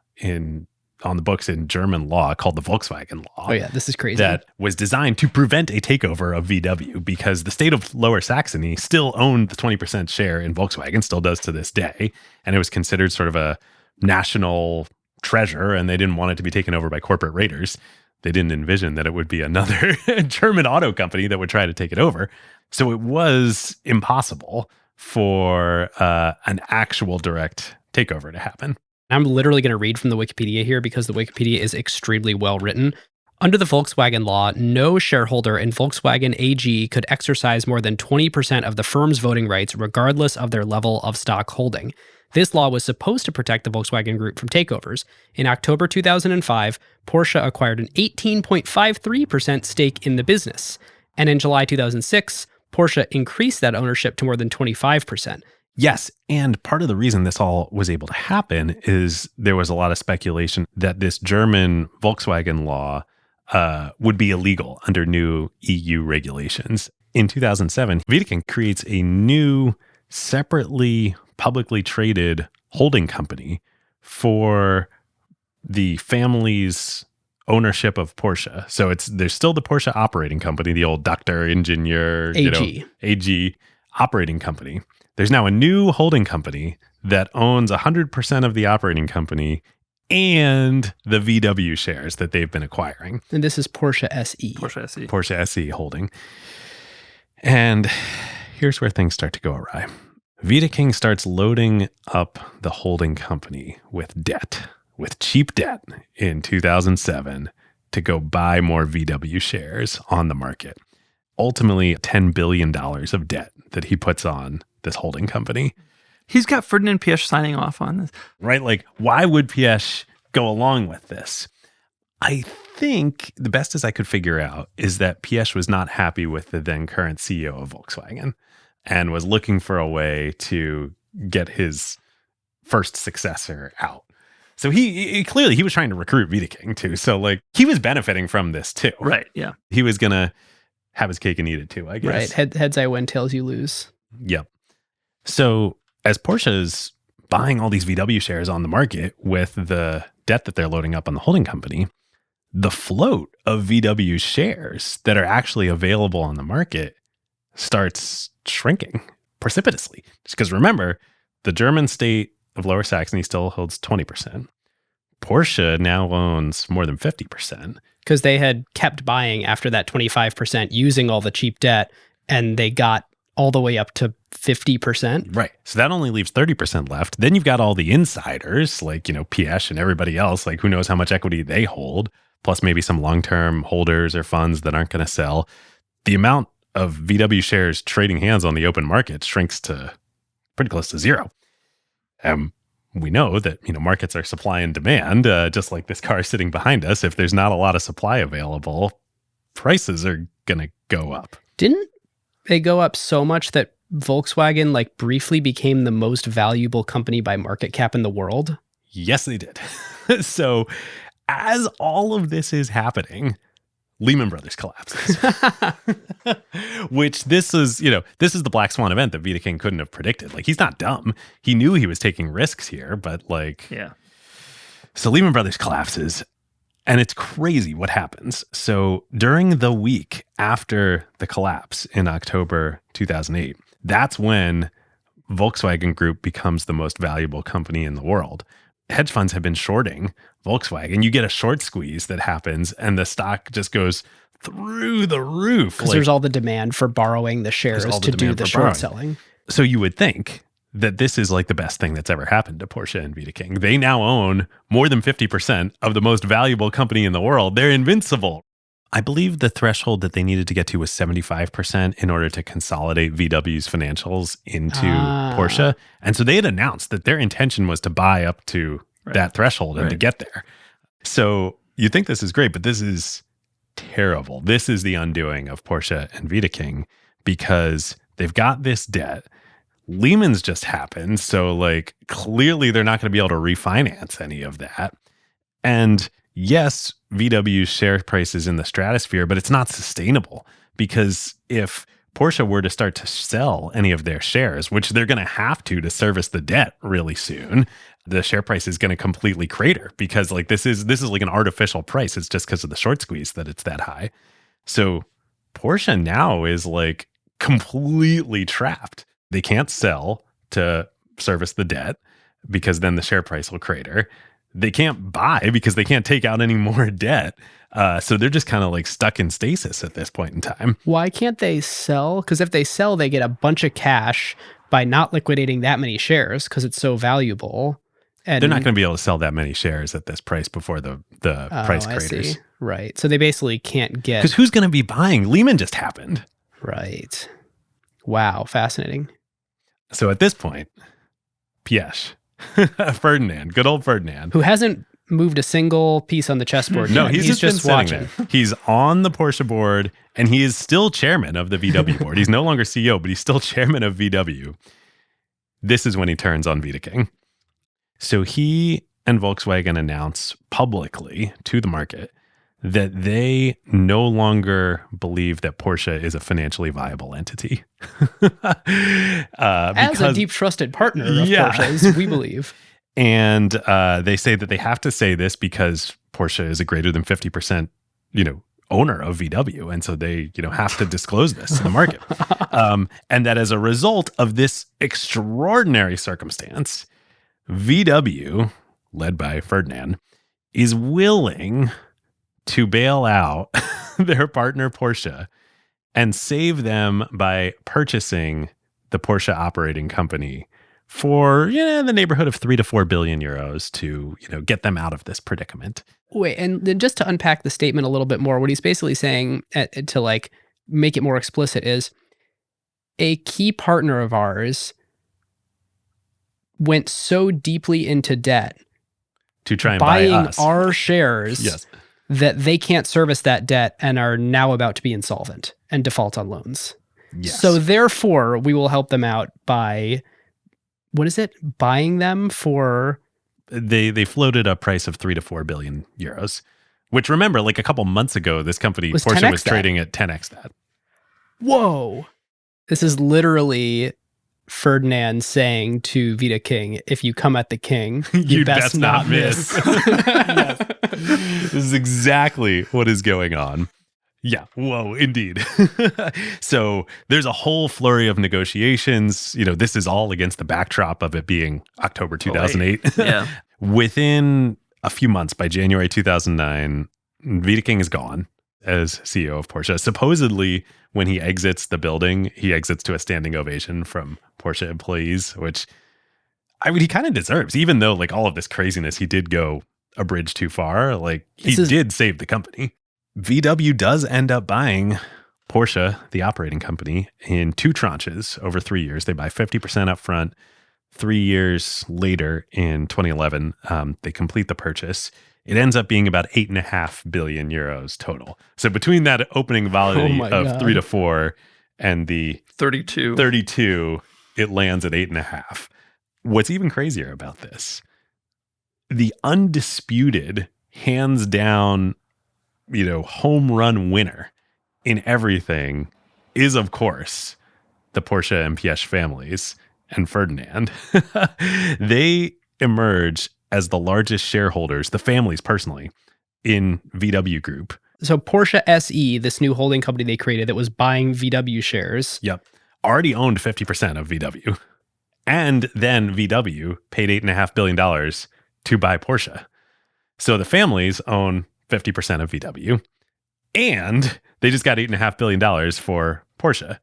on the books in German law called the Volkswagen Law. Oh yeah, this is crazy. That was designed to prevent a takeover of VW because the state of Lower Saxony still owned the 20% share in Volkswagen, still does to this day. And it was considered sort of a national treasure, and they didn't want it to be taken over by corporate raiders. They didn't envision that it would be another German auto company that would try to take it over. So it was impossible for an actual direct takeover to happen. I'm literally going to read from the Wikipedia here because the Wikipedia is extremely well written. Under the Volkswagen law, no shareholder in Volkswagen AG could exercise more than 20% of the firm's voting rights regardless of their level of stock holding. This law was supposed to protect the Volkswagen Group from takeovers. In October 2005, Porsche acquired an 18.53% stake in the business. And in July 2006, Porsche increased that ownership to more than 25%. Yes, and part of the reason this all was able to happen is there was a lot of speculation that this German Volkswagen law would be illegal under new EU regulations. In 2007, Wiedeking creates a new, separately publicly traded holding company for the family's ownership of Porsche. So there's still the Porsche operating company, the old Dr. Ingenieur, AG operating company. There's now a new holding company that owns 100% of the operating company and the VW shares that they've been acquiring. And this is Porsche SE. Porsche SE holding. And here's where things start to go awry. Wiedeking starts loading up the holding company with debt, with cheap debt in 2007 to go buy more VW shares on the market. Ultimately, $10 billion of debt that he puts on this holding company. He's got Ferdinand Piëch signing off on this. Right? Like, why would Piëch go along with this? I think the best as I could figure out is that Piëch was not happy with the then current CEO of Volkswagen and was looking for a way to get his first successor out. So he clearly was trying to recruit Wiedeking too. So like he was benefiting from this too. Right. Yeah. He was going to have his cake and eat it too, I guess. Right. Heads I win, tails you lose. Yep. So as Porsche's buying all these VW shares on the market with the debt that they're loading up on the holding company, the float of VW shares that are actually available on the market starts shrinking precipitously. Just because remember, the German state of Lower Saxony still holds 20%. Porsche now owns more than 50%. Because they had kept buying after that 25% using all the cheap debt, and they got all the way up to 50%. Right. So that only leaves 30% left. Then you've got all the insiders like, Piëch and everybody else, like who knows how much equity they hold, plus maybe some long-term holders or funds that aren't going to sell. The amount of VW shares trading hands on the open market shrinks to pretty close to zero. We know that, markets are supply and demand, just like this car sitting behind us. If there's not a lot of supply available, prices are going to go up. Didn't they go up so much that Volkswagen briefly became the most valuable company by market cap in the world? Yes, they did. So as all of this is happening, Lehman Brothers collapses. Which this is the black swan event that Wiedeking couldn't have predicted. Like, he's not dumb. He knew he was taking risks here, but yeah. So Lehman Brothers collapses, and it's crazy what happens. So during the week after the collapse in October 2008, that's when Volkswagen Group becomes the most valuable company in the world. Hedge funds have been shorting Volkswagen. You get a short squeeze that happens and the stock just goes through the roof. Because there's all the demand for borrowing the shares to do the short selling. So you would think that this is the best thing that's ever happened to Porsche and Wiedeking. They now own more than 50% of the most valuable company in the world. They're invincible. I believe the threshold that they needed to get to was 75% in order to consolidate VW's financials into Porsche. And so they had announced that their intention was to buy up to that threshold and to get there. So you think this is great, but this is terrible. This is the undoing of Porsche and Wiedeking because they've got this debt. Lehman's just happened. So clearly they're not going to be able to refinance any of that. And yes, VW's share price is in the stratosphere, but it's not sustainable because if Porsche were to start to sell any of their shares, which they're going to have to service the debt really soon, the share price is going to completely crater because this is like an artificial price. It's just because of the short squeeze that it's that high. So Porsche now is completely trapped. They can't sell to service the debt because then the share price will crater. They can't buy because they can't take out any more debt. So they're just kind of stuck in stasis at this point in time. Why can't they sell? Because if they sell, they get a bunch of cash by not liquidating that many shares because it's so valuable. And they're not going to be able to sell that many shares at this price before the price craters. I see. Right. So they basically can't get... Because who's going to be buying? Lehman just happened. Right. Wow. Fascinating. So at this point, Piëch, Ferdinand, good old Ferdinand. Who hasn't moved a single piece on the chessboard yet. No, he's just watching. He's on the Porsche board, and he is still chairman of the VW board. He's no longer CEO, but he's still chairman of VW. This is when he turns on Wiedeking. So he and Volkswagen announce publicly to the market that they no longer believe that Porsche is a financially viable entity. As a deep trusted partner of Porsche's, we believe. And they say that they have to say this because Porsche is a greater than 50%, owner of VW. And so they, have to disclose this to the market. And that as a result of this extraordinary circumstance, VW, led by Ferdinand, is willing to bail out their partner Porsche and save them by purchasing the Porsche operating company for the neighborhood of 3 to 4 billion euros to get them out of this predicament. Wait, and then just to unpack the statement a little bit more, what he's basically saying to like make it more explicit is a key partner of ours went so deeply into debt to try and buy buying us. our shares Yes. that they can't service that debt and are now about to be insolvent and default on loans. Yes. So therefore, we will help them out by, what is it? Buying them for... They floated a price of 3 to 4 billion euros, which remember, like a couple months ago, this company, Was Porsche, 10x was that. trading at 10x that. Whoa. This is literally Ferdinand saying to Wiedeking, if you come at the king, you best not miss. Yes. This is exactly what is going on. Yeah. Whoa, indeed. So there's a whole flurry of negotiations. This is all against the backdrop of it being October 2008. Yeah. Within a few months, by January 2009, Wiedeking is gone as CEO of Porsche. Supposedly, when he exits the building, he exits to a standing ovation from Porsche employees, which he kind of deserves, even though like all of this craziness, he did go a bridge too far. Like he did save the company. VW does end up buying Porsche, the operating company, in 2 tranches over 3 years. They buy 50% up front. 3 years later, in 2011, they complete the purchase. It ends up being about 8.5 billion euros total. So between that opening value of 3 to 4 and the 32, it lands at 8.5. What's even crazier about this, the undisputed, hands down, home run winner in everything is, of course, the Porsche and Piëch families and Ferdinand. They emerge as the largest shareholders, the families personally, in VW Group. So Porsche SE, this new holding company they created that was buying VW shares. Yep. Already owned 50% of VW. And then VW paid $8.5 billion to buy Porsche. So the families own 50% of VW, and they just got $8.5 billion for Porsche.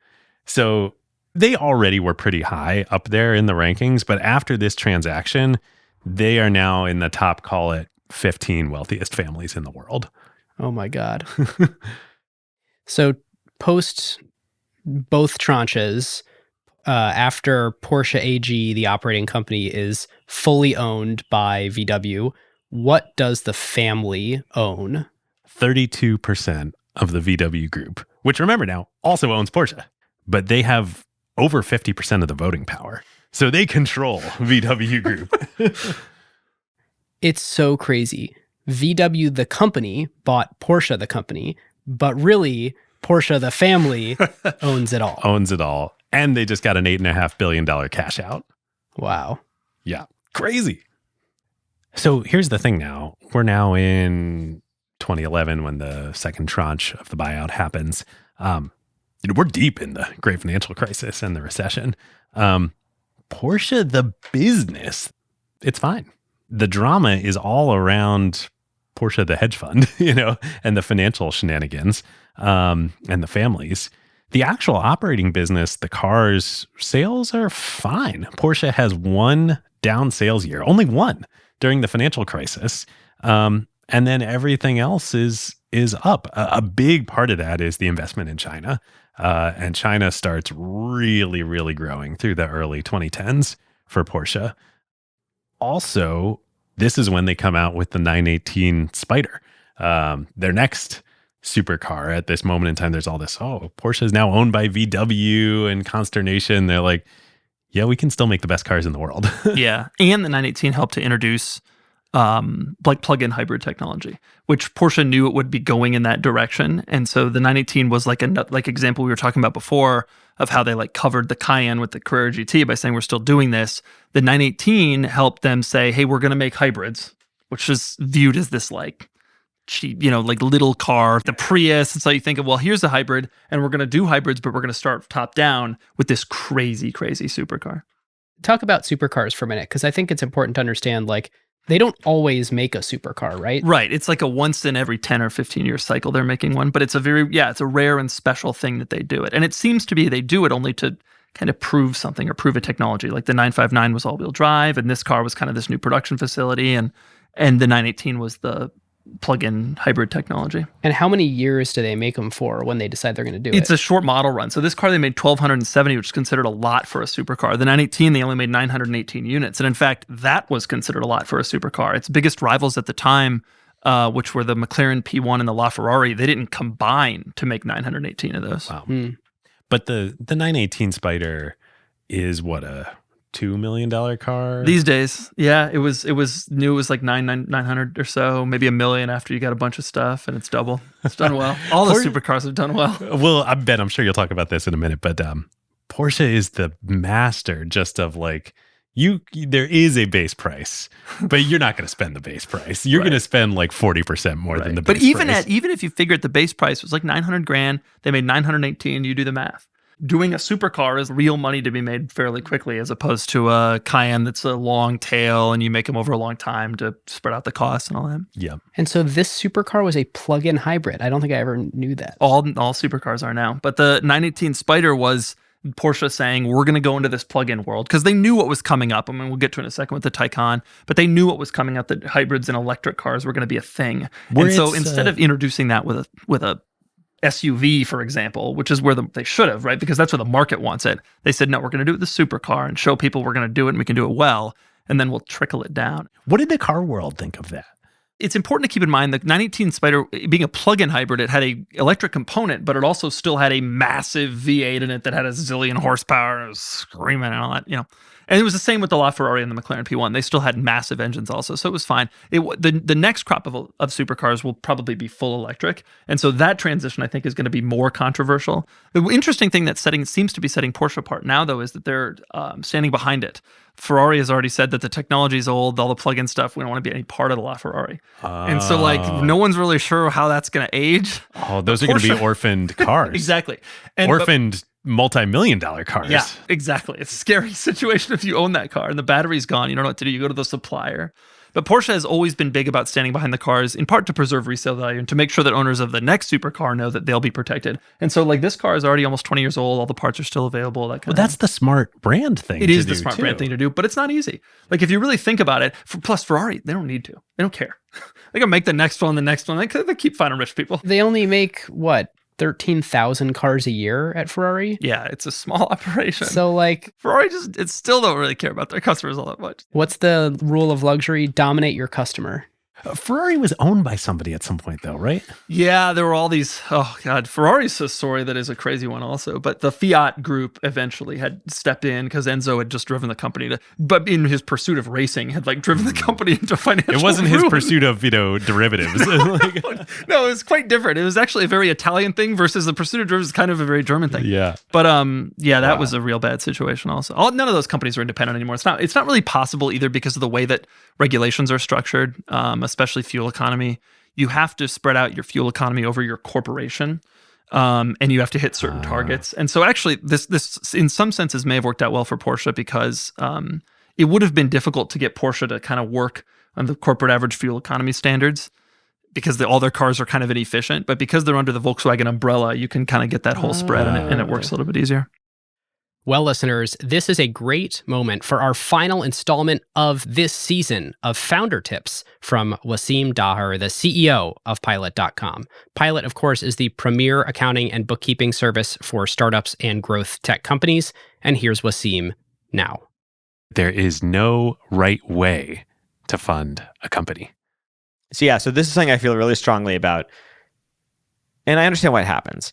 So they already were pretty high up there in the rankings, but after this transaction, they are now in the top, call it 15 wealthiest families in the world. Oh my God. So post both tranches, after Porsche AG, the operating company, is fully owned by VW, what does the family own? 32% of the VW Group, which remember now also owns Porsche, but they have over 50% of the voting power. So they control VW Group. It's so crazy. VW, the company, bought Porsche, the company, but really Porsche, the family, owns it all. Owns it all. And they just got an $8.5 billion cash out. Wow. Yeah. Crazy. So here's the thing now. We're now in 2011 when the second tranche of the buyout happens. We're deep in the great financial crisis and the recession. Porsche, the business, it's fine. The drama is all around Porsche, the hedge fund, and the financial shenanigans, and the families. The actual operating business, the cars, sales are fine. Porsche has one down sales year, only one during the financial crisis. And then everything else is up. A big part of that is the investment in China. And China starts really, really growing through the early 2010s for Porsche. Also, this is when they come out with the 918 Spider. Their next supercar. At this moment in time, there's all this, Porsche is now owned by VW, and consternation. They're like, yeah, we can still make the best cars in the world. Yeah. And the 918 helped to introduce plug-in hybrid technology, which Porsche knew it would be going in that direction. And so the 918 was like example we were talking about before of how they covered the Cayenne with the Carrera GT by saying we're still doing this. The 918 helped them say, hey, we're going to make hybrids, which is viewed as this cheap, like little car, the Prius. And so you think of, well, here's a hybrid, and we're going to do hybrids, but we're going to start top down with this crazy, crazy supercar. Talk about supercars for a minute, because I think it's important to understand, like, they don't always make a supercar, right? Right. It's like a once in every 10 or 15 year cycle they're making one, but it's a rare and special thing that they do it. And it seems to be they do it only to kind of prove something or prove a technology. Like the 959 was all-wheel drive, and this car was kind of this new production facility, and the 918 was the plug-in hybrid technology. And how many years do they make them for when they decide they're going to do it? It's a short model run. So this car, they made 1,270, which is considered a lot for a supercar. The 918, they only made 918 units. And in fact, that was considered a lot for a supercar. Its biggest rivals at the time, which were the McLaren P1 and the LaFerrari, they didn't combine to make 918 of those. Wow. But the 918 Spider is what, a $2 million car these days. Yeah, it was new. It was like 900 or so, maybe $1 million after you got a bunch of stuff, and it's double. It's done well. All the supercars have done well. Well, I'm sure you'll talk about this in a minute, but Porsche is the master just of like, there is a base price, but you're not going to spend the base price. You're going to spend like 40% more than the base price. But even if you figure the base price was like 900 grand, they made 918, you do the math. Doing a supercar is real money to be made fairly quickly, as opposed to a Cayenne that's a long tail and you make them over a long time to spread out the costs and all that. Yeah. And so this supercar was a plug-in hybrid. I don't think I ever knew that. All supercars are now. But the 918 Spider was Porsche saying, we're going to go into this plug-in world, because they knew what was coming up. I mean, we'll get to it in a second with the Taycan, but they knew what was coming up, that hybrids and electric cars were going to be a thing. And so instead of introducing that with a SUV, for example, which is where they should have, right? Because that's where the market wants it. They said, no, we're going to do it with the supercar and show people we're going to do it and we can do it well, and then we'll trickle it down. What did the car world think of that? It's important to keep in mind the 918 Spider, being a plug-in hybrid, it had a electric component, but it also still had a massive V8 in it that had a zillion horsepower and it was screaming and all that, And it was the same with the LaFerrari and the McLaren P1. They still had massive engines also, so it was fine. The next crop of supercars will probably be full electric, and so that transition, I think, is going to be more controversial. The interesting thing that seems to be setting Porsche apart now, though, is that they're standing behind it. Ferrari has already said that the technology is old, all the plug-in stuff, we don't want to be any part of the LaFerrari. And so, no one's really sure how that's going to age. Oh, those are going to be orphaned cars. Exactly. Orphaned multi-million-dollar cars. Yeah, exactly. It's a scary situation if you own that car and the battery's gone. You don't know what to do. You go to the supplier. But Porsche has always been big about standing behind the cars, in part to preserve resale value and to make sure that owners of the next supercar know that they'll be protected. And so, this car is already almost 20 years old. All the parts are still available. That's the smart brand thing. It is the smart brand thing to do, but it's not easy. If you really think about it, plus Ferrari, they don't need to. They don't care. They can make the next one. They keep finding rich people. They only make, 13,000 cars a year at Ferrari? Yeah, it's a small operation. So Ferrari it still don't really care about their customers all that much. What's the rule of luxury? Dominate your customer. Ferrari was owned by somebody at some point, though, right? Yeah, there were all these. Oh God, Ferrari's a story that is a crazy one, also. But the Fiat group eventually had stepped in because Enzo had just driven the company but in his pursuit of racing, had driven the company into financial. It wasn't ruin. His pursuit of derivatives. No, it was quite different. It was actually a very Italian thing versus the pursuit of derivatives is kind of a very German thing. Yeah. But that was a real bad situation. Also, none of those companies are independent anymore. It's not really possible either because of the way that regulations are structured, especially fuel economy. You have to spread out your fuel economy over your corporation, and you have to hit certain targets. And so actually, this in some senses may have worked out well for Porsche because it would have been difficult to get Porsche to kind of work on the corporate average fuel economy standards because all their cars are kind of inefficient. But because they're under the Volkswagen umbrella, you can kind of get that whole spread, and it works a little bit easier. Well, listeners, this is a great moment for our final installment of this season of Founder Tips from Wasim Daher, the CEO of Pilot.com. Pilot, of course, is the premier accounting and bookkeeping service for startups and growth tech companies. And here's Wasim now. There is no right way to fund a company. So this is something I feel really strongly about. And I understand why it happens.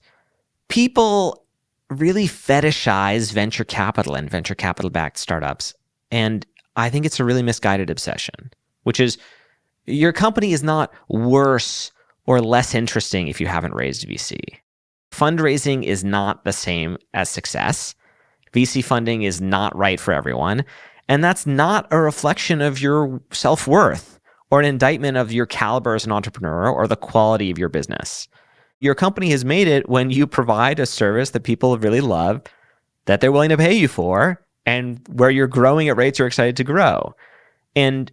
People really fetishize venture capital and venture capital-backed startups. And I think it's a really misguided obsession, which is your company is not worse or less interesting if you haven't raised VC. Fundraising is not the same as success. VC funding is not right for everyone. And that's not a reflection of your self-worth or an indictment of your caliber as an entrepreneur or the quality of your business. Your company has made it when you provide a service that people really love, that they're willing to pay you for, and where you're growing at rates you're excited to grow. And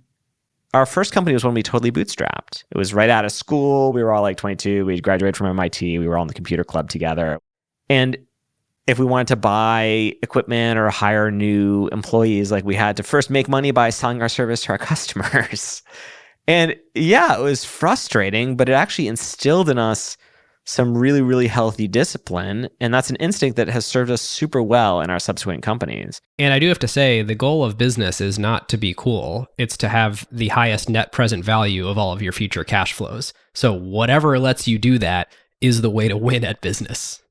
our first company was when we totally bootstrapped. It was right out of school. We were all like 22. We graduated from MIT. We were all in the computer club together. And if we wanted to buy equipment or hire new employees, like we had to first make money by selling our service to our customers. And yeah, it was frustrating, but it actually instilled in us some really, really healthy discipline. And that's an instinct that has served us super well in our subsequent companies. And I do have to say, the goal of business is not to be cool. It's to have the highest net present value of all of your future cash flows. So whatever lets you do that is the way to win at business.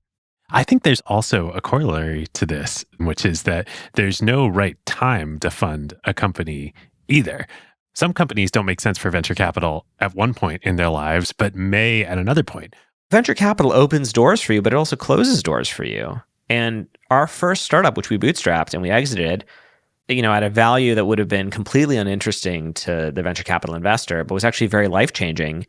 I think there's also a corollary to this, which is that there's no right time to fund a company either. Some companies don't make sense for venture capital at one point in their lives, but may at another point. Venture capital opens doors for you, but it also closes doors for you. And our first startup, which we bootstrapped and we exited, at a value that would have been completely uninteresting to the venture capital investor, but was actually very life-changing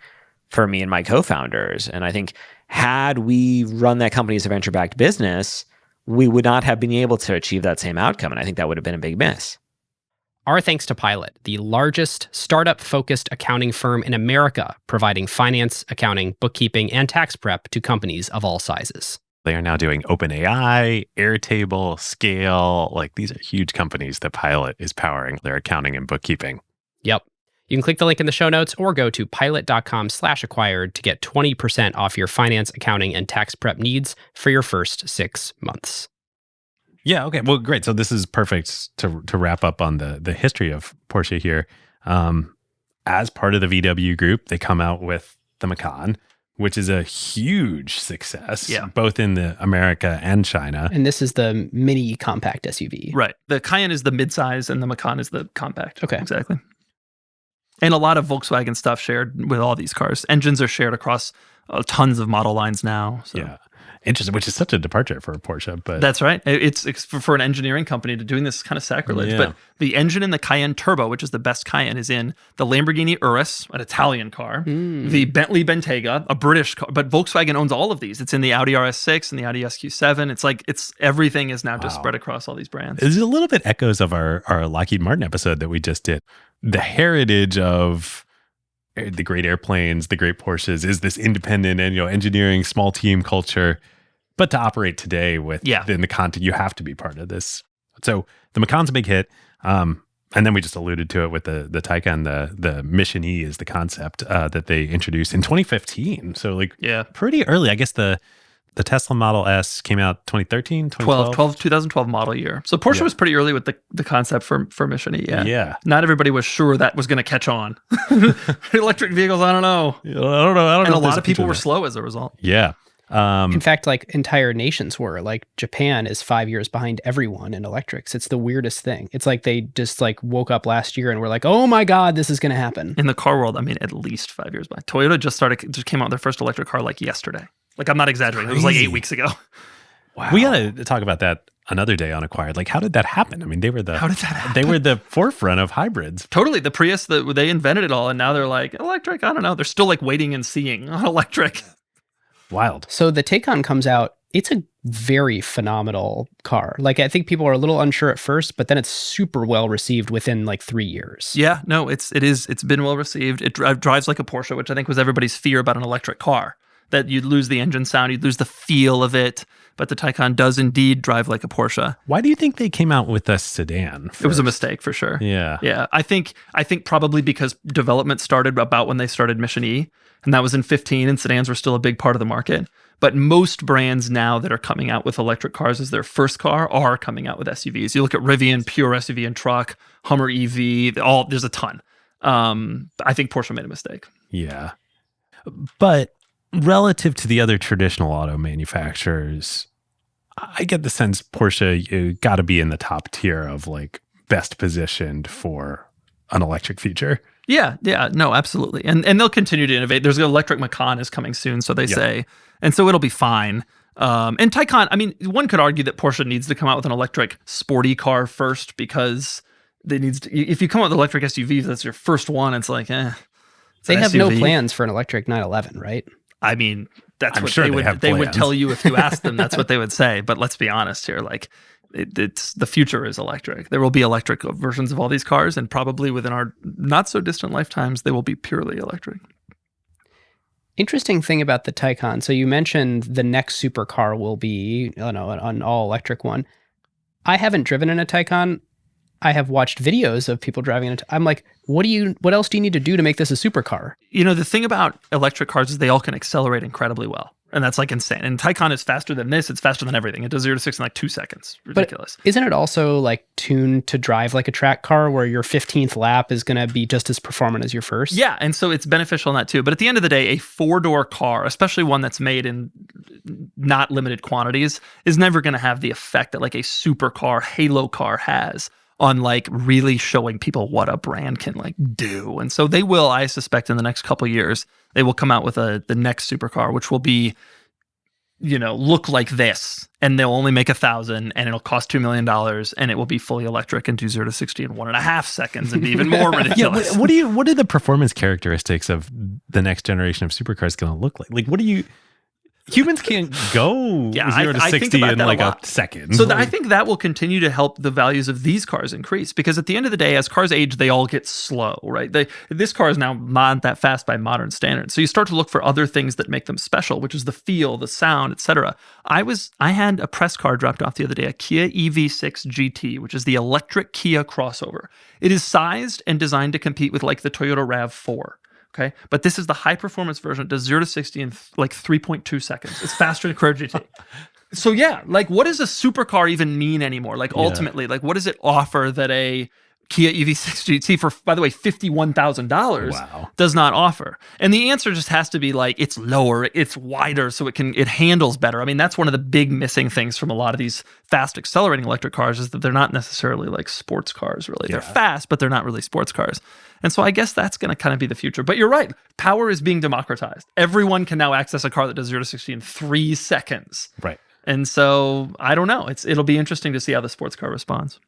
for me and my co-founders. And I think had we run that company as a venture-backed business, we would not have been able to achieve that same outcome. And I think that would have been a big miss. Our thanks to Piëch, the largest startup-focused accounting firm in America, providing finance, accounting, bookkeeping, and tax prep to companies of all sizes. They are now doing OpenAI, Airtable, Scale. Like, these are huge companies that Piëch is powering their accounting and bookkeeping. Yep. You can click the link in the show notes or go to piëch.com/acquired to get 20% off your finance, accounting, and tax prep needs for your first 6 months. Yeah, okay. Well, great. So this is perfect to wrap up on the history of Porsche here. As part of the VW group, they come out with the Macan, which is a huge success, both in the America and China. And this is the mini compact SUV. Right. The Cayenne is the midsize and the Macan is the compact. Okay. Exactly. And a lot of Volkswagen stuff shared with all these cars. Engines are shared across tons of model lines now. So. Yeah. Interesting, which is such a departure for a Porsche. But that's right. It's for an engineering company to doing this kind of sacrilege. Yeah. But the engine in the Cayenne Turbo, which is the best Cayenne, is in the Lamborghini Urus, an Italian car, the Bentley Bentayga, a British car. But Volkswagen owns all of these. It's in the Audi RS6 and the Audi SQ7. It's everything is now just spread across all these brands. There's a little bit echoes of our Lockheed Martin episode that we just did. The heritage of the great airplanes, the great Porsches, is this independent and engineering small team culture. But to operate today within the content, you have to be part of this. So the Macan's a big hit. And then we just alluded to it with the Taycan. The Mission E is the concept that they introduced in 2015. So pretty early. I guess the Tesla Model S came out 2013, 2012 model year. So Porsche was pretty early with the concept for Mission E. Yeah. Not everybody was sure that was going to catch on. Electric vehicles, I don't know. I don't know. And a lot of people were slow as a result. Yeah. In fact, entire nations were. Japan is 5 years behind everyone in electrics. It's the weirdest thing. It's like they just woke up last year and were like, oh my God, this is going to happen. In the car world, at least 5 years behind. Toyota just came out with their first electric car yesterday. I'm not exaggerating. It was 8 weeks ago. Wow. We got to talk about that another day on Acquired. How did that happen? They were how did that happen? They were the forefront of hybrids. Totally. The Prius, they invented it all. And now they're electric. I don't know. They're still waiting and seeing on electric. Wild. So the Taycan comes out. It's a very phenomenal car. I think people are a little unsure at first, but then it's super well received within 3 years. Yeah, no, it's been well received. It drives like a Porsche, which I think was everybody's fear about an electric car, that you'd lose the engine sound, you'd lose the feel of it. But the Taycan does indeed drive like a Porsche. Why do you think they came out with a sedan first? It was a mistake for sure. Yeah. Yeah. I think probably because development started about when they started Mission E, and that was in 2015, and sedans were still a big part of the market. But most brands now that are coming out with electric cars as their first car are coming out with SUVs. You look at Rivian, pure SUV and truck, Hummer EV, there's a ton. I think Porsche made a mistake. Yeah. But relative to the other traditional auto manufacturers, I get the sense Porsche, you got to be in the top tier of best positioned for an electric future. Yeah, no, absolutely. And they'll continue to innovate. There's an electric Macan is coming soon, so they say. And so it'll be fine. And Taycan, one could argue that Porsche needs to come out with an electric sporty car first because if you come up with electric SUV, that's your first one. It's like, it's They an have no SUV. plans for an electric 911, right? I mean, that's I'm what sure they they would have they would plans. tell you if you asked them. That's what they would say. But let's be honest here, like it's the future is electric. There will be electric versions of all these cars, and probably within our not so distant lifetimes, they will be purely electric. Interesting thing about the Taycan. So you mentioned the next supercar will be, an all-electric one. I haven't driven in a Taycan. I have watched videos of people driving it. I'm like, what else do you need to do to make this a supercar? You know, the thing about electric cars is they all can accelerate incredibly well. And that's like insane. And Taycan is faster than this. It's faster than everything. It does 0 to 6 in like 2 seconds. Ridiculous. But isn't it also like tuned to drive like a track car where your 15th lap is going to be just as performant as your first? Yeah. And so it's beneficial in that too. But at the end of the day, a 4-door car, especially one that's made in not limited quantities, is never going to have the effect that like a supercar, halo car has on like really showing people what a brand can like do. And so they will, I suspect in the next couple of years, they will come out with the next supercar, which will be, look like this, and they'll only make 1,000 and it'll cost $2 million and it will be fully electric and do 0 to 60 in 1.5 seconds and be even more ridiculous. What are the performance characteristics of the next generation of supercars going to look like? Like, humans can't go 0 to I think 60 about in that like a lot. second. So I think that will continue to help the values of these cars increase, because at the end of the day, as cars age, they all get slow, right? This car is now not that fast by modern standards. So you start to look for other things that make them special, which is the feel, the sound, etc. I had a press car dropped off the other day, a Kia EV6 GT, which is the electric Kia crossover. It is sized and designed to compete with like the Toyota RAV4. Okay, but this is the high performance version. It does 0 to 60 in like 3.2 seconds. It's faster than Carrera GT. So yeah, like what does a supercar even mean anymore? Like ultimately, like what does it offer that a Kia EV6 GT for, by the way, $51,000 does not offer? And the answer just has to be like, it's lower, it's wider, so it handles better. I mean, that's one of the big missing things from a lot of these fast accelerating electric cars, is that they're not necessarily like sports cars, really. They're fast, but they're not really sports cars. And so I guess that's going to kind of be the future. But you're right. Power is being democratized. Everyone can now access a car that does 0 to 60 in 3 seconds. Right. And so I don't know. It'll be interesting to see how the sports car responds.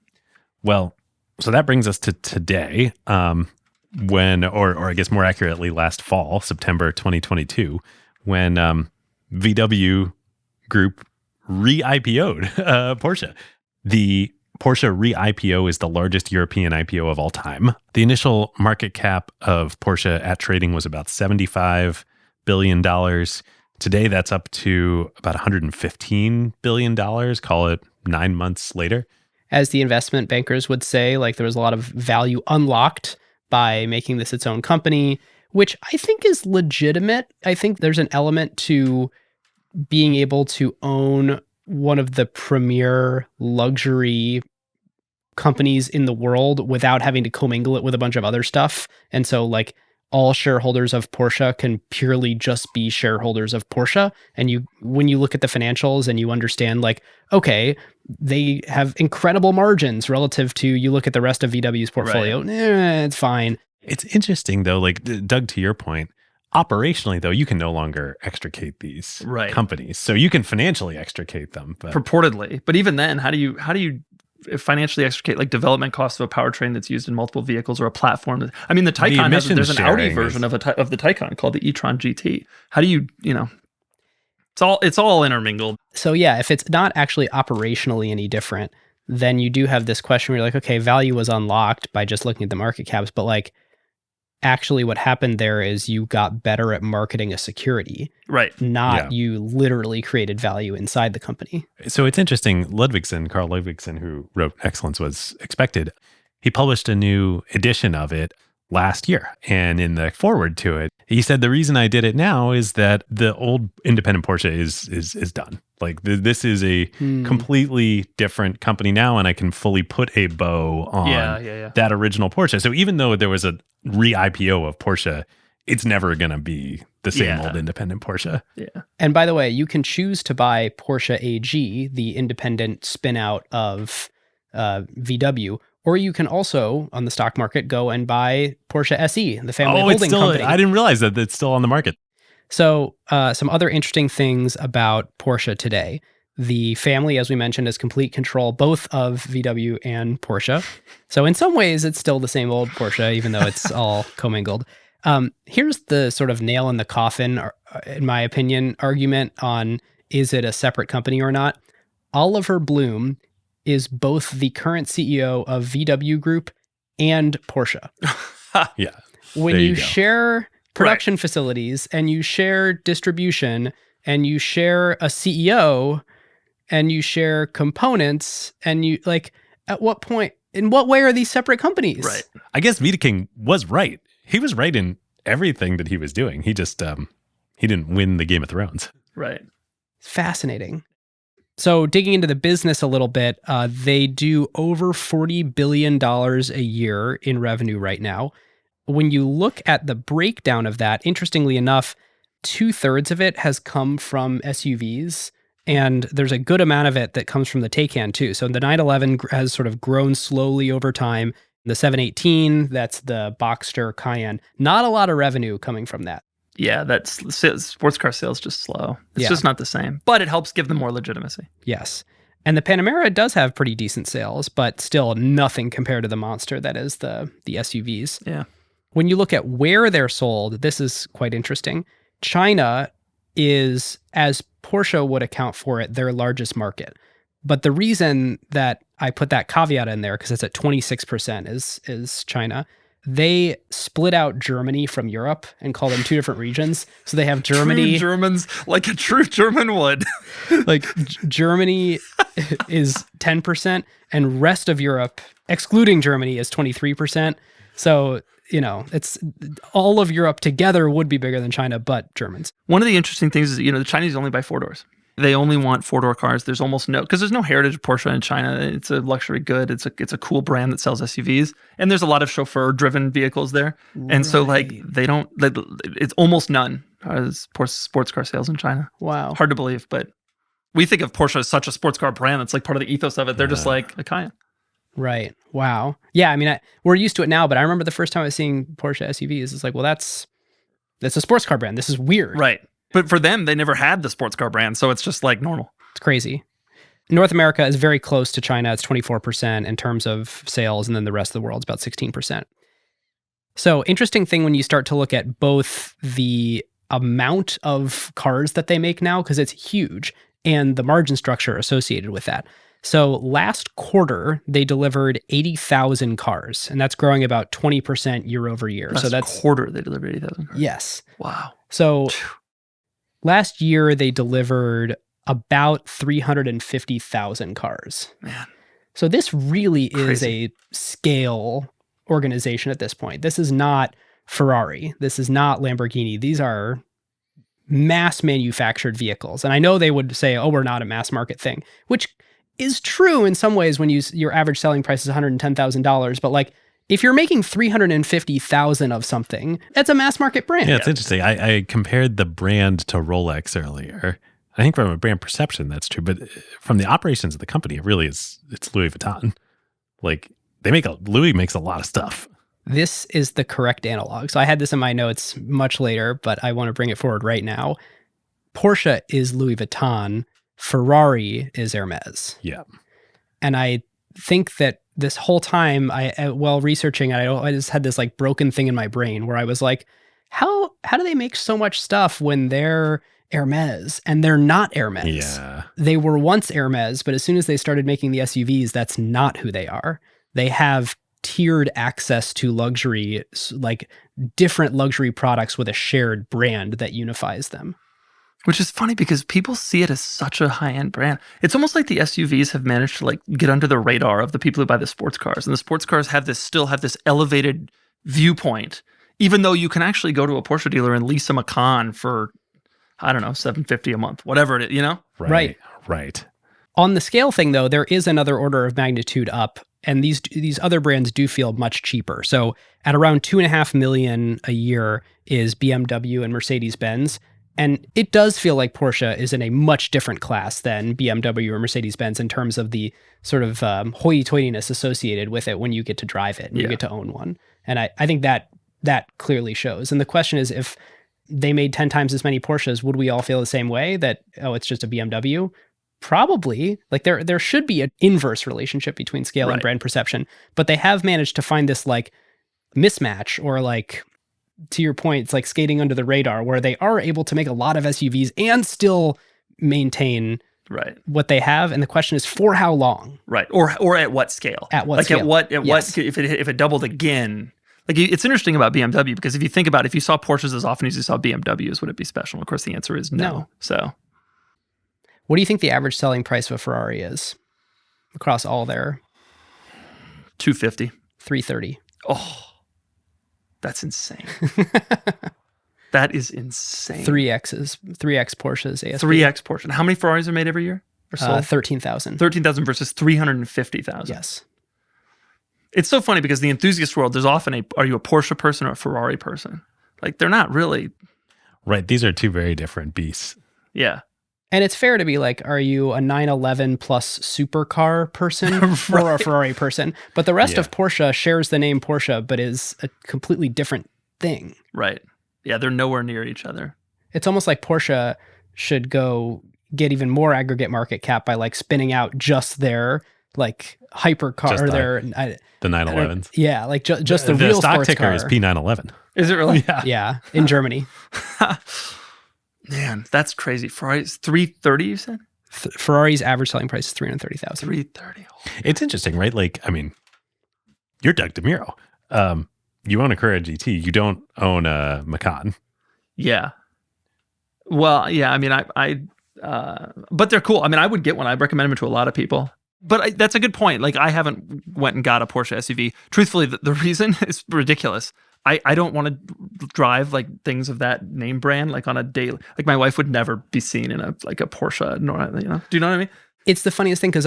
Well, so that brings us to today, when, or I guess more accurately, last fall, September 2022, when VW Group re-IPO'd Porsche. The Porsche re-IPO is the largest European IPO of all time. The initial market cap of Porsche at trading was about $75 billion. Today, that's up to about $115 billion, call it 9 months later. As the investment bankers would say, like there was a lot of value unlocked by making this its own company, which I think is legitimate. I think there's an element to being able to own one of the premier luxury companies in the world without having to commingle it with a bunch of other stuff. And so like all shareholders of Porsche can purely just be shareholders of Porsche. And when you look at the financials and you understand like, okay, they have incredible margins relative to, you look at the rest of VW's portfolio, it's fine. It's interesting though, like Doug, to your point, operationally though, you can no longer extricate these companies. So you can financially extricate them. But purportedly. But even then, how do you financially extricate like development costs of a powertrain that's used in multiple vehicles or a platform? I mean, the Taycan there's an Audi version of the Taycan called the e-tron GT. How do you it's all intermingled. So yeah, if it's not actually operationally any different, then you do have this question where you're like, okay, value was unlocked by just looking at the market caps, but like actually what happened there is you got better at marketing a security, right? Not you literally created value inside the company. So it's interesting. Carl Ludvigsen, who wrote Excellence Was Expected, he published a new edition of it last year. And in the foreword to it, he said, the reason I did it now is that the old independent Porsche is done. Like this is a completely different company now, and I can fully put a bow on that original Porsche. So even though there was a re-IPO of Porsche, it's never going to be the same old independent Porsche. Yeah. And by the way, you can choose to buy Porsche AG, the independent spin-out of VW, or you can also, on the stock market, go and buy Porsche SE, the family holding company. I didn't realize that it's still on the market. So some other interesting things about Porsche today. The family, as we mentioned, has complete control both of VW and Porsche. So in some ways, it's still the same old Porsche, even though it's all commingled. Here's the sort of nail in the coffin, in my opinion, argument on is it a separate company or not. Oliver Bloom is both the current CEO of VW Group and Porsche. Yeah. When There you you go. share production facilities and you share distribution and you share a CEO and you share components and you like, at what point, in what way are these separate companies? Right. I guess Wiedeking was right. He was right in everything that he was doing. He just he didn't win the Game of Thrones. Right. Fascinating. So digging into the business a little bit, they do over $40 billion a year in revenue right now. When you look at the breakdown of that, interestingly enough, 2/3 of it has come from SUVs, and there's a good amount of it that comes from the Taycan too. So the 911 has sort of grown slowly over time. The 718, that's the Boxster Cayenne. Not a lot of revenue coming from that. Yeah, sports car sales just slow. It's Yeah. just not the same, but it helps give them more legitimacy. Yes. And the Panamera does have pretty decent sales, but still nothing compared to the monster that is the SUVs. Yeah. When you look at where they're sold, this is quite interesting. China is, as Porsche would account for it, their largest market. But the reason that I put that caveat in there, because it's at 26% is China, they split out Germany from Europe and call them two different regions. So they have Germany. True Germans, like a true German would. Like Germany is 10% and rest of Europe, excluding Germany, is 23%. So, it's all of Europe together would be bigger than China, but Germans. One of the interesting things is, the Chinese only buy 4-doors. They only want 4-door cars. There's almost because there's no heritage Porsche in China. It's a luxury good. It's a cool brand that sells SUVs, and there's a lot of chauffeur-driven vehicles there. And so, it's almost none as sports car sales in China. Wow. Hard to believe, but we think of Porsche as such a sports car brand. That's like part of the ethos of it. They're just like a Cayenne. Right. Wow. Yeah. I mean, we're used to it now, but I remember the first time I was seeing Porsche SUVs, it's like, well, that's a sports car brand. This is weird. Right. But for them, they never had the sports car brand, so it's just like normal. It's crazy. North America is very close to China. It's 24% in terms of sales, and then the rest of the world is about 16%. So interesting thing when you start to look at both the amount of cars that they make now, because it's huge, and the margin structure associated with that. So last quarter, they delivered 80,000 cars, and that's growing about 20% year over year. So that's quarter they delivered 80,000 cars. Yes. Wow. So last year, they delivered about 350,000 cars. Man. So this really is Crazy. a scale organization at this point. This is not Ferrari. This is not Lamborghini. These are mass manufactured vehicles. And I know they would say, oh, we're not a mass market thing, which is true in some ways when your average selling price is $110,000. But like, if you're making 350,000 of something, that's a mass market brand. Yeah, it's interesting. I compared the brand to Rolex earlier. I think from a brand perception, that's true. But from the operations of the company, it really is, it's Louis Vuitton. Like, Louis makes a lot of stuff. This is the correct analog. So I had this in my notes much later, but I want to bring it forward right now. Porsche is Louis Vuitton. Ferrari is Hermes. Yeah. And I think that this whole time, while researching, I just had this like broken thing in my brain where I was like, how do they make so much stuff when they're Hermes and they're not Hermes? Yeah. They were once Hermes, but as soon as they started making the SUVs, that's not who they are. They have tiered access to luxury, like different luxury products with a shared brand that unifies them. Which is funny because people see it as such a high-end brand. It's almost like the SUVs have managed to like get under the radar of the people who buy the sports cars. And the sports cars still have this elevated viewpoint, even though you can actually go to a Porsche dealer and lease a Macan for, I don't know, $750 a month, whatever it is, Right. Right. On the scale thing, though, there is another order of magnitude up, and these other brands do feel much cheaper. So at around $2.5 million a year is BMW and Mercedes-Benz. And it does feel like Porsche is in a much different class than BMW or Mercedes-Benz in terms of the sort of hoity-toityness associated with it when you get to drive it and you get to own one. And I think that clearly shows. And the question is, if they made 10 times as many Porsches, would we all feel the same way that, oh, it's just a BMW? Probably. Like there should be an inverse relationship between scale and Right. brand perception, but they have managed to find this like mismatch, or like, to your point, it's like skating under the radar, where they are able to make a lot of SUVs and still maintain Right. what they have. And the question is, for how long? Right. Or at what scale? At what like scale? at what Yes. if it doubled again? Like it's interesting about BMW, because if you think about it, if you saw Porsches as often as you saw BMWs, would it be special? Of course, the answer is no. No. So What do you think the average selling price of a Ferrari is across all their 250. 330? Oh, that's insane. That is insane. 3X Porsches, ASP. 3X Porsche. And how many Ferraris are made every year? Or sold? 13,000. 13,000 versus 350,000. Yes. It's so funny because the enthusiast world, there's often are you a Porsche person or a Ferrari person? Like they're not really. Right. These are two very different beasts. Yeah. And it's fair to be like, are you a 911 plus supercar person or a Ferrari person? But the rest Yeah. of Porsche shares the name Porsche, but is a completely different thing. Right. Yeah. They're nowhere near each other. It's almost like Porsche should go get even more aggregate market cap by like spinning out just their like hypercar Just or the- their The 911s. yeah, like just the The real stock sports ticker car. is P911. Is it really? Yeah, in Germany. Man, that's crazy. Ferrari's 330, you said? Ferrari's average selling price is 330,000. 330. It's interesting, right? Like, I mean, you're Doug DeMuro. You own a Carrera GT. You don't own a Macan. Yeah. Well, yeah. I mean, but they're cool. I mean, I would get one. I'd recommend them to a lot of people. But that's a good point. Like, I haven't went and got a Porsche SUV. Truthfully, the reason is ridiculous. I don't want to drive like things of that name brand like on a daily. Like my wife would never be seen in a Porsche. Nor, do you know what I mean? It's the funniest thing because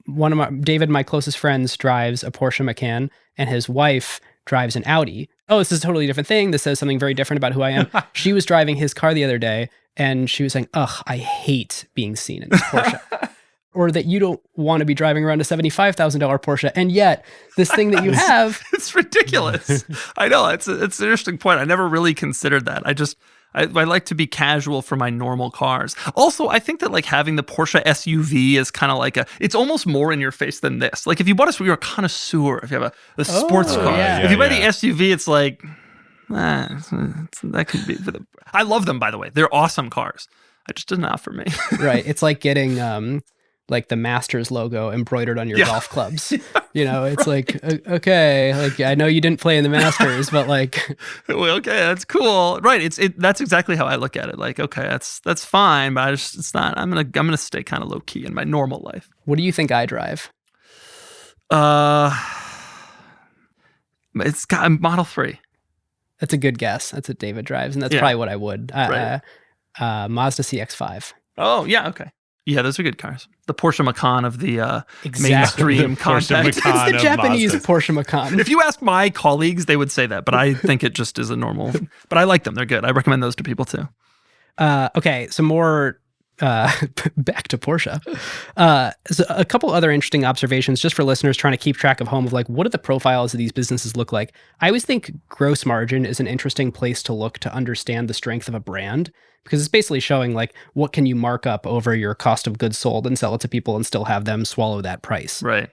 one of David, my closest friends, drives a Porsche Macan, and his wife drives an Audi. Oh, this is a totally different thing. This says something very different about who I am. She was driving his car the other day, and she was saying, "Ugh, I hate being seen in this Porsche." Or that you don't want to be driving around a $75,000 Porsche, and yet this thing that you have, It's ridiculous. I know it's an interesting point. I never really considered that. I like to be casual for my normal cars. Also, I think that like having the Porsche SUV is kind of like it's almost more in your face than this. Like if you bought you're a connoisseur. If you have a sports car, yeah. if you buy Yeah. the SUV, it's like that could be. I love them, by the way. They're awesome cars. I just did not for me. right? It's like getting like the Masters logo embroidered on your golf clubs. You know, it's like, okay, like I know you didn't play in the Masters, but like, Well, okay, that's cool. Right. That's exactly how I look at it. Like, okay, that's fine, but it's not. I'm gonna stay kind of low key in my normal life. what do you think I drive? It's got a Model 3. That's a good guess. That's what David drives, and that's Yeah. probably what I would. Right. Mazda CX-5. Oh yeah, okay. Yeah, those are good cars. The Porsche Macan of the Exactly. mainstream The Porsche context. Macan. It's the of Japanese Mazdas. Porsche Macan. If you ask my colleagues, they would say that, but I think it just is a normal. But I like them; they're good. I recommend those to people too. Okay, some more back to Porsche. So a couple other interesting observations just for listeners trying to keep track of home of like, what do the profiles of these businesses look like? I always think gross margin is an interesting place to look to understand the strength of a brand, because it's basically showing like, what can you mark up over your cost of goods sold and sell it to people and still have them swallow that price. Right.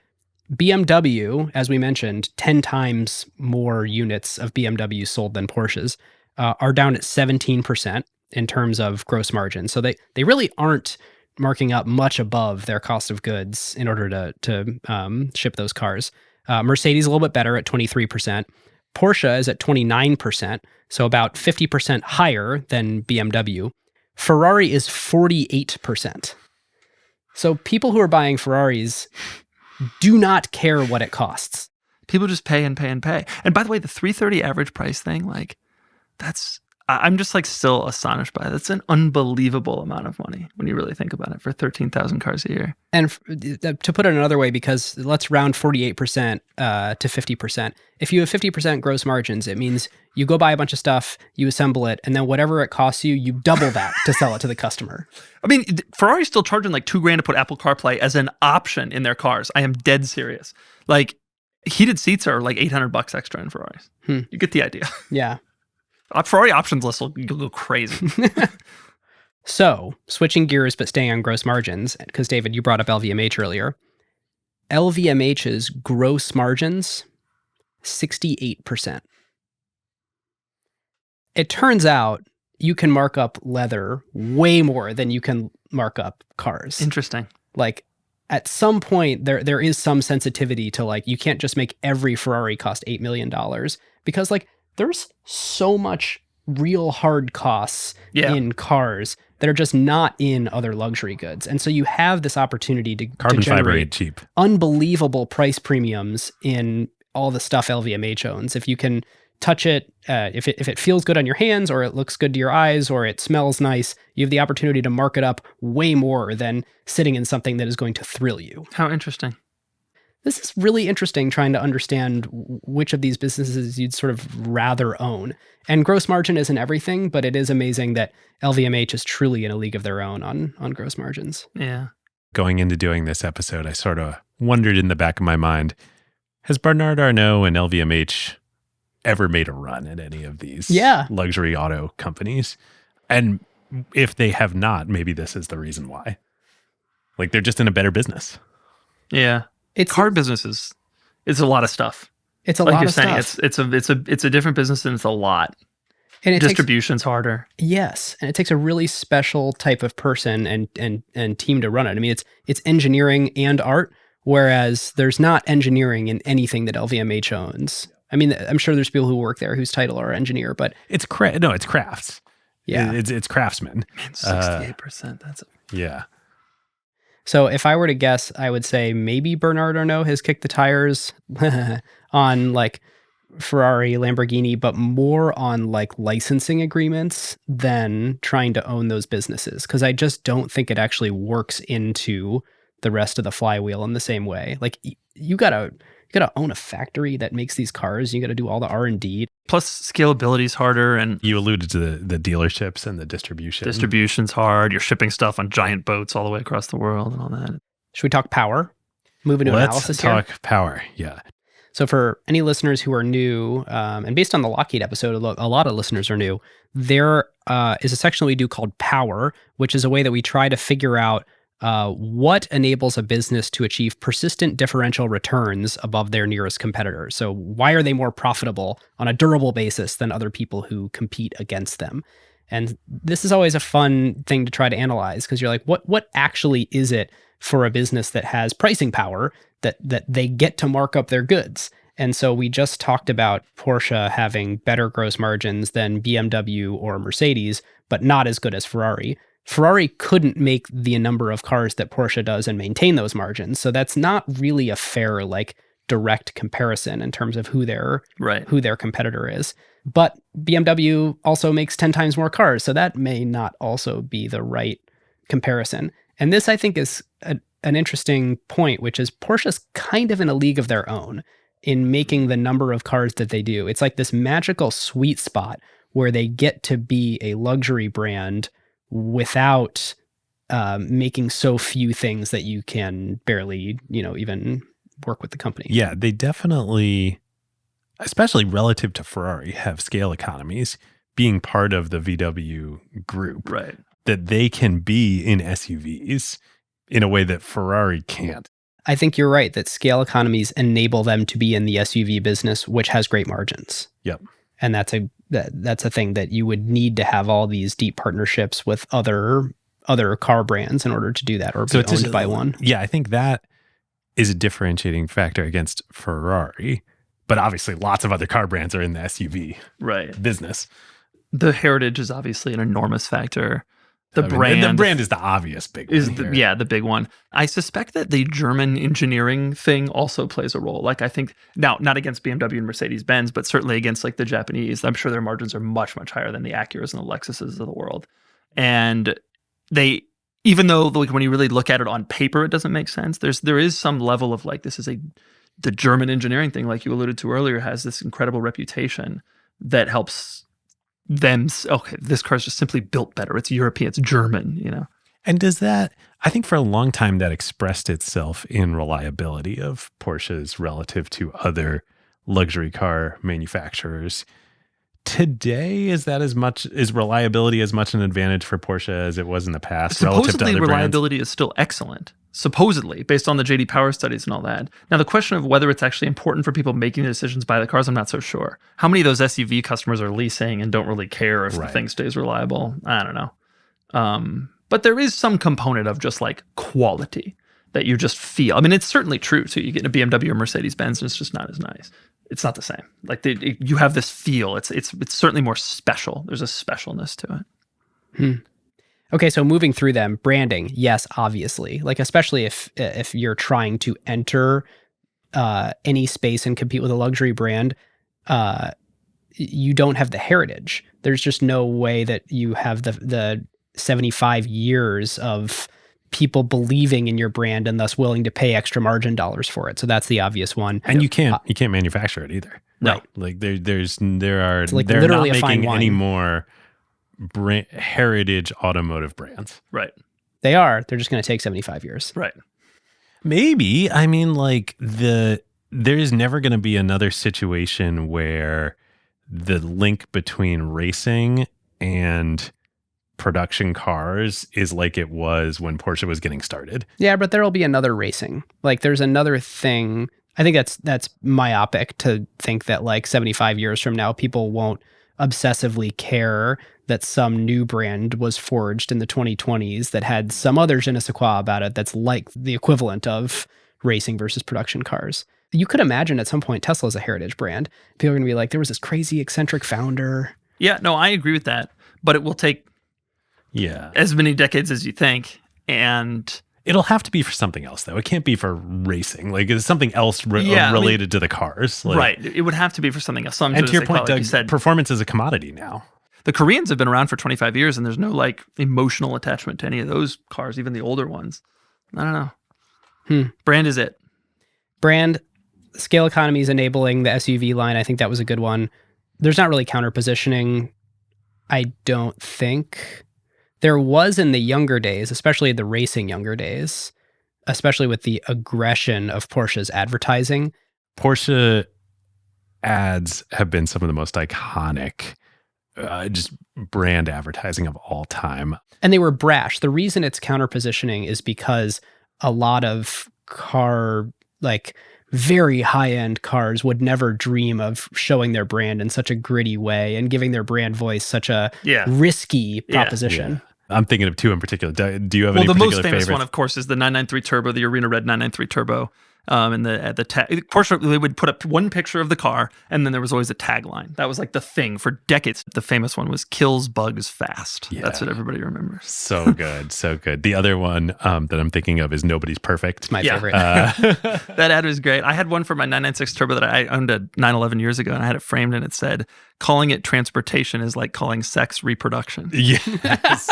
BMW, as we mentioned, 10 times more units of BMW sold than Porsches, are down at 17% in terms of gross margin. So they really aren't marking up much above their cost of goods in order to ship those cars. Mercedes a little bit better at 23%. Porsche is at 29%, so about 50% higher than BMW. Ferrari is 48%. So people who are buying Ferraris do not care what it costs. People just pay and pay and pay. And by the way, the 330 average price thing, like I'm just like still astonished by it. That's an unbelievable amount of money when you really think about it for 13,000 cars a year. And to put it another way, because let's round 48% to 50%. If you have 50% gross margins, it means you go buy a bunch of stuff, you assemble it, and then whatever it costs you, you double that to sell it to the customer. I mean, Ferrari's still charging like $2,000 to put Apple CarPlay as an option in their cars. I am dead serious. Like heated seats are like $800 extra in Ferraris. You get the idea. Yeah. Ferrari options list will go crazy. So, switching gears but staying on gross margins, because David, you brought up LVMH earlier. LVMH's gross margins, 68%. It turns out you can mark up leather way more than you can mark up cars. Interesting. Like, at some point, there is some sensitivity to, like, you can't just make every Ferrari cost $8 million because, like, there's so much real hard costs in cars that are just not in other luxury goods. And so you have this opportunity to Carbon fiber generate ain't cheap. unbelievable price premiums in all the stuff LVMH owns. If you can touch it, if it feels good on your hands, or it looks good to your eyes, or it smells nice, you have the opportunity to mark it up way more than sitting in something that is going to thrill you. How interesting. This is really interesting, trying to understand which of these businesses you'd sort of rather own. And gross margin isn't everything, but it is amazing that LVMH is truly in a league of their own on gross margins. Yeah. Going into doing this episode, I sort of wondered in the back of my mind, has Bernard Arnault and LVMH ever made a run at any of these luxury auto companies? And if they have not, maybe this is the reason why. Like, they're just in a better business. Yeah. Car businesses, it's a lot of stuff. It's a like lot you're of saying, stuff. It's a different business, and it's a lot. And distribution's harder. Yes, and it takes a really special type of person and team to run it. I mean, it's engineering and art, whereas there's not engineering in anything that LVMH owns. I mean, I'm sure there's people who work there whose title are engineer, but it's it's crafts. Yeah, it's craftsmen. Man, 68%. That's yeah. So if I were to guess, I would say maybe Bernard Arnault has kicked the tires on like Ferrari, Lamborghini, but more on like licensing agreements than trying to own those businesses. Because I just don't think it actually works into the rest of the flywheel in the same way. Like you gotta own a factory that makes these cars. You gotta do all the R&D. Plus scalability is harder, and you alluded to the dealerships and the distribution. Distribution's hard. You're shipping stuff on giant boats all the way across the world and all that. Should we talk power? Move into analysis here. Let's talk power. Yeah. So for any listeners who are new, and based on the Lockheed episode, a lot of listeners are new, there is a section we do called Power, which is a way that we try to figure out what enables a business to achieve persistent differential returns above their nearest competitor. So why are they more profitable on a durable basis than other people who compete against them? And this is always a fun thing to try to analyze, because you're like, what actually is it for a business that has pricing power that they get to mark up their goods? And so we just talked about Porsche having better gross margins than BMW or Mercedes, but not as good as Ferrari. Ferrari couldn't make the number of cars that Porsche does and maintain those margins. So that's not really a fair, like, direct comparison in terms of who their competitor is. But BMW also makes 10 times more cars, so that may not also be the right comparison. And this, I think, is an interesting point, which is Porsche's kind of in a league of their own in making the number of cars that they do. It's like this magical sweet spot where they get to be a luxury brand without making so few things that you can barely, even work with the company. Yeah, they definitely, especially relative to Ferrari, have scale economies being part of the VW group. Right. That they can be in SUVs in a way that Ferrari can't. I think you're right that scale economies enable them to be in the SUV business, which has great margins. Yep. And that's a thing that you would need to have all these deep partnerships with other car brands in order to do that, or be owned by one. Yeah, I think that is a differentiating factor against Ferrari. But obviously, lots of other car brands are in the SUV business. The heritage is obviously an enormous factor. The brand is the obvious big one. The big one. I suspect that the German engineering thing also plays a role. Like, I think now, not against BMW and Mercedes-Benz, but certainly against like the Japanese. I'm sure their margins are much, much higher than the Acuras and the Lexuses of the world. And they, even though like when you really look at it on paper, it doesn't make sense. There is some level of like, the German engineering thing, like you alluded to earlier, has this incredible reputation that helps them. Okay, this car's just simply built better. It's European, it's German, And does that, I think for a long time that expressed itself in reliability of Porsches relative to other luxury car manufacturers. today, is reliability as much an advantage for Porsche as it was in the past relative to Supposedly, other brands? reliability is still excellent. Supposedly, based on the JD Power studies and all that. Now, the question of whether it's actually important for people making the decisions to buy the cars, I'm not so sure. How many of those SUV customers are leasing and don't really care if the thing stays reliable? I don't know. But there is some component of just like quality that you just feel. I mean, it's certainly true. So you get a BMW or Mercedes-Benz and it's just not as nice. It's not the same. Like you have this feel. It's certainly more special. There's a specialness to it. Okay, so moving through them, branding, yes, obviously. Like especially if you're trying to enter any space and compete with a luxury brand, you don't have the heritage. There's just no way that you have the 75 years of people believing in your brand and thus willing to pay extra margin dollars for it. So that's the obvious one. And you can't manufacture it either. No. Like they're like not literally a fine making wine. any more heritage automotive brands. Right. They are. They're just going to take 75 years. Right. Maybe. I mean, like there is never going to be another situation where the link between racing and production cars is like it was when Porsche was getting started. Yeah, but there'll be another racing. Like there's another thing. I think that's myopic to think that like 75 years from now, people won't obsessively care that some new brand was forged in the 2020s that had some other je ne sais quoi about it that's like the equivalent of racing versus production cars. You could imagine at some point Tesla's a heritage brand. People are going to be like, there was this crazy eccentric founder. Yeah, no, I agree with that. But it will take as many decades as you think. And it'll have to be for something else, though. It can't be for racing. Like it's something else related to the cars. Like, right. It would have to be for something else. And to your point, like Doug, you said, performance is a commodity now. the Koreans have been around for 25 years and there's no like emotional attachment to any of those cars, even the older ones. I don't know. Brand is it. Brand, scale economies enabling the SUV line. I think that was a good one. There's not really counter positioning. I don't think. There was in the younger days, especially the racing younger days, especially with the aggression of Porsche's advertising. Porsche ads have been some of the most iconic just brand advertising of all time. And they were brash. The reason it's counter positioning is because a lot of very high-end cars would never dream of showing their brand in such a gritty way and giving their brand voice such a risky proposition. Yeah. I'm thinking of two in particular. Do you have any the particular most famous favorites? one, of course, is the 993 Turbo, the Arena Red 993 Turbo. And Porsche, they would put up one picture of the car, and then there was always a tagline. That was like the thing for decades. The famous one was "Kills bugs fast." Yeah. That's what everybody remembers. So good, so good. The other one that I'm thinking of is "Nobody's Perfect." My favorite. That ad was great. I had one for my 996 Turbo that I owned a 911 years ago, and I had it framed, and it said, "Calling it transportation is like calling sex reproduction." Yes.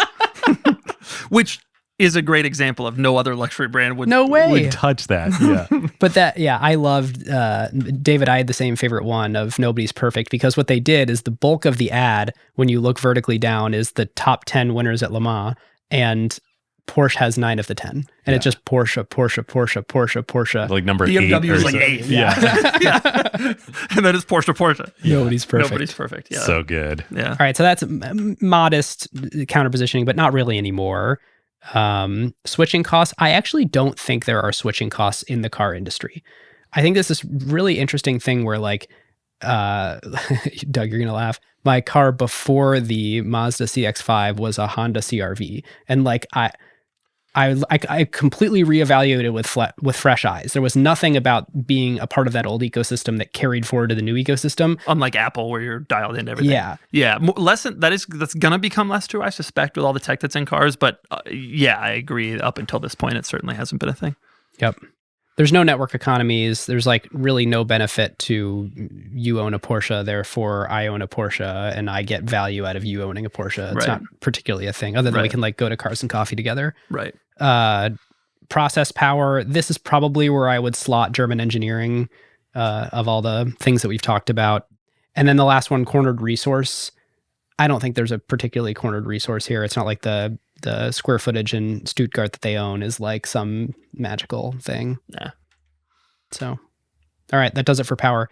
Which is a great example of no other luxury brand would touch that. Yeah. But I loved, David, I had the same favorite one of Nobody's Perfect, because what they did is the bulk of the ad, when you look vertically down, is the top 10 winners at Le Mans, and Porsche has 9 of the 10. And it's just Porsche, Porsche, Porsche, Porsche, Porsche. Like number BMW 8. is like 8. Yeah. And then it's Porsche, Porsche. Yeah. Nobody's Perfect. Nobody's perfect. Yeah. So good. Yeah. All right. So that's modest counter positioning, but not really anymore. Switching costs. I actually don't think there are switching costs in the car industry. I think this is really interesting thing where like, Doug, you're going to laugh. My car before the Mazda CX-5 was a Honda CR-V. And like, I completely reevaluated with fresh eyes. There was nothing about being a part of that old ecosystem that carried forward to the new ecosystem. Unlike Apple, where you're dialed into everything. Yeah. That's gonna become less true, I suspect, with all the tech that's in cars. But I agree. Up until this point, it certainly hasn't been a thing. Yep. There's no network economies. There's like really no benefit to you own a Porsche, therefore I own a Porsche and I get value out of you owning a Porsche. It's not particularly a thing, other than we can like go to Cars and Coffee together. Right. Process power. This is probably where I would slot German engineering of all the things that we've talked about. And then the last one, cornered resource. I don't think there's a particularly cornered resource here. It's not like the square footage in Stuttgart that they own is like some magical thing. Yeah. So, all right, that does it for power.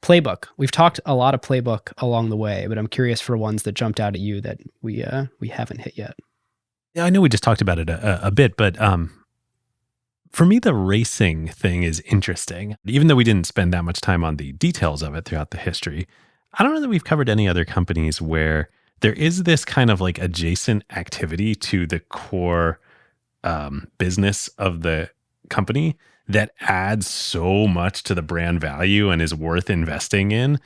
Playbook. We've talked a lot of Playbook along the way, but I'm curious for ones that jumped out at you that we haven't hit yet. Yeah, I know we just talked about it a bit, but for me, the racing thing is interesting. Even though we didn't spend that much time on the details of it throughout the history, I don't know that we've covered any other companies where there is this kind of like adjacent activity to the core business of the company that adds so much to the brand value and is worth investing in.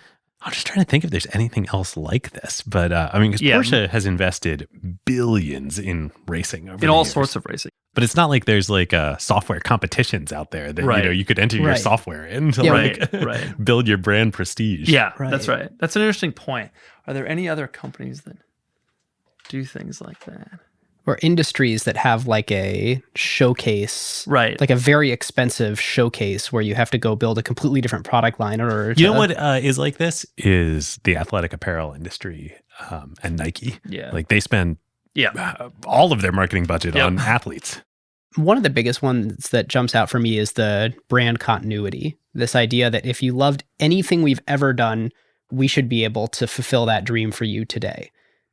I'm just trying to think if there's anything else like this. But I mean, because Porsche has invested billions in racing over in all years. sorts of racing. But it's not like there's like software competitions out there that Right. you could enter your Right. software in to Yeah, right. build your brand prestige. Yeah, Right. that's right. That's an interesting point. Are there any other companies that do things like that? Or industries that have like a showcase, Right. like a very expensive showcase where you have to go build a completely different product line in order to... You know what is like this is the athletic apparel industry and Nike. Yeah. Like they spend Yeah. all of their marketing budget Yep. on athletes. One of the biggest ones that jumps out for me is the brand continuity. This idea that if you loved anything we've ever done, we should be able to fulfill that dream for you today.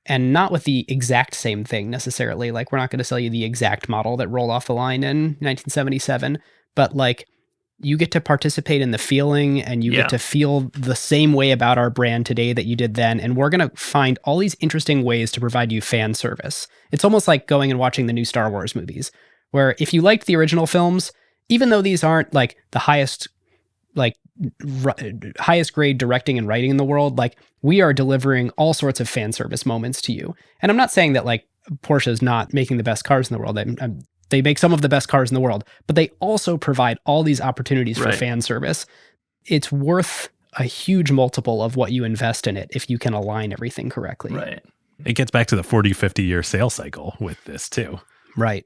And not with the exact same thing necessarily. Like, we're not going to sell you the exact model that rolled off the line in 1977, but like, you get to participate in the feeling and you Yeah. get to feel the same way about our brand today that you did then. And we're going to find all these interesting ways to provide you fan service. It's almost like going and watching the new Star Wars movies, where if you liked the original films, even though these aren't like the highest grade directing and writing in the world, like, we are delivering all sorts of fan service moments to you. And I'm not saying that like Porsche is not making the best cars in the world. They make some of the best cars in the world, but they also provide all these opportunities for Right. fan service. It's worth a huge multiple of what you invest in it if you can align everything correctly. Right. It gets back to the 40, 50 year sales cycle with this too. Right.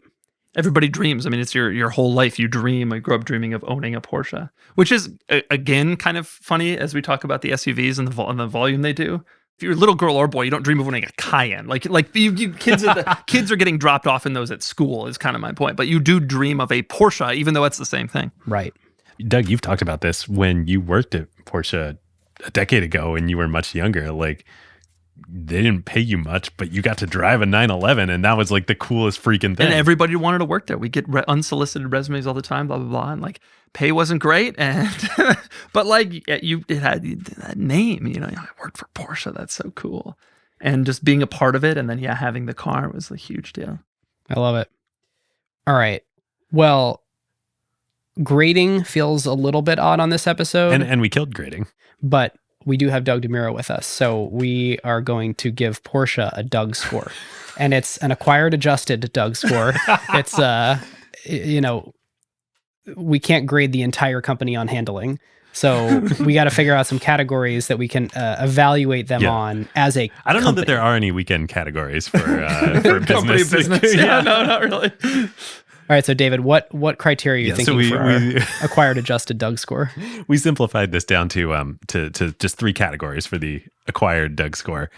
Everybody dreams. I mean, it's your whole life. You dream. I grew up dreaming of owning a Porsche, which is again kind of funny as we talk about the SUVs and the volume they do. If you're a little girl or boy, you don't dream of owning a Cayenne. Like you kids kids are getting dropped off in those at school is kind of my point. But you do dream of a Porsche, even though it's the same thing. Right. Doug, you've talked about this when you worked at Porsche a decade ago and you were much younger. Like, they didn't pay you much, but you got to drive a 911, and that was like the coolest freaking thing. And everybody wanted to work there. We get unsolicited resumes all the time, blah, blah, blah. And like, pay wasn't great. And, but like, it had that name, I worked for Porsche. That's so cool. And just being a part of it. And then, having the car was a huge deal. I love it. All right. Well, grading feels a little bit odd on this episode, and we killed grading. but we do have Doug DeMuro with us. So we are going to give Porsche a Doug score. And it's an acquired adjusted Doug score. It's, we can't grade the entire company on handling. So we got to figure out some categories that we can evaluate them on as a I don't know company. that there are any weekend categories for Company business. Yeah, no, not really. All right, so David, what criteria are you thinking for our acquired adjusted Doug score? We simplified this down to just three categories for the acquired Doug score: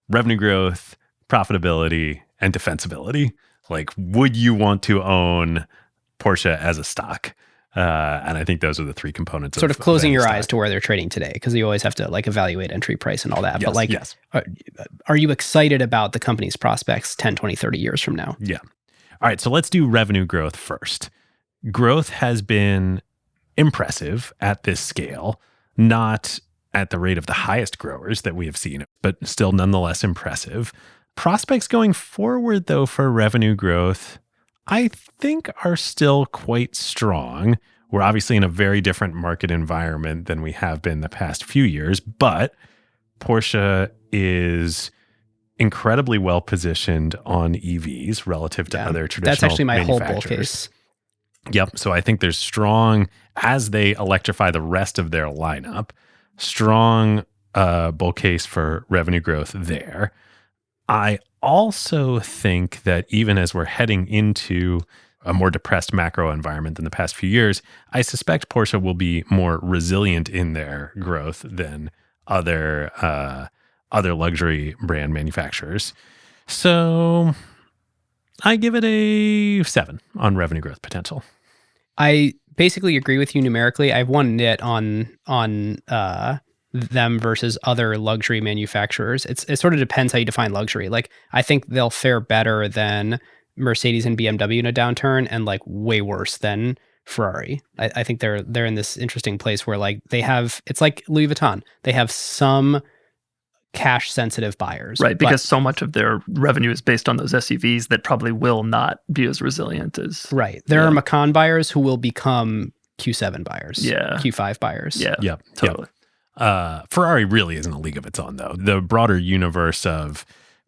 revenue growth, profitability, and defensibility. Like, would you want to own Porsche as a stock? And I think those are the three components. Sort of closing any your stock. eyes to where they're trading today, because you always have to like evaluate entry price and all that. Yes, But like, yes. are you excited about the company's prospects 10, 20, 30 years from now? Yeah. All right, so let's do revenue growth first. Growth has been impressive at this scale, not at the rate of the highest growers that we have seen, but still nonetheless impressive. Prospects going forward, though, for revenue growth, I think are still quite strong. We're obviously in a very different market environment than we have been the past few years, but Porsche is incredibly well positioned on EVs relative to other traditional That's actually my whole bull manufacturers. case. Yep. So I think there's strong, as they electrify the rest of their lineup, strong bull case for revenue growth there. I also think that even as we're heading into a more depressed macro environment than the past few years, I suspect Porsche will be more resilient in their growth than other luxury brand manufacturers. So I give it a 7 on revenue growth potential. I basically agree with you numerically. I have one nit on them versus other luxury manufacturers. It sort of depends how you define luxury. Like, I think they'll fare better than Mercedes and BMW in a downturn, and like way worse than Ferrari. I think they're in this interesting place where like they have, it's like Louis Vuitton. They have some cash sensitive buyers. Right, because so much of their revenue is based on those SUVs that probably will not be as resilient as... Right. There are Macan buyers who will become Q7 buyers. Yeah. Q5 buyers. Yeah. Yep. Totally. Ferrari really isn't a league of its own, though. The broader universe of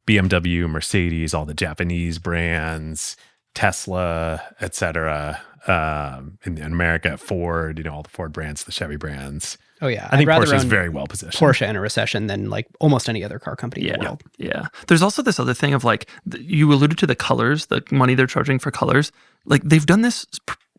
BMW, Mercedes, all the Japanese brands, Tesla, etc. In America, Ford, all the Ford brands, the Chevy brands. Oh yeah, I think I'd rather Porsche is own very well positioned. Porsche in a recession than like almost any other car company in the world. Yeah. There's also this other thing of like, you alluded to the colors, the money they're charging for colors. Like they've done this,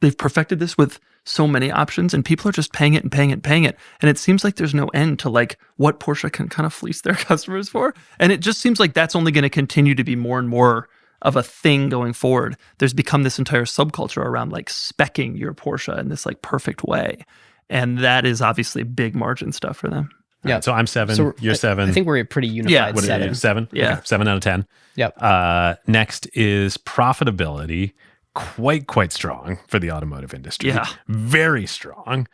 they've perfected this with so many options, and people are just paying it and paying it and paying it. And it seems like there's no end to like what Porsche can kind of fleece their customers for. And it just seems like that's only going to continue to be more and more of a thing going forward. There's become this entire subculture around like speccing your Porsche in this like perfect way. And that is obviously big margin stuff for them. Yeah. Right, so I'm 7. So you're 7. I think we're a pretty unified Yeah, What are 7. you? 7? Yeah. Okay, 7 out of 10. Yep. Next is profitability. Quite strong for the automotive industry. Yeah. Very strong.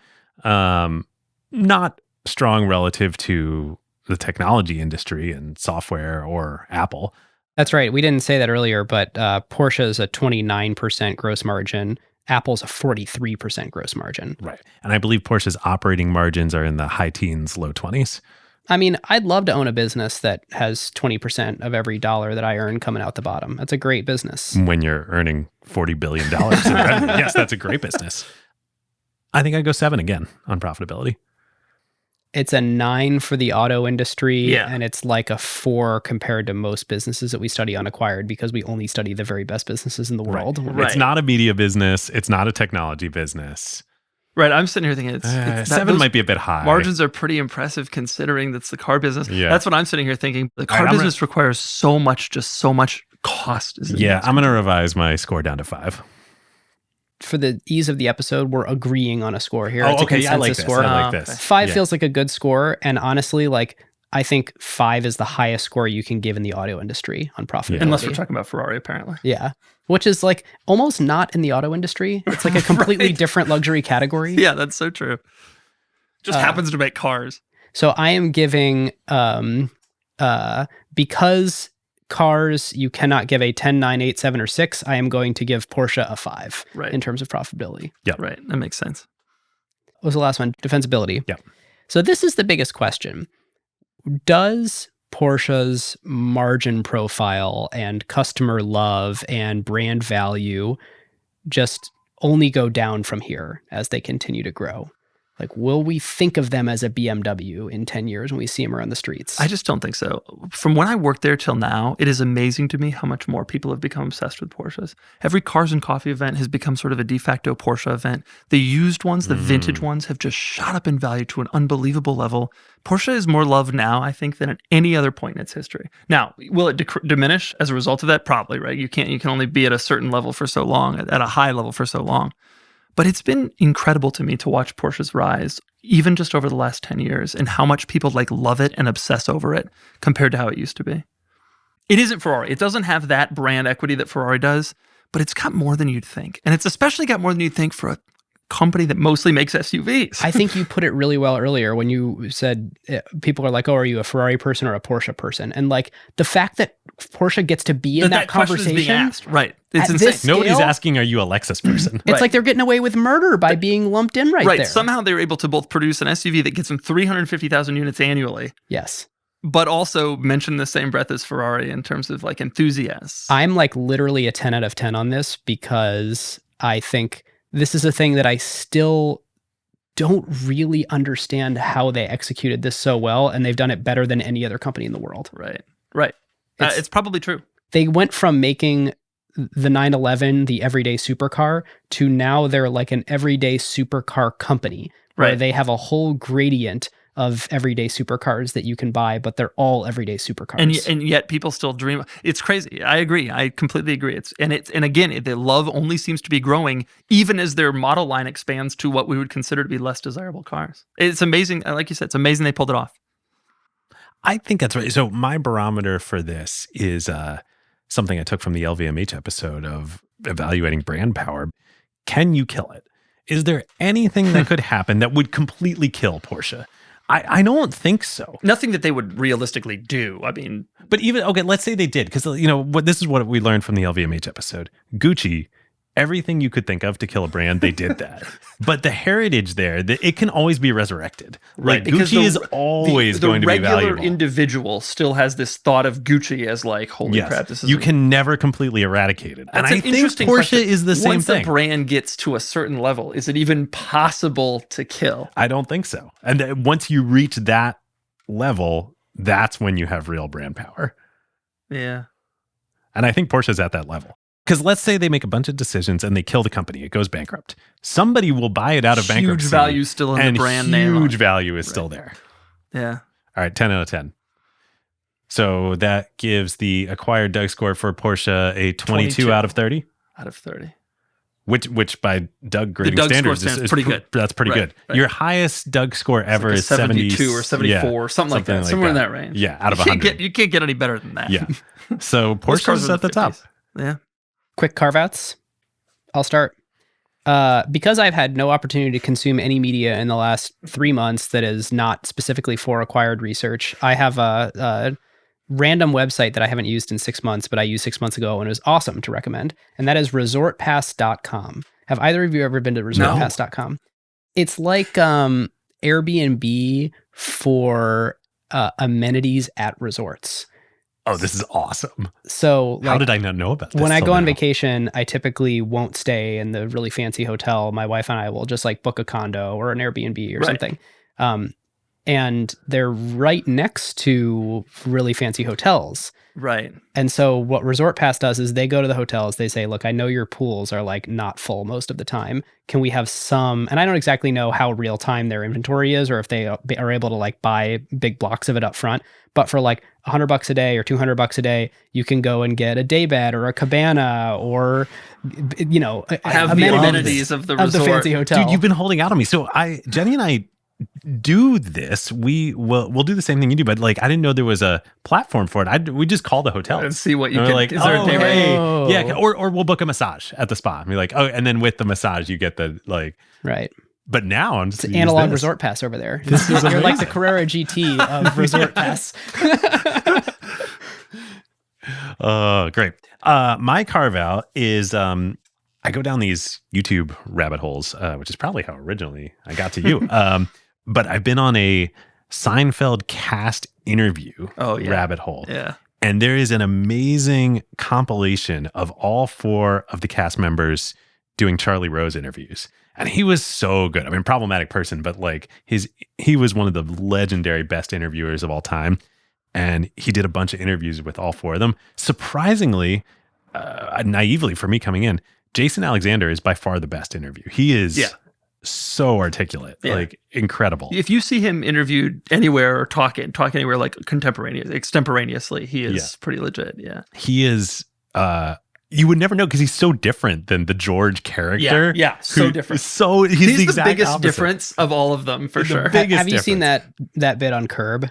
Not strong relative to the technology industry and software or Apple. That's right. We didn't say that earlier, but Porsche is a 29% gross margin. Apple's a 43% gross margin. Right. And I believe Porsche's operating margins are in the high teens, low 20s. I mean, I'd love to own a business that has 20% of every dollar that I earn coming out the bottom. That's a great business. When you're earning $40 billion in revenue. Yes, that's a great business. I think I'd go 7 again on profitability. It's a 9 for the auto industry, Yeah. and it's like a 4 compared to most businesses that we study unacquired because we only study the very best businesses in the world. Right. It's not a media business. It's not a technology business. Right. I'm sitting here thinking it's 7 those might be a bit high. margins are pretty impressive considering that's the car business. Yeah. That's what I'm sitting here thinking. The car All right, I'm business requires so much cost. Yeah, I'm going to revise my score down to 5. For the ease of the episode, we're agreeing on a score here. Oh, It's a okay. Yeah, I like consensus this. score. I like Okay. this. 5 Yeah. feels like a good score, and honestly, like I think 5 is the highest score you can give in the auto industry on profitability. Unless we're talking about Ferrari, apparently. Yeah. Which is like almost not in the auto industry. It's like a completely different luxury category. Yeah, that's so true. Just happens to make cars. So I am giving, because cars you cannot give a 10, 9, 8, 7, or 6, I am going to give Porsche a 5 Right. in terms of profitability. Right. That makes sense. What was the last one? Defensibility. Yeah. So this is the biggest question. Does Porsche's margin profile and customer love and brand value just only go down from here as they continue to grow? Like, will we think of them as a BMW in 10 years when we see them around the streets? I just don't think so. From when I worked there till now, it is amazing to me how much more people have become obsessed with Porsches. Every Cars and Coffee event has become sort of a de facto Porsche event. The used ones, the vintage ones have just shot up in value to an unbelievable level. Porsche is more loved now, I think, than at any other point in its history. Now, will it diminish as a result of that? Probably, right? You can only be at a certain level for so long, at a high level for so long. But it's been incredible to me to watch Porsche's rise, even just over the last 10 years, and how much people like love it and obsess over it compared to how it used to be. It isn't Ferrari. It doesn't have that brand equity that Ferrari does, but it's got more than you'd think. And it's especially got more than you'd think for a company that mostly makes SUVs. I think you put it really well earlier when you said people are like, oh, are you a Ferrari person or a Porsche person? And like the fact that Porsche gets to be in that question is being conversation. asked. Right. It's At insane. this Nobody's scale? asking, are you a Lexus person? It's Right. like they're getting away with murder by being lumped in right there. Somehow they were able to both produce an SUV that gets them 350,000 units annually, Yes. but also mention the same breath as Ferrari in terms of like enthusiasts. I'm like literally a 10 out of 10 on this because I think this is a thing that I still don't really understand how they executed this so well, and they've done it better than any other company in the world. Right. It's- It's probably true. They went from making the 911 the everyday supercar to now they're like an everyday supercar company where Right. they have a whole gradient of everyday supercars that you can buy, but they're all everyday supercars. And yet people still dream. It's crazy. I agree. I completely agree. And again, the love only seems to be growing even as their model line expands to what we would consider to be less desirable cars. It's amazing. Like you said, it's amazing they pulled it off. I think that's right. So my barometer for this is something I took from the LVMH episode of evaluating brand power. Can you kill it? Is there anything that could happen that would completely kill Porsche? I don't think so. Nothing that they would realistically do. I mean, but even, okay, let's say they did, because this is what we learned from the LVMH episode. Gucci, everything you could think of to kill a brand, they did that. But the heritage there, it can always be resurrected. Right, like Gucci is always going to be valuable. The regular individual still has this thought of Gucci as like, holy crap, this is... You can never completely eradicate it. And I think Porsche question. is the same thing. Once a brand gets to a certain level, is it even possible to kill? I don't think so. And once you reach that level, that's when you have real brand power. Yeah. And I think Porsche's at that level. Because let's say they make a bunch of decisions and they kill the company. It goes bankrupt. Somebody will buy it out of bankruptcy. Huge value still in the brand name. Huge value is still there. Yeah. All right, 10 out of 10. So that gives the acquired Doug score for Porsche a 22 out of 30? Out of 30. Which by Doug grading Doug standards is pretty good. That's pretty good. Right. Your highest Doug score ever like is 72 or 74, something like that. Somewhere in that range. Yeah, out of 100. You can't get any better than that. Yeah. So Porsche's at the top. Yeah. Quick carve-outs. I'll start. Because I've had no opportunity to consume any media in the last 3 months that is not specifically for acquired research, I have a random website that I haven't used in 6 months, but I used 6 months ago and it was awesome to recommend. And that is resortpass.com. Have either of you ever been to resortpass.com? No. It's like Airbnb for amenities at resorts. Oh, this is awesome. So how did I not know about this? When I go on vacation, I typically won't stay in the really fancy hotel. My wife and I will just like book a condo or an Airbnb or something. And they're right next to really fancy hotels. Right. And so what Resort Pass does is they go to the hotels. They say, look, I know your pools are like not full most of the time. Can we have some, and I don't exactly know how real time their inventory is or if they are able to like buy big blocks of it up front. But for like $100 a day or $200 a day, you can go and get a daybed or a cabana or, have the amenities of the resort. Of the fancy hotel. Dude, you've been holding out on me. So Jenny and I do this. We'll do the same thing you do, but like I didn't know there was a platform for it. We just call the hotel and see what you can. Like, is there a day rate? Yeah, or we'll book a massage at the spa. And we're like, and then with the massage you get the like right. But now I'm just it's analog Resort Pass over there. You're like the Carrera GT of Resort Pass. Great. My carve out is I go down these YouTube rabbit holes, which is probably how originally I got to you. But I've been on a Seinfeld cast interview rabbit hole. Yeah. And there is an amazing compilation of all 4 of the cast members doing Charlie Rose interviews. And he was so good. I mean, problematic person, but like he was one of the legendary best interviewers of all time. And he did a bunch of interviews with all 4 of them. Surprisingly, naively for me coming in, Jason Alexander is by far the best interview. He is so articulate, like incredible. If you see him interviewed anywhere or talk anywhere like extemporaneously, he is pretty legit. Yeah. He is, you would never know because he's so different than the George character. Yeah, so different. So he's the biggest opposite. difference of all of them for sure. Have you seen that bit on Curb?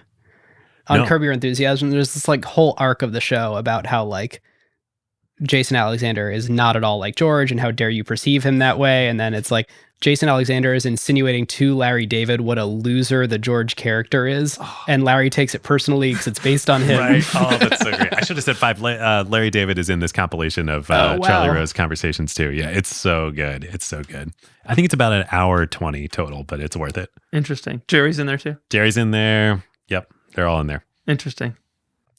On Curb Your Enthusiasm, there's this like whole arc of the show about how like Jason Alexander is not at all like George and how dare you perceive him that way. And then it's like Jason Alexander is insinuating to Larry David what a loser the George character is. And Larry takes it personally because it's based on him. Right. Oh, that's so great. I should have said 5. Larry David is in this compilation of Charlie Rose conversations too. Yeah, it's so good. It's so good. I think it's about an hour 20 total, but it's worth it. Interesting. Jerry's in there too? Jerry's in there. Yep. They're all in there. Interesting.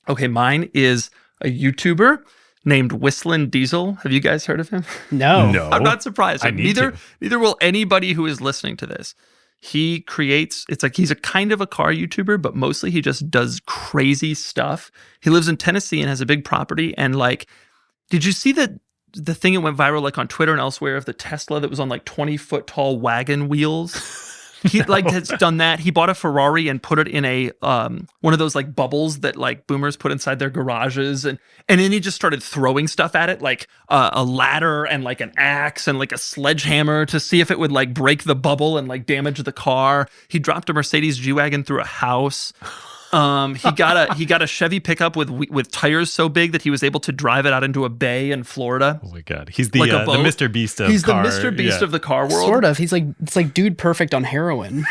Okay, mine is a YouTuber named Whistlin' Diesel. Have you guys heard of him? No. I'm not surprised. Neither will anybody who is listening to this. He creates, it's like he's a kind of a car YouTuber, but mostly he just does crazy stuff. He lives in Tennessee and has a big property. And like, did you see the thing that went viral like on Twitter and elsewhere of the Tesla that was on like 20-foot tall wagon wheels? He like has done that. He bought a Ferrari and put it in a one of those like bubbles that like boomers put inside their garages, and then he just started throwing stuff at it, like a ladder and like an axe and like a sledgehammer to see if it would like break the bubble and like damage the car. He dropped a Mercedes G-Wagon through a house. He got a Chevy pickup with tires so big that he was able to drive it out into a bay in Florida. Oh my God. He's the Like a boat. Mr. Beast of He's car. the Mr. Beast of the car world. Sort of. It's like Dude Perfect on heroin.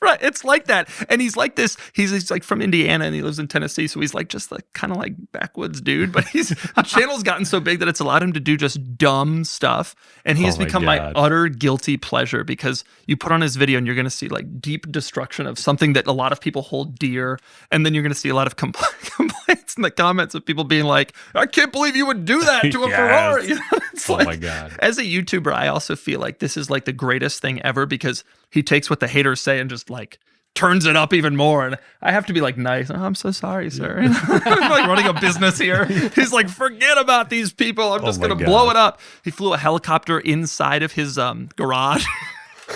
Right, it's like that, and he's like this. He's like from Indiana, and he lives in Tennessee, so he's like just like kind of like backwoods dude. But the channel's gotten so big that it's allowed him to do just dumb stuff, and he has become my utter guilty pleasure because you put on his video and you're going to see like deep destruction of something that a lot of people hold dear, and then you're going to see a lot of complaints in the comments of people being like, "I can't believe you would do that to a Ferrari." You know, it's oh like, my God! As a YouTuber, I also feel like this is like the greatest thing ever because he takes what the haters say and just like turns it up even more. And I have to be like nice. Oh, I'm so sorry, sir. I'm like running a business here. He's like, forget about these people. I'm just going to blow it up. He flew a helicopter inside of his garage.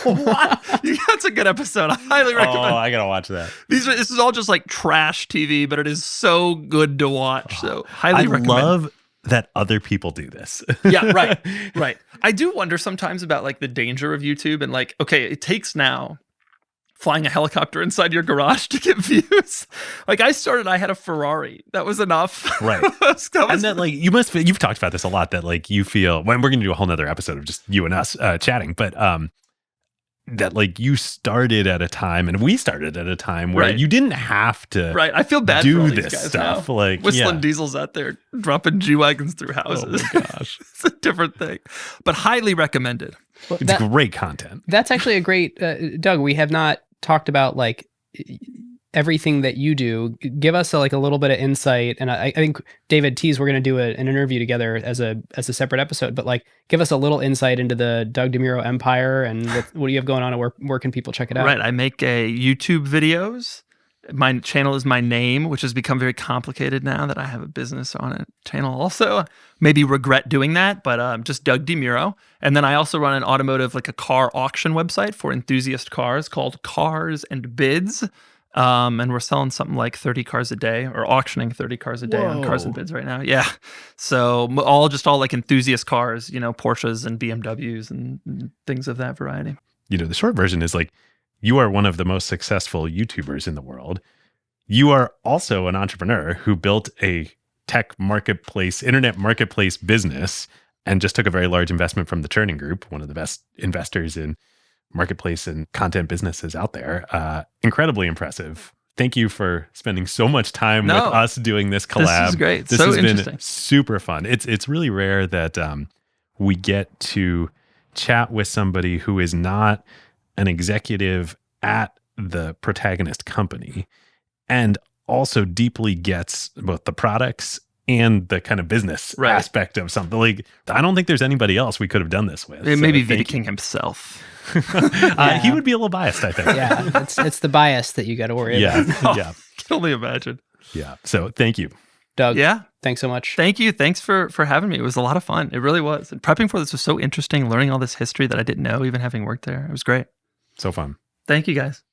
What? That's a good episode. I highly recommend. Oh, I gotta watch that. This is all just like trash TV, but it is so good to watch. So highly recommend. I love that other people do this. Yeah, right. I do wonder sometimes about like the danger of YouTube and like, okay, it takes now flying a helicopter inside your garage to get views. Like I had a Ferrari. That was enough. Right. And that like, you've talked about this a lot, that like you feel, when we're going to do a whole nother episode of just you and us chatting, but that like you started at a time and we started at a time where you didn't have to I feel bad do for all this these guys stuff. now. Like Whistling Diesel's out there dropping G-Wagons through houses. Oh my gosh. It's a different thing, but highly recommended. Well, It's great content. That's actually a great, Doug, we have not talked about like everything that you do. Give us a little bit of insight. And I think David teased we're going to do an interview together as a separate episode, but like give us a little insight into the Doug DeMuro empire and what do you have going on and where can people check it out? Right. I make YouTube videos. My channel is my name, which has become very complicated now that I have a business on a channel also. Maybe regret doing that, but just Doug DeMuro. And then I also run an automotive, like a car auction website for enthusiast cars called Cars and Bids. And we're selling something like 30 cars a day or auctioning 30 cars a day on Cars and Bids right now. Yeah. So all like enthusiast cars, Porsches and BMWs and things of that variety. The short version is like, you are one of the most successful YouTubers in the world. You are also an entrepreneur who built a tech marketplace, internet marketplace business, and just took a very large investment from the Churning Group, one of the best investors in marketplace and content businesses out there. Incredibly impressive. Thank you for spending so much time with us doing this collab. This is great. This so has interesting. been super fun. It's really rare that we get to chat with somebody who is not an executive at the protagonist company and also deeply gets both the products and the kind of business aspect of something. Like, I don't think there's anybody else we could have done this with. Maybe Wiedeking himself. He would be a little biased, I think. Yeah, it's the bias that you got to worry about. Yeah. I can only imagine. Yeah. So thank you. Doug, yeah, thanks so much. Thank you. Thanks for having me. It was a lot of fun. It really was. And prepping for this was so interesting, learning all this history that I didn't know, even having worked there. It was great. So fun. Thank you, guys.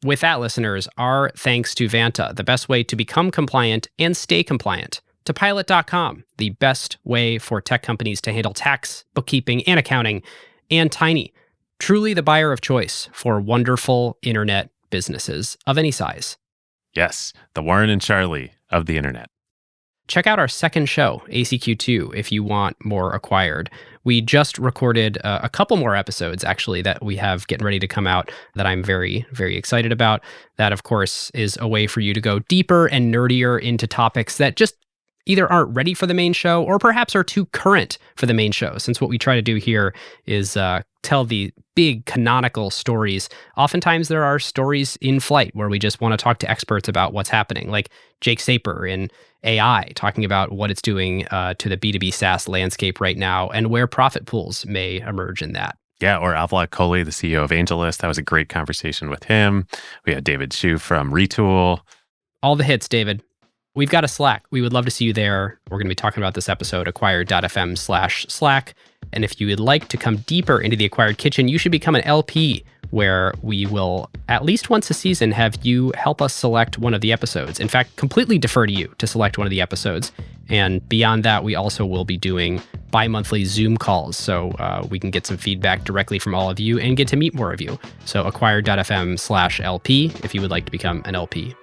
With that, listeners, our thanks to Vanta, the best way to become compliant and stay compliant. To Pilot.com, the best way for tech companies to handle tax, bookkeeping, and accounting. And Tiny, truly the buyer of choice for wonderful internet businesses of any size. Yes, the Warren and Charlie of the internet. Check out our second show, ACQ2, if you want more acquired. We just recorded a couple more episodes, actually, that we have getting ready to come out that I'm very, very excited about. That, of course, is a way for you to go deeper and nerdier into topics that just either aren't ready for the main show or perhaps are too current for the main show. Since what we try to do here is tell the big canonical stories. Oftentimes there are stories in flight where we just want to talk to experts about what's happening, like Jake Saper in AI, talking about what it's doing to the B2B SaaS landscape right now and where profit pools may emerge in that. Yeah, or Avlok Kohli, the CEO of AngelList. That was a great conversation with him. We had David Hsu from Retool. All the hits, David. We've got a Slack. We would love to see you there. We're going to be talking about this episode, acquired.fm/Slack. And if you would like to come deeper into the Acquired Kitchen, you should become an LP. where we will, at least once a season, have you help us select one of the episodes. In fact, completely defer to you to select one of the episodes. And beyond that, we also will be doing bi-monthly Zoom calls, so we can get some feedback directly from all of you and get to meet more of you. So acquired.fm/LP if you would like to become an LP.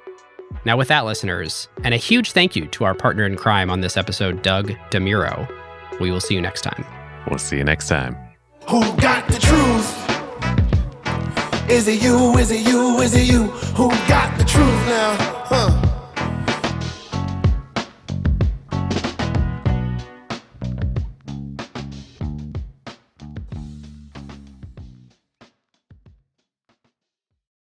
Now with that, listeners, and a huge thank you to our partner in crime on this episode, Doug DeMuro. We will see you next time. We'll see you next time. Who got the truth? Is it you? Is it you? Is it you? Who got the truth?